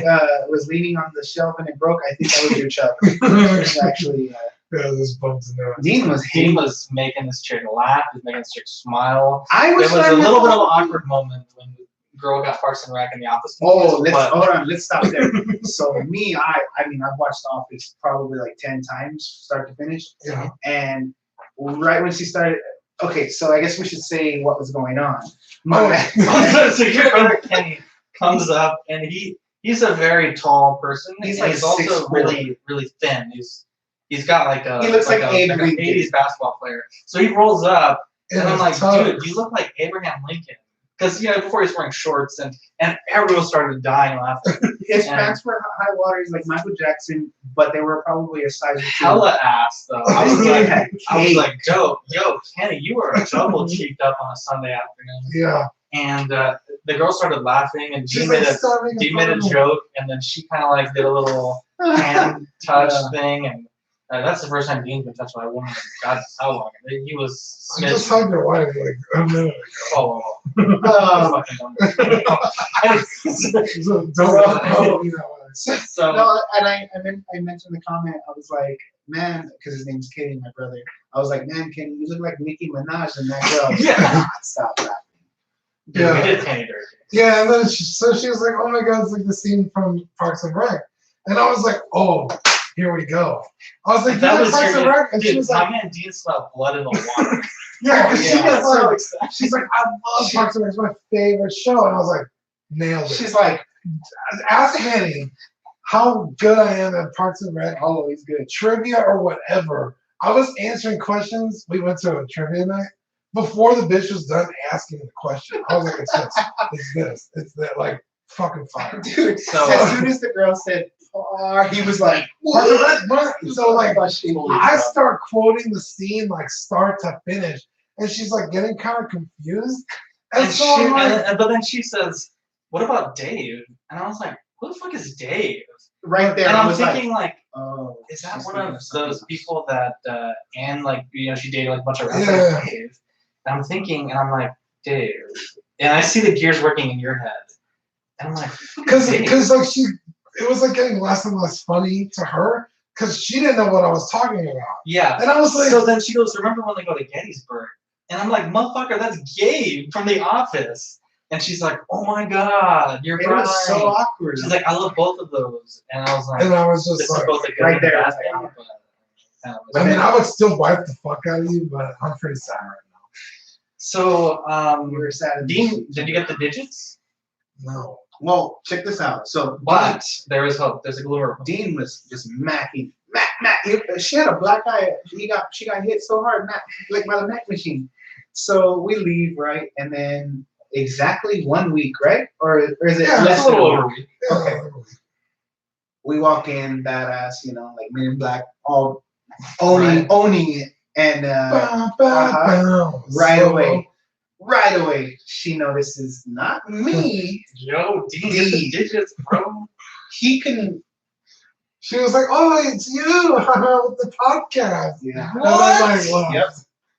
[SPEAKER 3] was leaning on the shelf and it broke. I think that was your chub. It was actually,
[SPEAKER 2] Yeah, this bumps in there.
[SPEAKER 3] Dean was
[SPEAKER 1] Dean
[SPEAKER 3] hitting.
[SPEAKER 1] was making this chick laugh. He was making this chick smile.
[SPEAKER 3] I
[SPEAKER 1] There
[SPEAKER 3] was
[SPEAKER 1] was a
[SPEAKER 3] starting to
[SPEAKER 1] little bit of an
[SPEAKER 3] thought-
[SPEAKER 1] awkward moment when the girl got Parks and Rec in the office.
[SPEAKER 3] Oh,
[SPEAKER 1] but
[SPEAKER 3] hold on. Let's stop there. So me, I mean, I've watched The Office probably like 10 times, start to finish.
[SPEAKER 2] Yeah.
[SPEAKER 3] And right when she started, okay, so I guess we should say what was going on.
[SPEAKER 1] so your brother Kenny comes up, and he's a very tall person.
[SPEAKER 3] He's
[SPEAKER 1] and
[SPEAKER 3] like
[SPEAKER 1] he's also
[SPEAKER 3] 6'4".
[SPEAKER 1] really, really thin. He's got like a
[SPEAKER 3] He looks like
[SPEAKER 1] an
[SPEAKER 3] Abe Lincoln.
[SPEAKER 1] 80s basketball player. So he rolls up, and I'm like,
[SPEAKER 2] tough.
[SPEAKER 1] dude, you look like Abraham Lincoln. Because before he's wearing shorts, and everyone started dying laughing.
[SPEAKER 3] His
[SPEAKER 1] Yeah.
[SPEAKER 3] pants were high waters like Michael Jackson, but they were probably a size or two.
[SPEAKER 1] Hella ass though. I was
[SPEAKER 3] This
[SPEAKER 1] like,
[SPEAKER 3] guy had
[SPEAKER 1] I was
[SPEAKER 3] cake.
[SPEAKER 1] like, yo, Kenny, you were double cheeked up on a Sunday afternoon.
[SPEAKER 2] Yeah.
[SPEAKER 1] And the girl started laughing, and
[SPEAKER 2] She's
[SPEAKER 1] Dean
[SPEAKER 2] like
[SPEAKER 1] made a
[SPEAKER 2] starving.
[SPEAKER 1] Dean made a joke, and then she kind of like did a little hand touch
[SPEAKER 3] Yeah.
[SPEAKER 1] thing, and that's the first time Dean's been touched by a woman in God knows how long. He was
[SPEAKER 2] I just
[SPEAKER 1] smitten.
[SPEAKER 2] hugged your wife like a minute
[SPEAKER 1] Oh,
[SPEAKER 3] Um,
[SPEAKER 1] fucking dumb.
[SPEAKER 2] ago. Don't hug me that way.
[SPEAKER 1] So
[SPEAKER 3] no, and I mentioned the comment. I was like, man, because his name's Kenny, my brother. I was like, man, Kenny, you look like Nicki Minaj and that girl.
[SPEAKER 1] Yeah.
[SPEAKER 3] Stop that.
[SPEAKER 1] dude,
[SPEAKER 2] Yeah.
[SPEAKER 1] we did Kenny dirty.
[SPEAKER 2] Yeah, and then she was like, "Oh my God, it's like the scene from Parks and Rec," and I was like, "Oh, here we go." I was like,
[SPEAKER 1] That
[SPEAKER 2] "You
[SPEAKER 1] was
[SPEAKER 2] Parks and
[SPEAKER 1] your,
[SPEAKER 2] Rec," and she
[SPEAKER 1] dude,
[SPEAKER 2] was
[SPEAKER 1] my
[SPEAKER 2] like,
[SPEAKER 1] man Dean smelled blood in the water.
[SPEAKER 2] "Yeah," because she
[SPEAKER 1] Yeah.
[SPEAKER 2] was like, she's like, "I love Parks and Rec. It's my favorite show," and I was like, "Nailed it."
[SPEAKER 3] She's like,
[SPEAKER 2] Ask Manny how good I am at Parks and Rec,
[SPEAKER 3] oh, he's good.
[SPEAKER 2] trivia or whatever. I was answering questions. We went to a trivia night before the bitch was done asking the question. I was like, it's that, like fucking fire.
[SPEAKER 3] Dude,
[SPEAKER 1] So-
[SPEAKER 3] as soon as the girl said, he was like,
[SPEAKER 2] Parks and Rec, what? So like,
[SPEAKER 3] Holy
[SPEAKER 2] I
[SPEAKER 3] crap.
[SPEAKER 2] start quoting the scene like start to finish, and she's like getting kind of confused. And so I'm like,
[SPEAKER 1] But then she says, "What about Dave?" And I was like, "Who the fuck is Dave?"
[SPEAKER 3] right there.
[SPEAKER 1] And
[SPEAKER 3] I
[SPEAKER 1] I'm
[SPEAKER 3] was
[SPEAKER 1] thinking like,
[SPEAKER 3] oh,
[SPEAKER 1] is that
[SPEAKER 3] she's
[SPEAKER 1] one
[SPEAKER 3] thinking
[SPEAKER 1] of
[SPEAKER 3] something
[SPEAKER 1] those
[SPEAKER 3] else.
[SPEAKER 1] people that Anne, like, she dated like a bunch of wrestlers?
[SPEAKER 2] Yeah.
[SPEAKER 1] Dave. And I'm thinking, and I'm like, dude. And I see the gears working in your head. And I'm like,
[SPEAKER 2] Because
[SPEAKER 1] Dave.
[SPEAKER 2] like it was like getting less and less funny to her because she didn't know what I was talking about.
[SPEAKER 1] Yeah.
[SPEAKER 2] And I was like,
[SPEAKER 1] So then she goes, remember when they go to Gettysburg? And I'm like, motherfucker, that's Gabe from The Office. And she's like, oh my God, you're
[SPEAKER 3] It
[SPEAKER 1] right.
[SPEAKER 3] was so awkward.
[SPEAKER 1] She's like, I love both of those. And I was like,
[SPEAKER 2] and I was
[SPEAKER 1] this
[SPEAKER 2] just
[SPEAKER 1] is
[SPEAKER 2] like,
[SPEAKER 1] both a good
[SPEAKER 3] right
[SPEAKER 1] and
[SPEAKER 3] there.
[SPEAKER 1] bad thing. But,
[SPEAKER 2] I mean, I would still wipe the fuck out of you, but I'm pretty sad right
[SPEAKER 1] so,
[SPEAKER 3] We were sad.
[SPEAKER 1] Dean, did you get the digits?
[SPEAKER 2] now. No.
[SPEAKER 3] Well, check this out. So
[SPEAKER 1] But there is hope. There's a glimmer of hope.
[SPEAKER 3] Dean was just macking. Mac. She had a black eye. She got hit so hard, like by the Mac machine. So we leave, right? And then exactly 1 week, right? Or is it
[SPEAKER 2] Yeah,
[SPEAKER 3] less
[SPEAKER 1] It's a
[SPEAKER 3] than
[SPEAKER 1] little
[SPEAKER 3] a week?
[SPEAKER 1] over a week.
[SPEAKER 3] Okay. We walk in, badass, like Men in Black, all owning it, and right away, she notices not me.
[SPEAKER 1] Yo, Dean, get the digits, bro.
[SPEAKER 3] He can,
[SPEAKER 2] She was like, "Oh, it's you with the podcast."
[SPEAKER 3] yeah.
[SPEAKER 2] And I'm like, "Wow."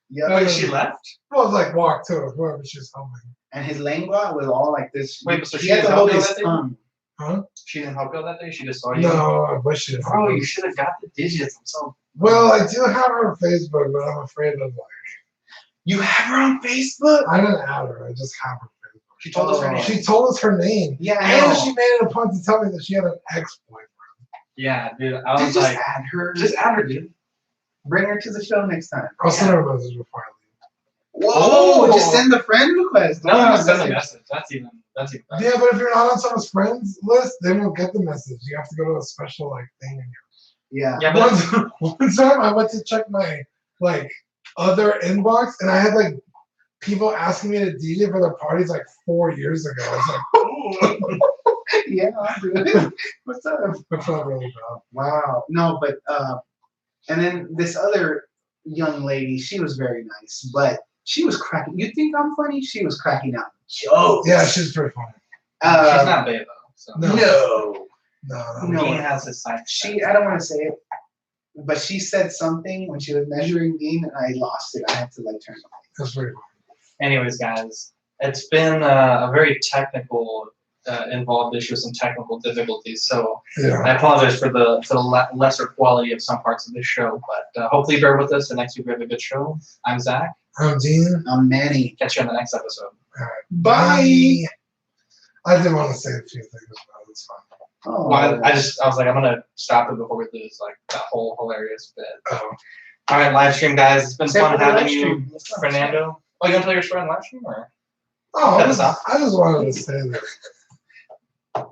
[SPEAKER 3] Yep.
[SPEAKER 1] Wait, she left?
[SPEAKER 2] I was like, "Walk to whoever she's helping."
[SPEAKER 3] And his lengua was all like this.
[SPEAKER 1] Wait, so
[SPEAKER 3] he
[SPEAKER 1] she
[SPEAKER 3] had to
[SPEAKER 1] didn't
[SPEAKER 3] hold
[SPEAKER 1] help
[SPEAKER 3] his
[SPEAKER 1] you that day?
[SPEAKER 3] tongue.
[SPEAKER 2] Huh?
[SPEAKER 1] She didn't help you that day? She just saw you?
[SPEAKER 2] No, I wish she.
[SPEAKER 1] Bro, you should have got the digits. I'm so.
[SPEAKER 2] Well, I do have her on Facebook, but I'm afraid of like.
[SPEAKER 3] You have her on Facebook?
[SPEAKER 2] I didn't add her. I just have her Facebook.
[SPEAKER 1] She told us her
[SPEAKER 3] Oh.
[SPEAKER 1] name.
[SPEAKER 2] She told us her name,
[SPEAKER 3] Yeah, I
[SPEAKER 2] and
[SPEAKER 3] know.
[SPEAKER 2] she made it a point to tell me that she had an ex-boyfriend.
[SPEAKER 1] Yeah, dude. I was
[SPEAKER 3] Just
[SPEAKER 1] like,
[SPEAKER 3] add her.
[SPEAKER 1] just add her, dude.
[SPEAKER 3] Bring her to the show next time.
[SPEAKER 2] I'll send her a message before I leave.
[SPEAKER 3] Whoa! Just send the friend request.
[SPEAKER 1] No,
[SPEAKER 3] Don't
[SPEAKER 1] send a
[SPEAKER 3] message.
[SPEAKER 1] message. That's even better.
[SPEAKER 2] Yeah, but if you're not on someone's friends list, they won't get the message. You have to go to a special like thing.
[SPEAKER 3] Yeah.
[SPEAKER 1] Yeah, but
[SPEAKER 2] One time I went to check my like other inbox, and I had like people asking me to DJ for their parties like 4 years ago. I was like,
[SPEAKER 3] Yeah, I'll do it. What's up?
[SPEAKER 2] I felt really bad.
[SPEAKER 3] Wow. No, but and then this other young lady, she was very nice, but she was cracking. You think I'm funny? She was cracking out jokes.
[SPEAKER 2] Yeah, she's pretty funny.
[SPEAKER 1] she's not Bay, though. So.
[SPEAKER 2] No.
[SPEAKER 3] No.
[SPEAKER 2] No.
[SPEAKER 1] Dean has his side.
[SPEAKER 3] I don't want to say it, but she said something when she was measuring Dean, and I lost it. I had to like turn it off.
[SPEAKER 2] That's pretty funny.
[SPEAKER 1] Anyways, guys, it's been a very technical, involved issue, some technical difficulties. So
[SPEAKER 2] Yeah.
[SPEAKER 1] I apologize for the lesser quality of some parts of this show, but hopefully bear with us. And next week we have a good show. I'm Zach.
[SPEAKER 2] I'm Dean.
[SPEAKER 3] I'm Manny.
[SPEAKER 1] Catch you on the next episode.
[SPEAKER 3] Bye.
[SPEAKER 2] I did want to say a few things about it. It's fine.
[SPEAKER 3] Oh,
[SPEAKER 1] Well, I was like, I'm gonna stop it before we lose like that whole hilarious bit.
[SPEAKER 2] Oh.
[SPEAKER 1] All right, live stream guys. It's been
[SPEAKER 3] Except
[SPEAKER 1] fun
[SPEAKER 3] for the
[SPEAKER 1] having
[SPEAKER 3] live
[SPEAKER 1] you,
[SPEAKER 3] stream. What's up?
[SPEAKER 1] Fernando. Oh, you want to tell your story on live stream or?
[SPEAKER 2] Oh,
[SPEAKER 1] That was off.
[SPEAKER 2] I just wanted to say that.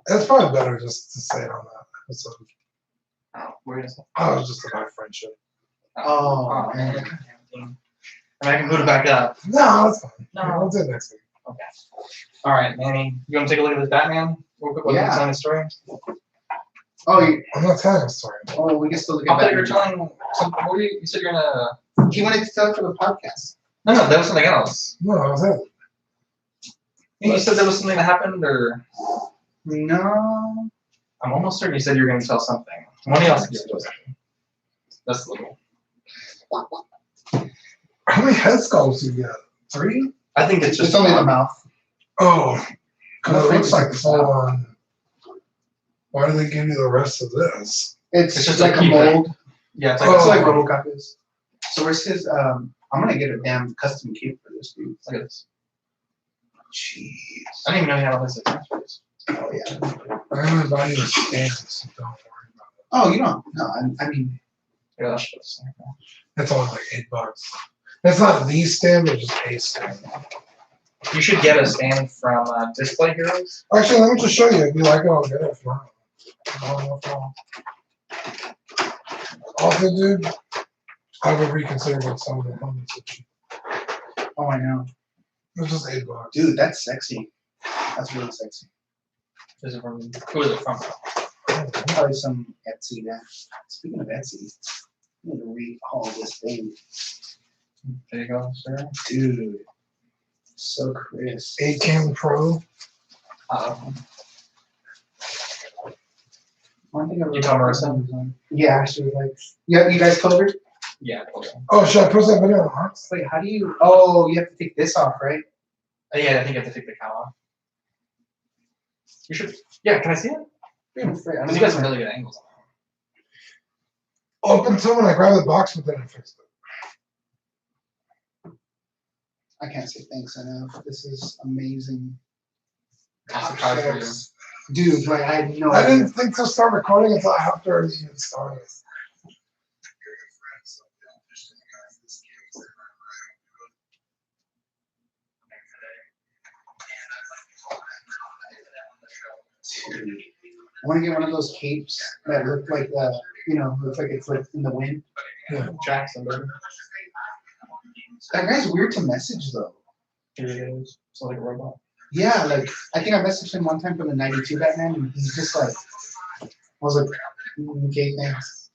[SPEAKER 2] It's probably better just to say it on that episode.
[SPEAKER 1] Oh, we're gonna say.
[SPEAKER 2] Oh, it was just about friendship.
[SPEAKER 3] Oh, man.
[SPEAKER 1] I mean, I can boot it back up.
[SPEAKER 2] No, that's fine.
[SPEAKER 1] No.
[SPEAKER 2] I'll do it next week.
[SPEAKER 1] Okay. All right, Manny. You want to take a look at this Batman real quick? What
[SPEAKER 3] Yeah.
[SPEAKER 1] telling the story?
[SPEAKER 3] Oh,
[SPEAKER 2] I'm not telling a story.
[SPEAKER 3] we can still look
[SPEAKER 1] I
[SPEAKER 3] at
[SPEAKER 1] thought you were
[SPEAKER 3] that.
[SPEAKER 1] telling something. What were you said you're gonna.
[SPEAKER 3] He wanted to tell it for the podcast.
[SPEAKER 1] No, that was something else.
[SPEAKER 2] No, that was it.
[SPEAKER 1] You said there was something that happened, or
[SPEAKER 3] No.
[SPEAKER 1] I'm almost certain you said you were gonna tell something. One of y'all said you were gonna tell something. That's little.
[SPEAKER 2] How many head sculpts you get? 3?
[SPEAKER 1] I think it's just
[SPEAKER 3] It's only the mouth.
[SPEAKER 2] Oh, because it looks like
[SPEAKER 3] It's
[SPEAKER 2] full on. Why do they give you the rest of this?
[SPEAKER 3] It's
[SPEAKER 1] It's
[SPEAKER 3] just
[SPEAKER 1] just
[SPEAKER 3] like
[SPEAKER 1] a
[SPEAKER 3] a
[SPEAKER 1] keypad.
[SPEAKER 3] mold.
[SPEAKER 1] Yeah, it's
[SPEAKER 2] Oh.
[SPEAKER 3] It's like
[SPEAKER 1] look
[SPEAKER 3] RoboCop is. So where's his? I'm gonna get a damn custom key for this dude.
[SPEAKER 1] at this.
[SPEAKER 3] Jeez.
[SPEAKER 1] I didn't even know you had all this accessories.
[SPEAKER 3] Oh yeah.
[SPEAKER 2] I'm gonna buy you a stand, so don't worry about
[SPEAKER 3] Oh, you don't. No, I mean,
[SPEAKER 1] Yeah, that's just.
[SPEAKER 2] it. It's only like $8. That's not the stand, but just a stand.
[SPEAKER 1] You should get a stand from Display Heroes.
[SPEAKER 2] Actually, let me just show you. If you like it, I'll get it. If not, no problem. Also, dude, I would reconsider what some of the helmets are cheap.
[SPEAKER 3] oh, I know,
[SPEAKER 2] It's just $8.
[SPEAKER 3] dude. That's sexy. That's really sexy.
[SPEAKER 1] Is it from? Who is it from?
[SPEAKER 3] Probably some Etsy. That. Speaking of Etsy, I need to rehaul this thing,
[SPEAKER 1] There you go, sir.
[SPEAKER 3] dude. So crisp.
[SPEAKER 2] 8cam Pro.
[SPEAKER 3] One thing I
[SPEAKER 1] You tell Marissa?
[SPEAKER 3] Yeah, she was like, "Yeah, you guys covered."
[SPEAKER 1] Yeah. Okay.
[SPEAKER 2] Oh, should I post that video on Hearts?
[SPEAKER 3] Wait, how do you? Oh, you have to take this off, right?
[SPEAKER 1] Yeah, I think you have to take the cow off. You should. Yeah, can I see it? Because you guys have really good angles on
[SPEAKER 2] Up until when I grabbed the box, but then I fixed it.
[SPEAKER 3] I can't say thanks enough. This is amazing.
[SPEAKER 1] That's a card for you.
[SPEAKER 3] Dude, like, I had no
[SPEAKER 2] I
[SPEAKER 3] idea.
[SPEAKER 2] didn't think to start recording until after it even started.
[SPEAKER 3] I want to get one of those capes that look like looks like it's like in the wind.
[SPEAKER 2] Yeah.
[SPEAKER 1] Jackson, baby.
[SPEAKER 3] That guy's weird to message though.
[SPEAKER 1] Here it is. It's like a robot.
[SPEAKER 3] Yeah, like I think I messaged him one time from the '92 Batman, and he's just like, I was like, okay, thanks.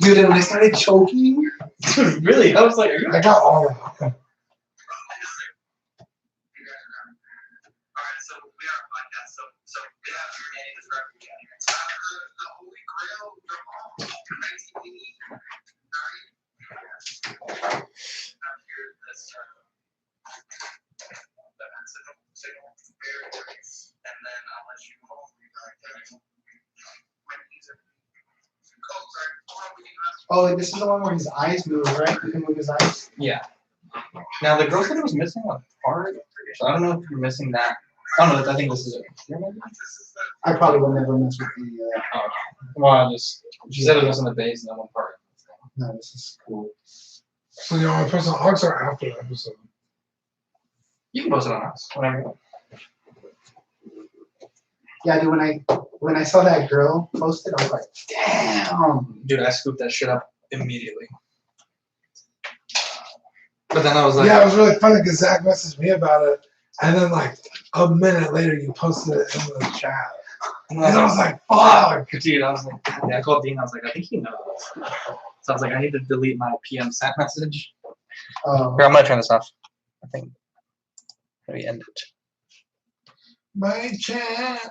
[SPEAKER 3] Dude, and when I started choking,
[SPEAKER 1] Really? I was like, are you?
[SPEAKER 2] I got all of them.
[SPEAKER 3] oh, and this is the one where his eyes move, right? You can move his eyes.
[SPEAKER 1] Yeah. Now the girl said it was missing a part, so I don't know if you're missing that. Oh no, I think this is it.
[SPEAKER 3] I probably would never mess with the.
[SPEAKER 1] Oh, okay. Well, I just she said it was in the base and then one part.
[SPEAKER 3] No, this is cool.
[SPEAKER 2] So you want to post on Hearts or after the episode?
[SPEAKER 1] You can post it on us whenever you want.
[SPEAKER 3] Yeah, dude. When I saw that girl posted, I was like, damn.
[SPEAKER 1] Dude, I scooped that shit up immediately. But then I was like,
[SPEAKER 2] Yeah, it was really funny because Zach messaged me about it, and then like a minute later you posted it in the chat, and I was like, fuck.
[SPEAKER 1] dude, I was like, yeah, I called Dean. I was like, I think he knows. So I was like, I need to delete my PM sent message. Here, I'm gonna turn this off. I think. Let me end it.
[SPEAKER 2] My chat.